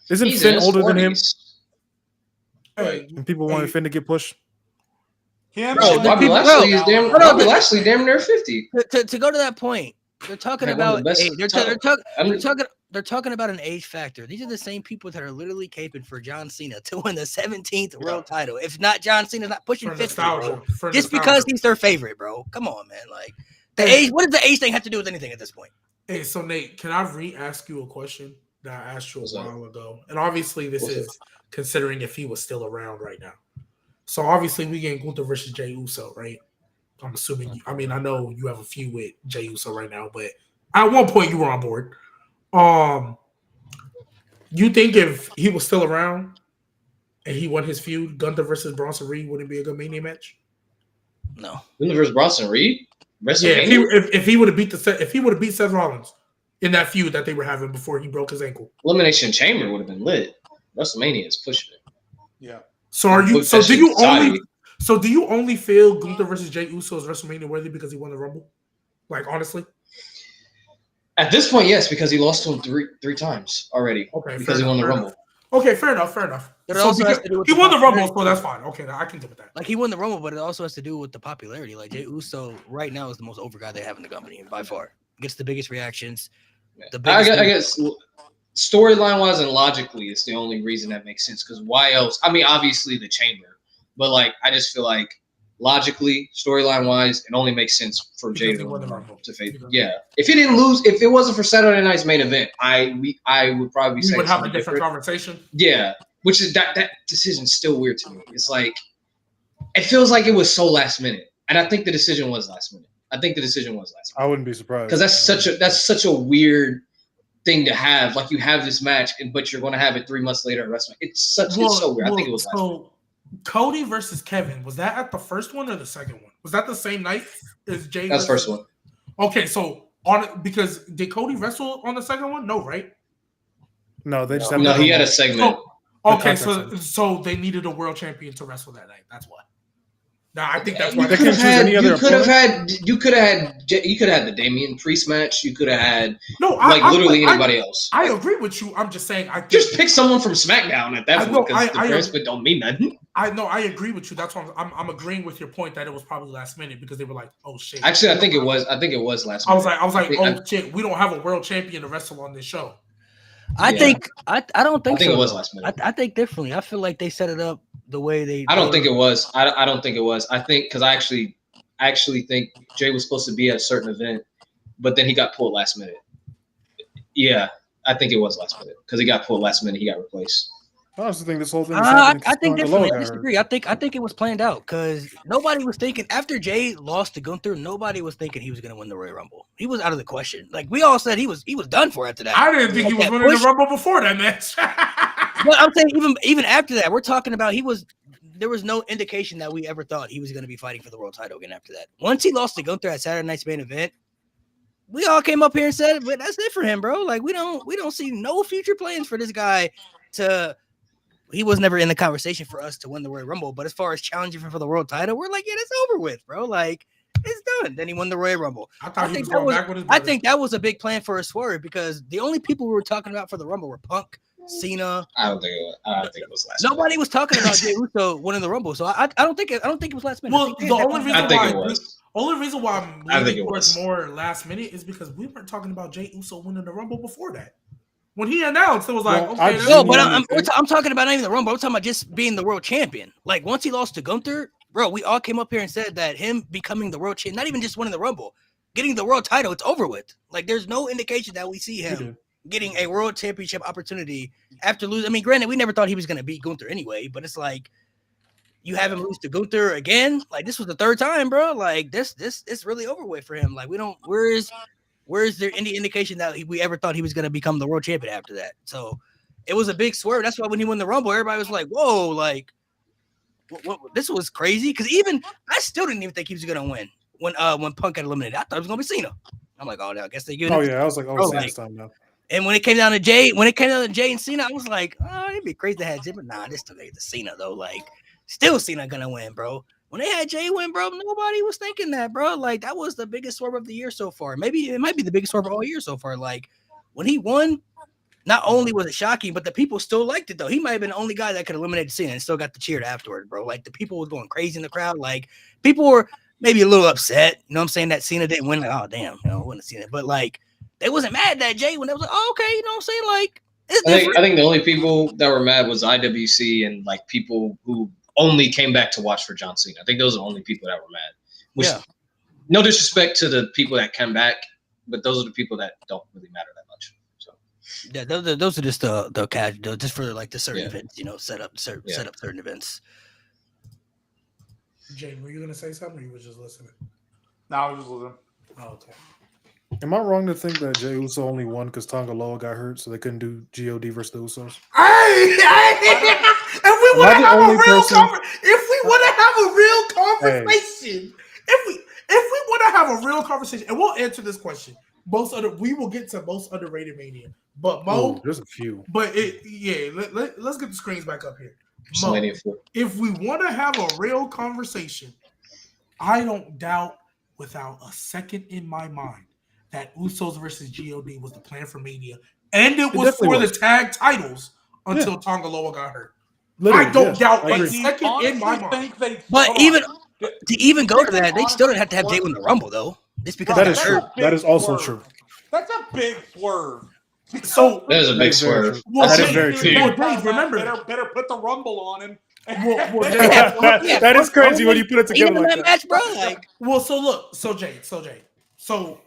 Isn't Finn older than him? Hey, And people wanted Finn to get pushed. Bro, Bobby Lashley is damn near 50. To go to that point, they're talking about they're talking about an age factor. These are the same people that are literally caping for John Cena to win the 17th world title. If not, John Cena's not pushing 50, bro. Just because he's their favorite, bro. Come on, man. Like the age. What does the age thing have to do with anything at this point? Hey, so Nate, can I re-ask you a question that I asked you a while ago? And obviously, this is considering if he was still around right now. So obviously, we getting Gunther versus Jey Uso, right? I'm assuming. I mean, I know you have a feud with Jey Uso right now, but at one point you were on board. You think if he was still around and he won his feud, Gunther versus Bronson Reed wouldn't be a good Mania match? No. Gunther versus Bronson Reed? Yeah, if he would have beat Seth Rollins in that feud that they were having before he broke his ankle. Elimination Chamber would have been lit. WrestleMania is pushing it. Yeah. So do you only feel Gunther versus Jey Uso is WrestleMania worthy because he won the Rumble? Like honestly? At this point, yes, because he lost to him three times already. Okay, because he won the Rumble. Okay, fair enough. But it also has to do with he won the Rumble, so that's fine. Okay, I can deal with that. Like he won the Rumble, but it also has to do with the popularity. Like Jey Uso right now is the most over guy they have in the company by far. Gets the biggest reactions. The I biggest guess storyline wise and logically, it's the only reason that makes sense. Because why else? I mean, obviously the chamber, but like I just feel like logically, storyline wise, it only makes sense for Because Jay he to won win the the Rumble. Rumble to face. Because- Yeah, if he didn't lose, if it wasn't for Saturday night's main event, I would probably We say would have a something different conversation. Yeah, which is that decision's still weird to me. It's like it feels like it was so last minute, and I think the decision was last minute. I wouldn't be surprised because that's such a weird thing to have. Like you have this match, but you're going to have it 3 months later at WrestleMania. It's so weird. I think it was last minute. Cody versus Kevin, was that at the first one or the second one? Was that the same night as Jay? That's the first one. Okay, so because did Cody wrestle on the second one? No, right? No, they just No, he had a segment. Okay, so they needed a world champion to wrestle that night. That's why. Now I think that's why they couldn't choose any other you could have had the Damian Priest match. You could have had literally anybody else. I agree with you. I'm just saying just pick someone from SmackDown at that point because the announcement don't mean nothing. I know. I agree with you. That's why I'm agreeing with your point that it was probably last minute because they were like, oh shit. Actually, I think it was last minute. I was like, oh shit, we don't have a world champion to wrestle on this show. I don't think I think so. it was last minute. I think differently. I feel like they set it up the way they. I don't think it was. I don't think it was. I think because I actually think Jay was supposed to be at a certain event, but then he got pulled last minute. Yeah, I think it was last minute because he got pulled last minute. He got replaced. I honestly think this whole thing. I think differently. I disagree. I think it was planned out because nobody was thinking after Jay lost to Gunther. Nobody was thinking he was going to win the Royal Rumble. He was out of the question. Like we all said, he was done for after that. I didn't think he was winning the Rumble before that match. But I'm saying even after that, we're talking about there was no indication that we ever thought he was going to be fighting for the world title again after that. Once he lost to Gunther at Saturday Night's main event, we all came up here and said, "But that's it for him, bro. Like we don't see no future plans for this guy to." He was never in the conversation for us to win the Royal Rumble, but as far as challenging for the world title, we're like, yeah, that's over with, bro. Like, it's done. Then he won the Royal Rumble. I think that was a big plan for a swerve because the only people we were talking about for the Rumble were Punk, Cena. I don't think it was last. Nobody was talking about Jey Uso winning the Rumble, so I don't think it was last minute. Well, the only reason why I'm leaning towards more last minute is because we weren't talking about Jey Uso winning the Rumble before that. When he announced, it was like, okay. No, but I'm talking about not even the Rumble. I'm talking about just being the world champion. Like once he lost to Gunther, bro, we all came up here and said that him becoming the world champion, not even just winning the Rumble, getting the world title, it's over with. Like there's no indication that we see him getting a world championship opportunity after losing. I mean, granted, we never thought he was going to beat Gunther anyway, but it's like you have him lose to Gunther again. Like this was the third time, bro. Like this it's really over with for him. Like where's there any indication that we ever thought he was going to become the world champion after that? So it was a big swerve. That's why when he won the Rumble, everybody was like, whoa, like what this was crazy. Because even I still didn't even think he was going to win when Punk got eliminated. I thought it was going to be Cena. I'm like, oh, no, I guess they give it. Oh, yeah. I was like, oh, Cena's time now. And when it came down to Jay and Cena, I was like, oh, it'd be crazy to have Jay, but nah, this still gave to Cena, though. Like, still Cena going to win, bro. When they had Jay win, bro, nobody was thinking that, bro. Like, that was the biggest swerve of the year so far. Maybe it might be the biggest swerve of all year so far. Like, when he won, not only was it shocking, but the people still liked it, though. He might have been the only guy that could eliminate Cena and still got the cheered afterward, bro. Like, the people were going crazy in the crowd. Like, people were maybe a little upset, you know what I'm saying, that Cena didn't win. Like, oh, damn, I wouldn't have seen it. But, like, they wasn't mad that Jay when they was like, oh, okay, you know what I'm saying? Like, I think the only people that were mad was IWC and, like, people who only came back to watch for John Cena. I think those are the only people that were mad. Which, no disrespect to the people that come back, but those are the people that don't really matter that much. So yeah, those are just the casual, just for like the certain events, you know, set up certain events. Jay, were you gonna say something, or you was just listening? No, I was just listening. Oh, okay. Am I wrong to think that Jey Uso only won because Tonga Loa got hurt, so they couldn't do God versus the Usos? If we want to have a real conversation, if we want to have a real conversation, and we'll answer this question. We will get to most underrated Mania, but Mo, there's a few. But let's get the screens back up here. Mo, if we want to have a real conversation, I don't doubt without a second in my mind that Usos versus God was the plan for Mania, and it was for the tag titles until Tonga Loa got hurt. Literally, I don't doubt a second in my mind. But even go to that, they still didn't have to have Jay win the Rumble though. Just because that is true. That is also true. That's a big swerve. So That is a big swerve. well, That is Dave, very true. well, Dave, remember, better put the rumble on him. well, Yeah, that is crazy when you put it together Even in like that that. match, bro. Like, well, so look, so Jay, so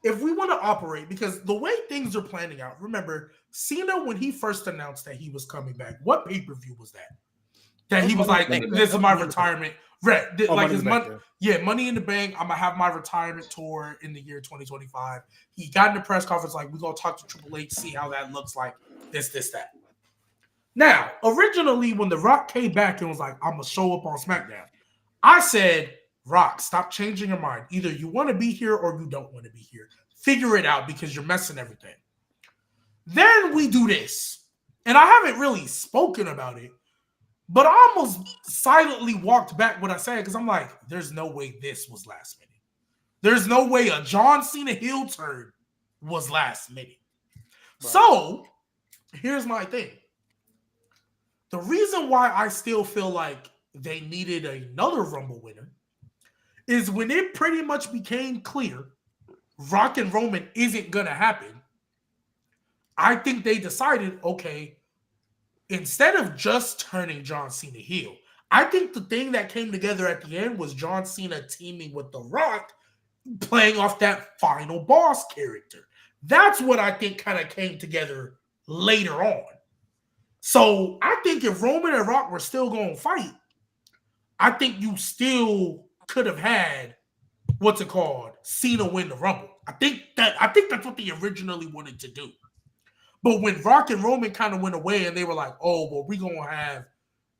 if we want to operate, because the way things are planning out, remember, Cena, when he first announced that he was coming back, what pay-per-view was that? That he was like, this is my retirement. Right. Like his money, Money in the Bank. I'm gonna have my retirement tour in the year 2025. He got in the press conference like, we're gonna talk to Triple H, see how that looks like. This, that. Now, originally, when The Rock came back and was like, I'm gonna show up on SmackDown, I said, Rock, stop changing your mind. Either you want to be here or you don't want to be here. Figure it out because you're messing everything. Then we do this. And I haven't really spoken about it, but I almost silently walked back what I said because I'm like, there's no way this was last minute. There's no way a John Cena heel turn was last minute. Right. So here's my thing. The reason why I still feel like they needed another Rumble winner is when it pretty much became clear Rock and Roman isn't going to happen. I think they decided, okay, instead of just turning John Cena heel, I think the thing that came together at the end was John Cena teaming with The Rock, playing off that final boss character. That's what I think kind of came together later on. So I think if Roman and Rock were still going to fight, I think you still could have had Cena win the Rumble. I think that's what they originally wanted to do. But when Rock and Roman kind of went away and they were like, oh, well, we're going to have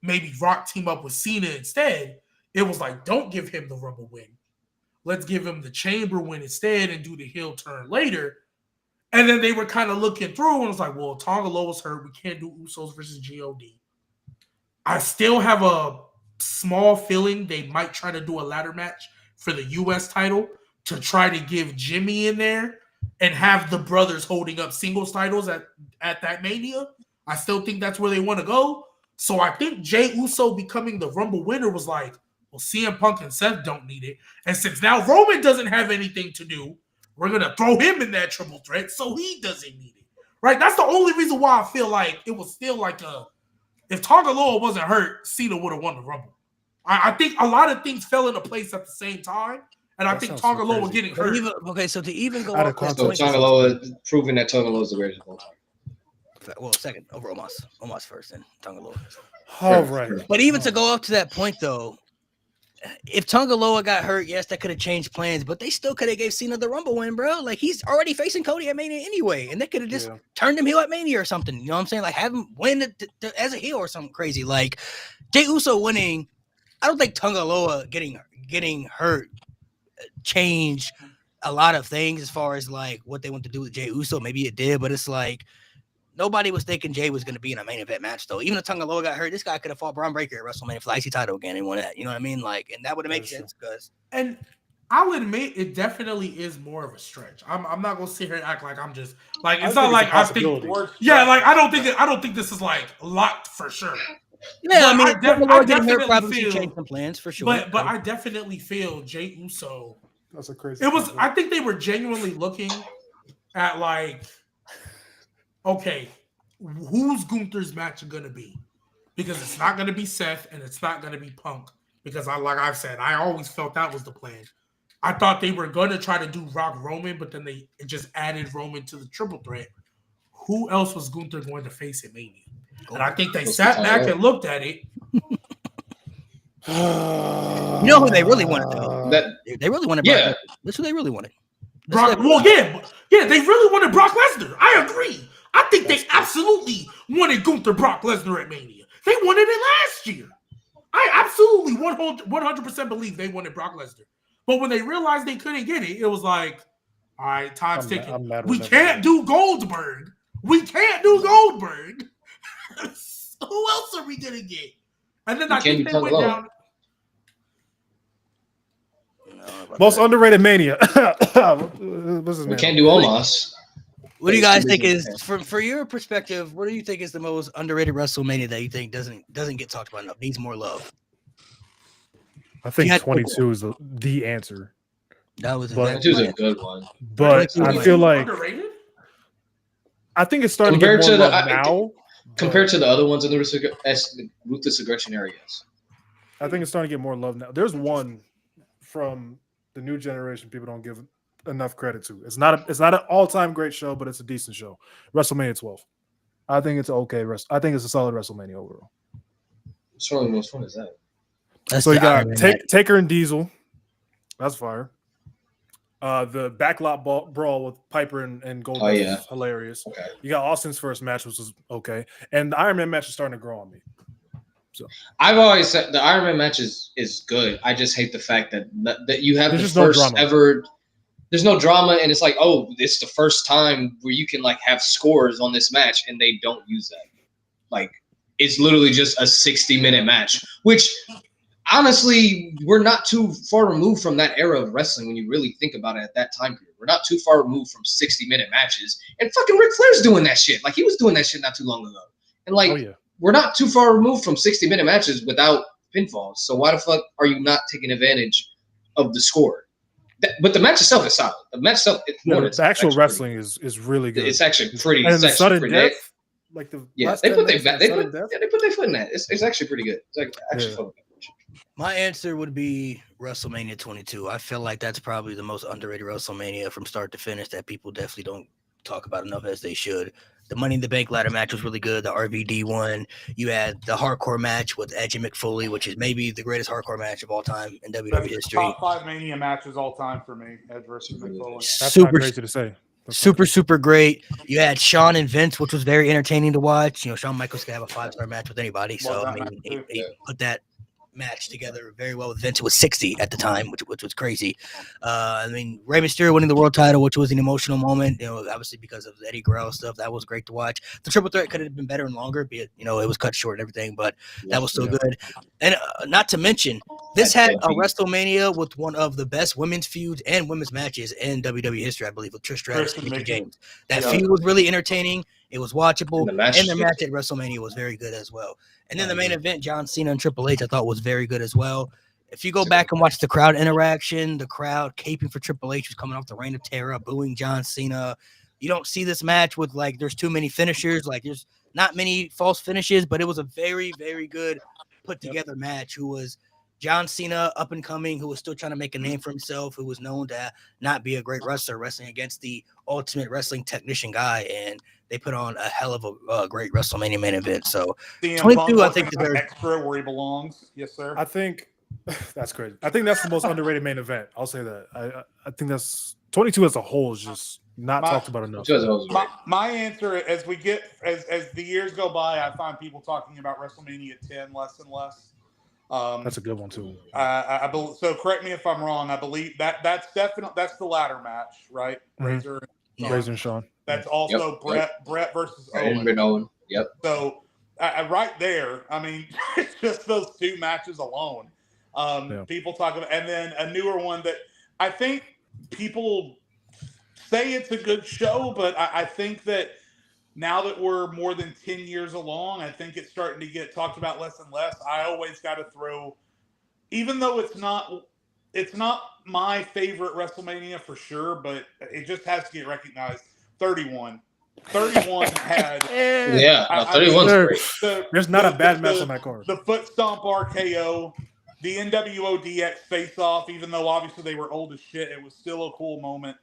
maybe Rock team up with Cena instead, it was like, don't give him the Rumble win. Let's give him the Chamber win instead and do the heel turn later. And then they were kind of looking through and it was like, well, Tonga Loa's hurt. We can't do Usos versus G.O.D. I still have a small feeling they might try to do a ladder match for the U.S. title to try to give Jimmy in there and have the brothers holding up singles titles at that Mania. I still think that's where they want to go. So I think Jey Uso becoming the Rumble winner was like, well, CM Punk and Seth don't need it. And since now Roman doesn't have anything to do, we're going to throw him in that triple threat so he doesn't need it. Right? That's the only reason why I feel like it was still like if Tonga Loa wasn't hurt, Cena would have won the Rumble. I think a lot of things fell into place at the same time. And I think Tonga Loa getting hurt. So to even go off that point, Tonga Loa proving that Tonga Loa is the greatest of all time. Well, second over Omos first, and Tonga Loa. All right. But even to go up to that point, though, if Tonga Loa got hurt, yes, that could have changed plans, but they still could have gave Cena the Rumble win, bro. Like, he's already facing Cody at Mania anyway, and they could have just turned him heel at Mania or something. You know what I'm saying? Like, have him win as a heel or something crazy. Like, Jey Uso winning, I don't think Tonga Loa getting hurt changed a lot of things as far as, like, what they want to do with Jey Uso. Maybe it did, but it's like, nobody was thinking Jay was going to be in a main event match, though. Even if Tonga Loa got hurt, this guy could have fought Braun Breaker at WrestleMania for the IC title again and won that. You know what I mean? Like, and that would have made sense because. And I'll admit, it definitely is more of a stretch. I'm not going to sit here and act like I'm just like it's not like I think. Yeah, like I don't think this is like locked for sure. Yeah, but I mean, I definitely probably changed some plans for sure. But I definitely feel Jey Uso. That's a crazy. It was. I think they were genuinely looking at like, okay, who's Gunther's match going to be? Because it's not going to be Seth and it's not going to be Punk. Because like I've said, I always felt that was the plan. I thought they were going to try to do Rock Roman, but then they just added Roman to the triple threat. Who else was Gunther going to face at Mania? And I think they sat back and looked at it. You know who they really wanted, though? They really wanted Brock. Yeah. That's who they really wanted. Brock, yeah, they really wanted Brock Lesnar. I agree. I think they absolutely wanted Gunther Brock Lesnar at Mania. They wanted it last year. I absolutely 100% believe they wanted Brock Lesnar. But when they realized they couldn't get it, it was like, all right, time's ticking. We can't do Goldberg. We can't do Goldberg. Who else are we going to get? And then I think they went down. Most underrated Mania. What's his name? We can't do Omos. What do you guys think is, for your perspective, what do you think is the most underrated WrestleMania that you think doesn't get talked about enough, needs more love? I think 22 is the answer. That was But- That was a good one. But I feel like underrated. I think it's starting Compared to get to more the- love now. Compared to the other ones in the ruthless aggression area, yes. I think it's starting to get more love now. There's one from the new generation people don't give enough credit to. It's not an all-time great show, but it's a decent show. WrestleMania 12. I think it's okay. I think it's a solid WrestleMania overall. Which one is that? That's So you the got Iron Man match. Taker and Diesel. That's fire. The backlot brawl with Piper and Goldust Oh, yeah. is hilarious. Okay. You got Austin's first match, which was okay, and the Iron Man match is starting to grow on me. I've always said the Iron Man match is good. I just hate the fact that you have There's the just no first drama. ever. There's no drama, and it's like, oh, it's the first time where you can like have scores on this match, and they don't use that. Like, it's literally just a 60-minute match, which honestly, we're not too far removed from that era of wrestling when you really think about it at that time period. We're not too far removed from 60-minute matches, and fucking Ric Flair's doing that shit. Like, he was doing that shit not too long ago, and like. Oh yeah, We're not too far removed from 60-minute matches without pinfalls. So why the fuck are you not taking advantage of the score? But the match itself is solid. The match itself, the actual wrestling is really good. It's actually pretty. and It's the actually sudden pretty. death, like the Yeah, last they 10 put their minutes, they sudden put death. yeah, they put their foot in that. It's actually pretty good. It's like actually Yeah. fun. My answer would be WrestleMania 22. I feel like that's probably the most underrated WrestleMania from start to finish that people definitely don't talk about enough as they should. The Money in the Bank ladder match was really good. The RVD one. You had the hardcore match with Edge and McFoley, which is maybe the greatest hardcore match of all time in WWE history. Top 5 Mania matches all time for me. Edge versus McFoley. That's not Super, crazy to say. That's super great. You had Shawn and Vince, which was very entertaining to watch. You know, Shawn Michaels could have a 5-star match with anybody. So Love I that mean, match, he too. put that match together very well with Vince. It was 60 at the time, which was crazy. I mean, Rey Mysterio winning the world title, which was an emotional moment, you know, obviously because of the Eddie Guerrero stuff. That was great to watch. The triple threat could have been better and longer, be it, you know, it was cut short and everything, but that was still good. And not to mention, this had a WrestleMania with one of the best women's feuds and women's matches in WWE history, I believe, with Trish Stratus and Mickie James. That feud was really entertaining. It was watchable, And the match- and the match at WrestleMania was very good as well. And then the main event, John Cena and Triple H, I thought was very good as well. If you go back and watch the crowd interaction, the crowd caping for Triple H was coming off the Reign of Terror, booing John Cena. You don't see this match with like there's too many finishers, like there's not many false finishes, but it was a very, very good put together match. Who was John Cena, up and coming, who was still trying to make a name for himself, who was known to not be a great wrestler, wrestling against the ultimate wrestling technician guy, and they put on a hell of a great WrestleMania main event. So CM 22, Punk I wasn't think, deserves- extra where he belongs. Yes, sir. I think that's crazy. I think that's the most underrated main event. I'll say that. I think that's 22 as a whole is just not talked about enough. My answer as we get as the years go by, I find people talking about WrestleMania 10 less and less. That's a good one too. I believe, so correct me if I'm wrong. I believe that's the ladder match, right? Mhm. Razor and Shawn. That's also Brett versus Owen. Owen. Yep. So right there, I mean, it's just those two matches alone. People talk about, and then a newer one that I think people say it's a good show, but I think that now that we're more than 10 years along, I think it's starting to get talked about less and less. I always got to throw, even though it's not my favorite WrestleMania for sure, but it just has to get recognized. 31 had 31's great. There's not a bad match on that card. The foot stomp RKO, the NWO DX face off, even though obviously they were old as shit, it was still a cool moment.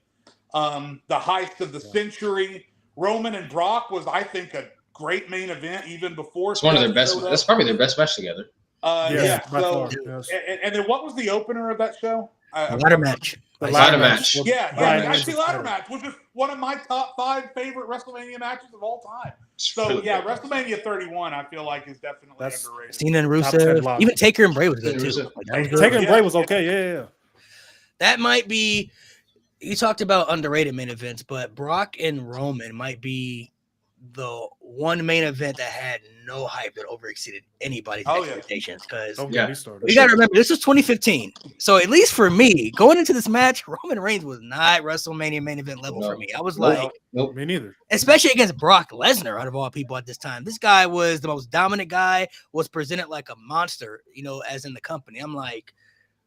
The heist of the century, Roman and Brock was, I think, a great main event even before. It's one of their best. That's probably their best match together. By So, far, yes. and then what was the opener of that show? Ladder match. Ladder match. was Yeah, Bryan actually, versus ladder Flair. match, which is one of my top 5 favorite WrestleMania matches of all time. So yeah, WrestleMania 31, I feel like is definitely That's- underrated. Cena and Top 10 Rusev, lock. even Taker and Bray was good too. Rusev. Like, that was good. Taker and Bray was okay. Yeah. That might be. You talked about underrated main events, but Brock and Roman might be the one main event that had no hype that overexceeded anybody's expectations. Because Don't get me started. you got to remember, this was 2015. So at least for me, going into this match, Roman Reigns was not WrestleMania main event level for me. I was like, Nope. Me neither. especially against Brock Lesnar, out of all people at this time. This guy was the most dominant guy, was presented like a monster, you know, as in the company. I'm like,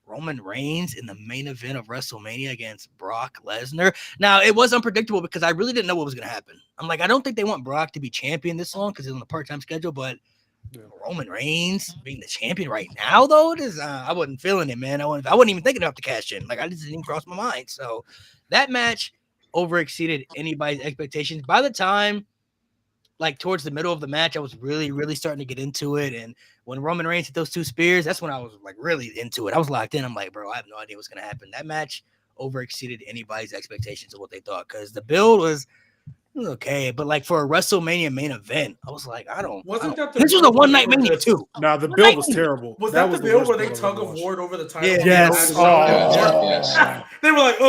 Roman Reigns in the main event of WrestleMania against Brock Lesnar. Now, it was unpredictable because I really didn't know what was going to happen. I'm like, I don't think they want Brock to be champion this long because he's on the part-time schedule, but Roman Reigns being the champion right now, though, it is, I wasn't feeling it, man. I wasn't even thinking about the cash in. Like, I just didn't even cross my mind. So that match overexceeded anybody's expectations. By the time, like, towards the middle of the match, I was really, really starting to get into it. And when Roman Reigns hit those 2 spears, that's when I was, like, really into it. I was locked in. I'm like, bro, I have no idea what's going to happen. That match overexceeded anybody's expectations of what they thought because the build was okay. But, like, for a WrestleMania main event, I was like, this was a one-night Mania, too. Now, the build was terrible. Was that the build worst where they build tug I've of watched. war over the title? Yeah. Yes. They were like,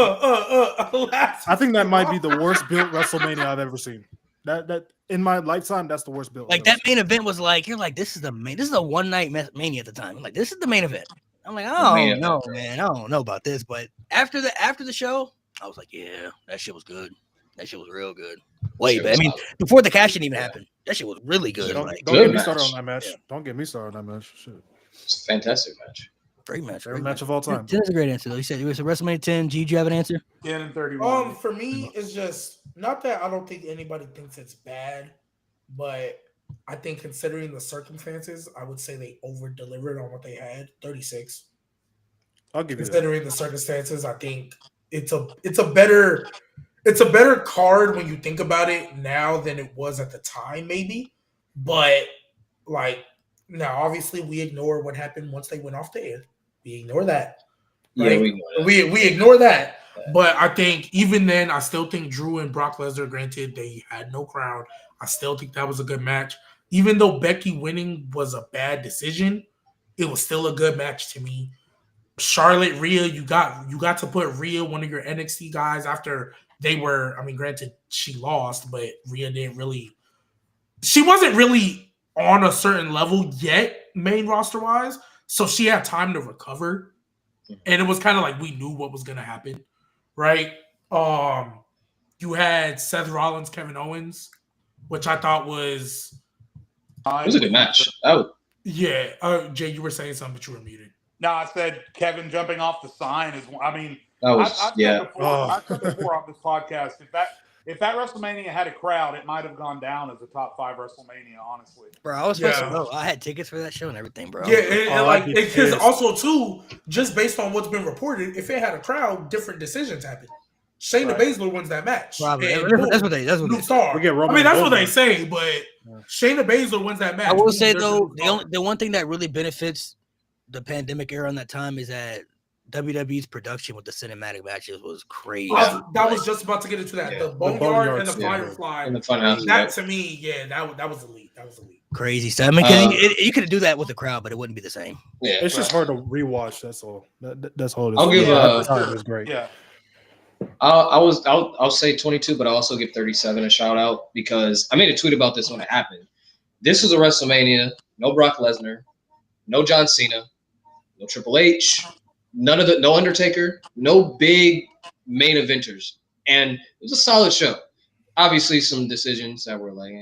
I think that might be the worst built WrestleMania I've ever seen. That in my lifetime, that's the worst build. Like, that main event was like, you're like, this is a one-night Mania at the time. I'm like, this is the main event. I'm like, oh no, man, I don't know about this. But after the show, I was like, yeah, that shit was good. That shit was real good. Wait, but I mean, before the cash didn't even happen, that shit was really good. Don't Like, get me started on that match. Yeah. Don't get me started on that match. Shit. It's a fantastic match. Great match. Great match of all time. 10 is a great answer, though. You said it was a WrestleMania 10. G, do you have an answer? 10 and 31. For me, it's just not that I don't think anybody thinks it's bad, but I think considering the circumstances, I would say they over-delivered on what they had. 36. I'll give you considering the circumstances, I think it's a better card when you think about it now than it was at the time, maybe. But like now, obviously, we ignore what happened once they went off the air. We ignore that. Right? Yeah, we ignore that. But I think even then, I still think Drew and Brock Lesnar, granted, they had no crowd. I still think that was a good match. Even though Becky winning was a bad decision, it was still a good match to me. Charlotte, Rhea, you got to put Rhea, one of your NXT guys, after they were, I mean, granted, she lost, but Rhea she wasn't really on a certain level yet, main roster-wise, so she had time to recover. And it was kind of like we knew what was going to happen, right? You had Seth Rollins, Kevin Owens, which I thought was... It was a good match. Yeah. Jay, you were saying something, but you were muted. No, I said Kevin jumping off the sign is. I mean, I've said before on this podcast, if that WrestleMania had a crowd, it might have gone down as a top 5 WrestleMania. Honestly, bro, I was supposed to go. I had tickets for that show and everything, bro. Yeah, because also too, just based on what's been reported, if it had a crowd, different decisions happen. Shayna Baszler wins that match. Probably. That's what they star. That's what they say, but Shayna Baszler wins that match. I will say though, the one thing that really benefits the pandemic era on that time is that WWE's production with the cinematic matches was crazy. That was just about to get into that. Yeah. The Boneyard and the Firefly. And the Funhouse. That to me, that was elite. That was elite. Crazy stuff. I mean, you could do that with a crowd, but it wouldn't be the same. Yeah, it's just hard to rewatch. That's all. That's all. I'll give it was great. Yeah. I'll say 22, but I'll also give 37 a shout out because I made a tweet about this when it happened. This was a WrestleMania. No Brock Lesnar. No John Cena. No Triple H. No Undertaker, no big main eventers. And it was a solid show. Obviously, some decisions that were like,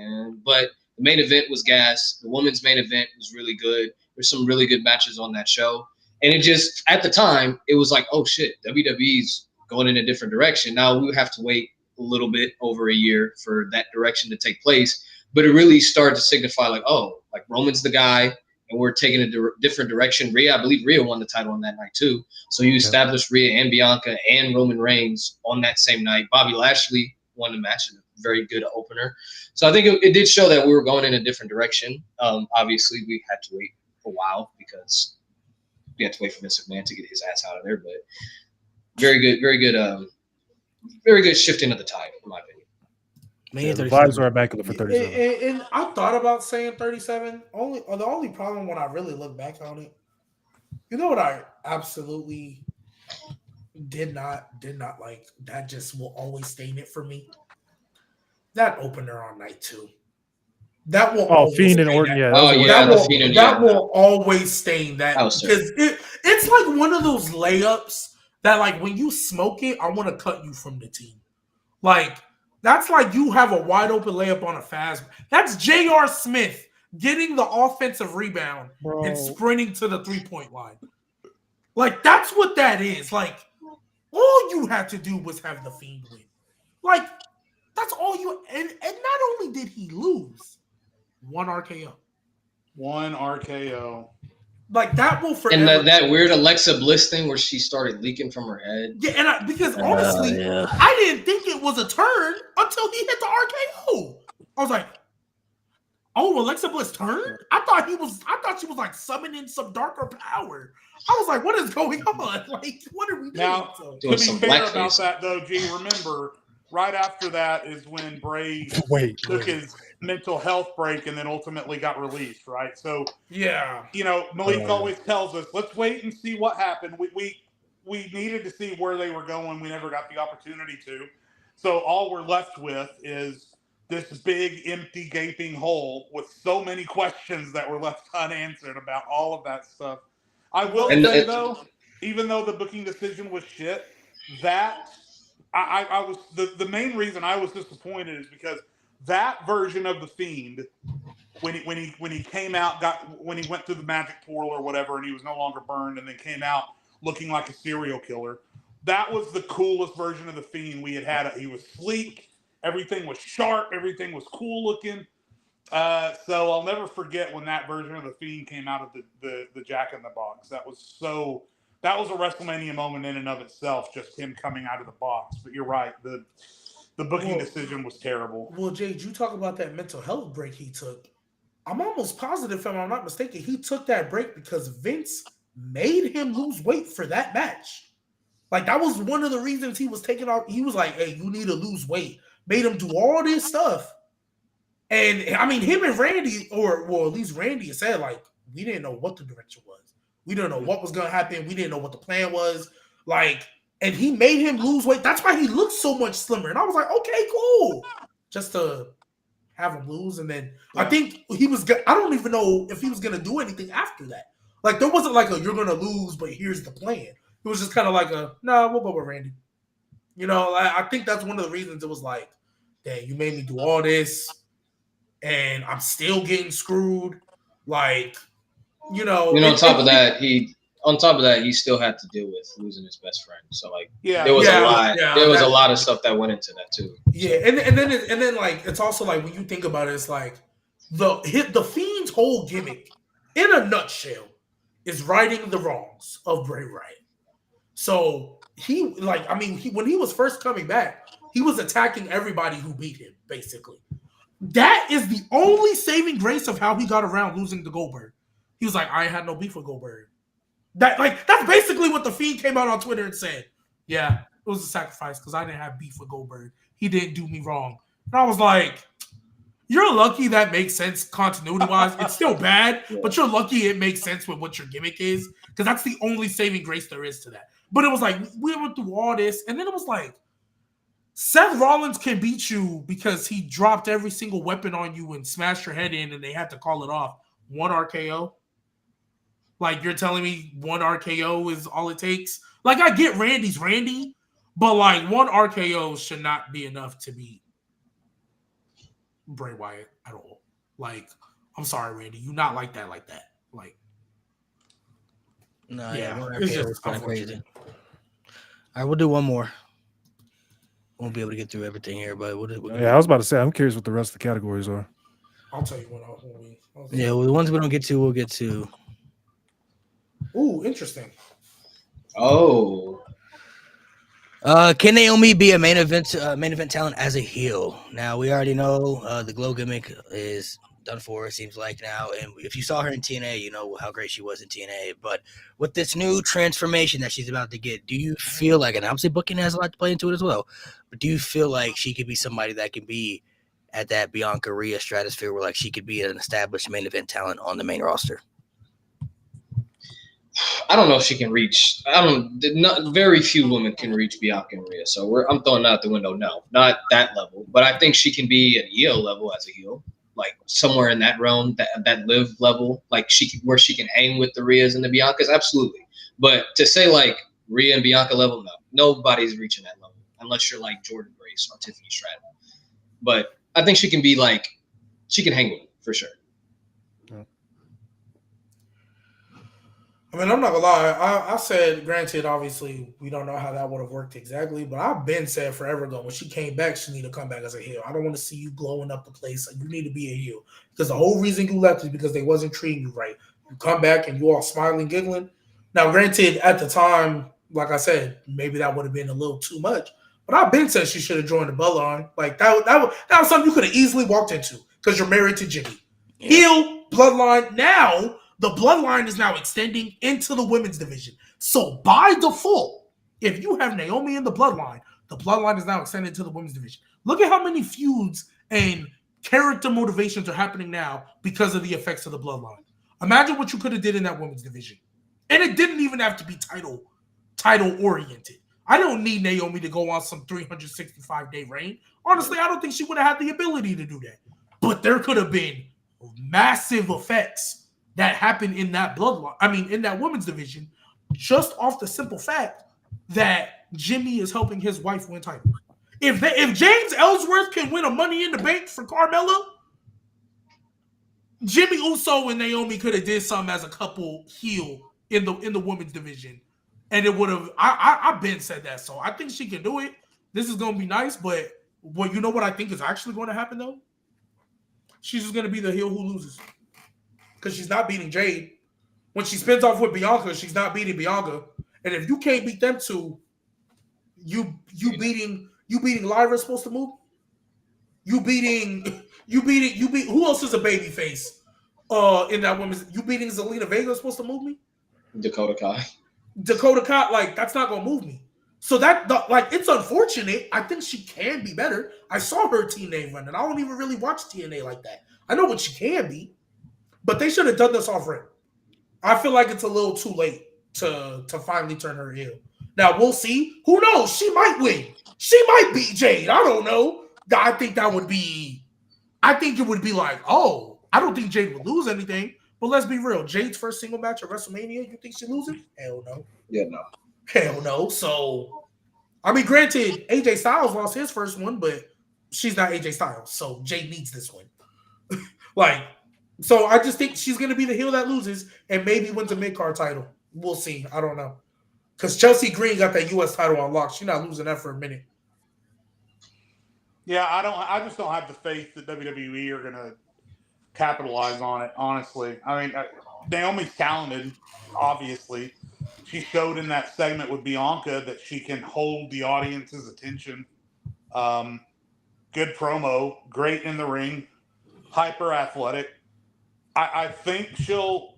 but the main event was gas. The women's main event was really good. There's some really good matches on that show. And it just, at the time, it was like, oh shit, WWE's going in a different direction. Now we have to wait a little bit over a year for that direction to take place. But it really started to signify like, oh, like Roman's the guy. And we're taking a different direction. I believe Rhea won the title on that night too. So you established Rhea and Bianca and Roman Reigns on that same night. Bobby Lashley won the match, a very good opener. So I think it did show that we were going in a different direction. Obviously, we had to wait a while because we had to wait for Vince McMahon to get his ass out of there. But very good shifting of the tide, in my opinion. The vibes are immaculate for 37. And I thought about saying 37. The only problem when I really look back on it, you know what I absolutely did not like. That just will always stain it for me. That opener on night 2. That will. Fiend and Orton. Yeah. That will always stain that because it's like one of those layups that like when you smoke it, I want to cut you from the team. Like. That's like you have a wide open layup on a fast. That's J.R. Smith getting the offensive rebound and sprinting to the 3-point line. Like, that's what that is. Like, all you had to do was have the Fiend win. Like, that's all you. And not only did he lose, one RKO. One RKO. Like, that will forever. And that weird Alexa Bliss thing where she started leaking from her head. Yeah, and because honestly, I didn't think it was a turn until he hit the RKO. I was like, "Oh, Alexa Bliss turned." I thought she was like summoning some darker power. I was like, "What is going on? Like, what are we doing?" Now, So, to be fair about that, though, G, remember, right after that is when Bray took his mental health break and then ultimately got released, right? So, yeah, you know, Malik always tells us, let's wait and see what happened. We needed to see where they were going. We never got the opportunity to. So all we're left with is this big, empty, gaping hole with so many questions that were left unanswered about all of that stuff. I will say, though, even though the booking decision was shit, that I was the main reason I was disappointed is because that version of the Fiend, when he came out, when he went through the magic portal or whatever, and he was no longer burned, and then came out looking like a serial killer. That was the coolest version of the Fiend we had. He was sleek, everything was sharp, everything was cool looking. So I'll never forget when that version of the Fiend came out of the Jack in the Box. That was a WrestleMania moment in and of itself, just him coming out of the box. But you're right, the booking decision was terrible. Well, Jade, you talk about that mental health break he took. I'm almost positive, if I'm not mistaken, he took that break because Vince made him lose weight for that match. Like, that was one of the reasons he was taking off. He was like, "Hey, you need to lose weight." Made him do all this stuff. And I mean, him and Randy, or well, at least Randy said, like, we didn't know what the direction was. We didn't know what was going to happen. We didn't know what the plan was. Like, and he made him lose weight. That's why he looked so much slimmer. And I was like, okay, cool. Just to have him lose. And then I think he was, I don't even know if he was going to do anything after that. Like, there wasn't like you're going to lose, but here's the plan. It was just kind of like we'll go with Randy. You know, I think that's one of the reasons it was like, dang, you made me do all this and I'm still getting screwed. Like, you know. On top of that, he still had to deal with losing his best friend. So like, there was a lot. There was a lot of stuff that went into that too. Yeah, and then like it's also like when you think about it, it's like the Fiend's whole gimmick, in a nutshell, is righting the wrongs of Bray Wyatt. So when he was first coming back, he was attacking everybody who beat him, basically. That is the only saving grace of how he got around losing to Goldberg. He was like, I ain't had no beef with Goldberg. That's basically what the Fiend came out on Twitter and said. Yeah, it was a sacrifice because I didn't have beef with Goldberg. He didn't do me wrong. And I was like, you're lucky that makes sense continuity-wise. It's still bad, but you're lucky it makes sense with what your gimmick is because that's the only saving grace there is to that. But it was like, we went through all this, and then it was like, Seth Rollins can beat you because he dropped every single weapon on you and smashed your head in, and they had to call it off. One RKO? Like, you're telling me one RKO is all it takes? Like, I get Randy's Randy, but, like, one RKO should not be enough to beat Bray Wyatt at all. Like, I'm sorry, Randy. You not like that. Like, no, it's just kind of crazy. All right, we'll do one more. Won't be able to get through everything here, but I was about to say, I'm curious what the rest of the categories are. I'll tell you when well, the ones we don't get to, we'll get to. Ooh, interesting. Oh. Can Naomi be a main event talent as a heel? Now, we already know the glow gimmick is done for, it seems like now. And if you saw her in TNA, you know how great she was in TNA. But with this new transformation that she's about to get, do you feel like, and obviously booking has a lot to play into it as well, but do you feel like she could be somebody that can be at that Bianca Rhea stratosphere where like she could be an established main event talent on the main roster? I don't know if she can reach. Very few women can reach Bianca and Rhea. So I'm throwing that out the window. No, not that level. But I think she can be an EO level as a heel, like somewhere in that realm, that live level, like where she can hang with the Rheas and the Biancas. Absolutely. But to say like Rhea and Bianca level, no, nobody's reaching that level unless you're like Jordan Grace or Tiffany Stratton. But I think she can be like, she can hang with them for sure. I mean, I'm not gonna lie. I said, granted, obviously, we don't know how that would have worked exactly, but I've been said forever ago when she came back, she need to come back as a heel. I don't want to see you glowing up the place. You need to be a heel because the whole reason you left is because they wasn't treating you right. You come back and you all smiling, giggling. Now, granted, at the time, like I said, maybe that would have been a little too much. But I've been said she should have joined the Bloodline. Like that was something you could have easily walked into because you're married to Jimmy. Yeah. Heel Bloodline now. The Bloodline is now extending into the women's division. So by default, if you have Naomi in the Bloodline is now extended to the women's division. Look at how many feuds and character motivations are happening now because of the effects of the Bloodline. Imagine what you could have did in that women's division. And it didn't even have to be title oriented. I don't need Naomi to go on some 365-day reign. Honestly, I don't think she would have had the ability to do that. But there could have been massive effects that happened in that bloodline. I mean, in that women's division, just off the simple fact that Jimmy is helping his wife win title. If James Ellsworth can win a Money in the Bank for Carmella, Jimmy Uso and Naomi could have did something as a couple heel in the women's division, and it would have. I've been said that, so I think she can do it. This is going to be nice, but you know what I think is actually going to happen though? She's just going to be the heel who loses. Because she's not beating Jade. When she spins off with Bianca, she's not beating Bianca. And if you can't beat them two, you beating Lyra supposed to move? You beating who else is a baby face? In that women's, you beating Zelina Vega supposed to move me? Dakota Kai, like that's not gonna move me. So it's unfortunate. I think she can be better. I saw her TNA run, and I don't even really watch TNA like that. I know what she can be. But they should have done this off rip. I feel like it's a little too late to finally turn her heel. Now we'll see. Who knows? She might win. She might beat Jade. I don't know. I think it would be like, oh, I don't think Jade would lose anything. But let's be real. Jade's first single match at WrestleMania, you think she loses? Hell no. Yeah, no. Hell no. So, I mean, granted, AJ Styles lost his first one, but she's not AJ Styles. So Jade needs this one. So I just think she's going to be the heel that loses and maybe wins a mid-card title. We'll see. I don't know. Because Chelsea Green got that U.S. title unlocked. She's not losing that for a minute. Yeah, I just don't have the faith that WWE are going to capitalize on it, honestly. I mean, Naomi's talented, obviously. She showed in that segment with Bianca that she can hold the audience's attention. Good promo, great in the ring, hyper athletic. I think she'll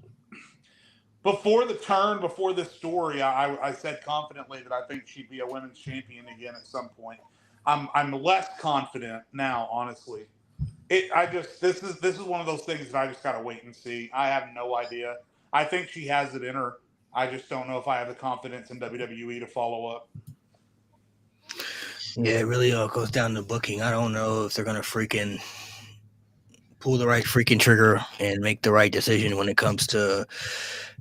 before this story, I said confidently that I think she'd be a women's champion again at some point. I'm less confident now, honestly. This is one of those things that I just gotta wait and see. I have no idea. I think she has it in her. I just don't know if I have the confidence in WWE to follow up. Yeah, it really all goes down to booking. I don't know if they're gonna freaking pull the right freaking trigger and make the right decision when it comes to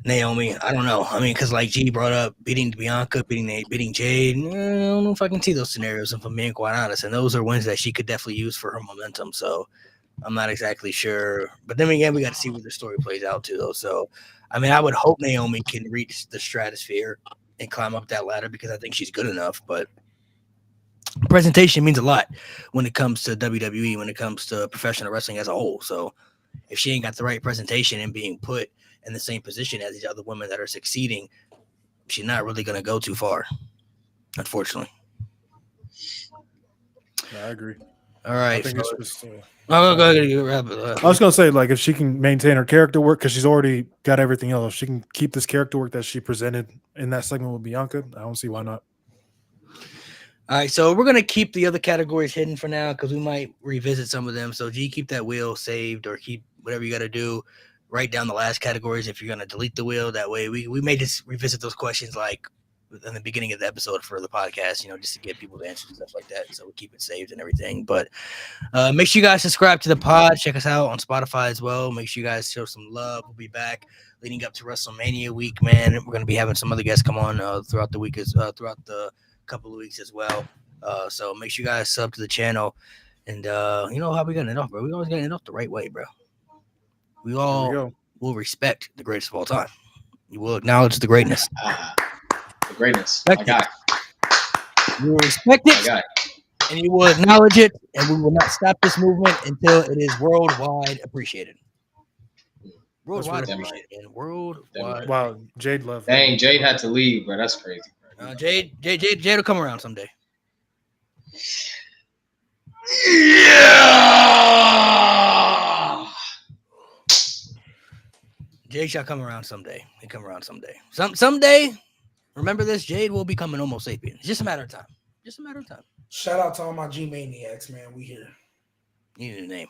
Naomi. I don't know. I mean, because like G brought up beating Bianca, beating Jade. I don't know if I can see those scenarios, if I'm being quite honest. And those are wins that she could definitely use for her momentum. So I'm not exactly sure. But then again, we got to see where the story plays out too, though. So, I mean, I would hope Naomi can reach the stratosphere and climb up that ladder because I think she's good enough. But presentation means a lot when it comes to WWE, when it comes to professional wrestling as a whole. So if she ain't got the right presentation and being put in the same position as these other women that are succeeding, she's not really going to go too far, unfortunately. I agree. All right. I think it's just, go ahead. I was going to say, like, if she can maintain her character work, because she's already got everything else, if she can keep this character work that she presented in that segment with Bianca, I don't see why not. All right, so we're going to keep the other categories hidden for now because we might revisit some of them. So, G, keep that wheel saved or keep whatever you got to do. Write down the last categories if you're going to delete the wheel. That way we may just revisit those questions like in the beginning of the episode for the podcast, just to get people to answer and stuff like that. So we keep it saved and everything. But make sure you guys subscribe to the pod. Check us out on Spotify as well. Make sure you guys show some love. We'll be back leading up to WrestleMania week, man. We're going to be having some other guests come on throughout the week, throughout the couple of weeks as well. So make sure you guys sub to the channel. And you know how we got it off, bro? We always got it off the right way, bro. We all will respect the greatest of all time. You will acknowledge the greatness. The greatness. Respect My guy. You will respect My it, guy. and you will acknowledge it, and we will not stop this movement until it is worldwide appreciated. Worldwide Damn right. appreciated. And worldwide. Wow, Jade left. Dang, Jade had to leave, bro. That's crazy. Jade will come around someday. Yeah. Jade shall come around someday. He come around someday. Someday, remember this, Jade will become an Homo sapien. It's just a matter of time. Just a matter of time. Shout out to all my G Maniacs, man. We here. You need a name.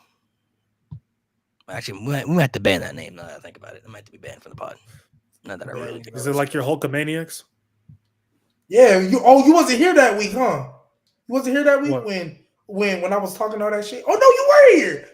Actually, we might have to ban that name now that I think about it. It might have to be banned from the pod. Not that I really think Is it like your Hulkamaniacs? Yeah, you wasn't here that week, huh? You wasn't here that week What? when I was talking all that shit. Oh no, you were here.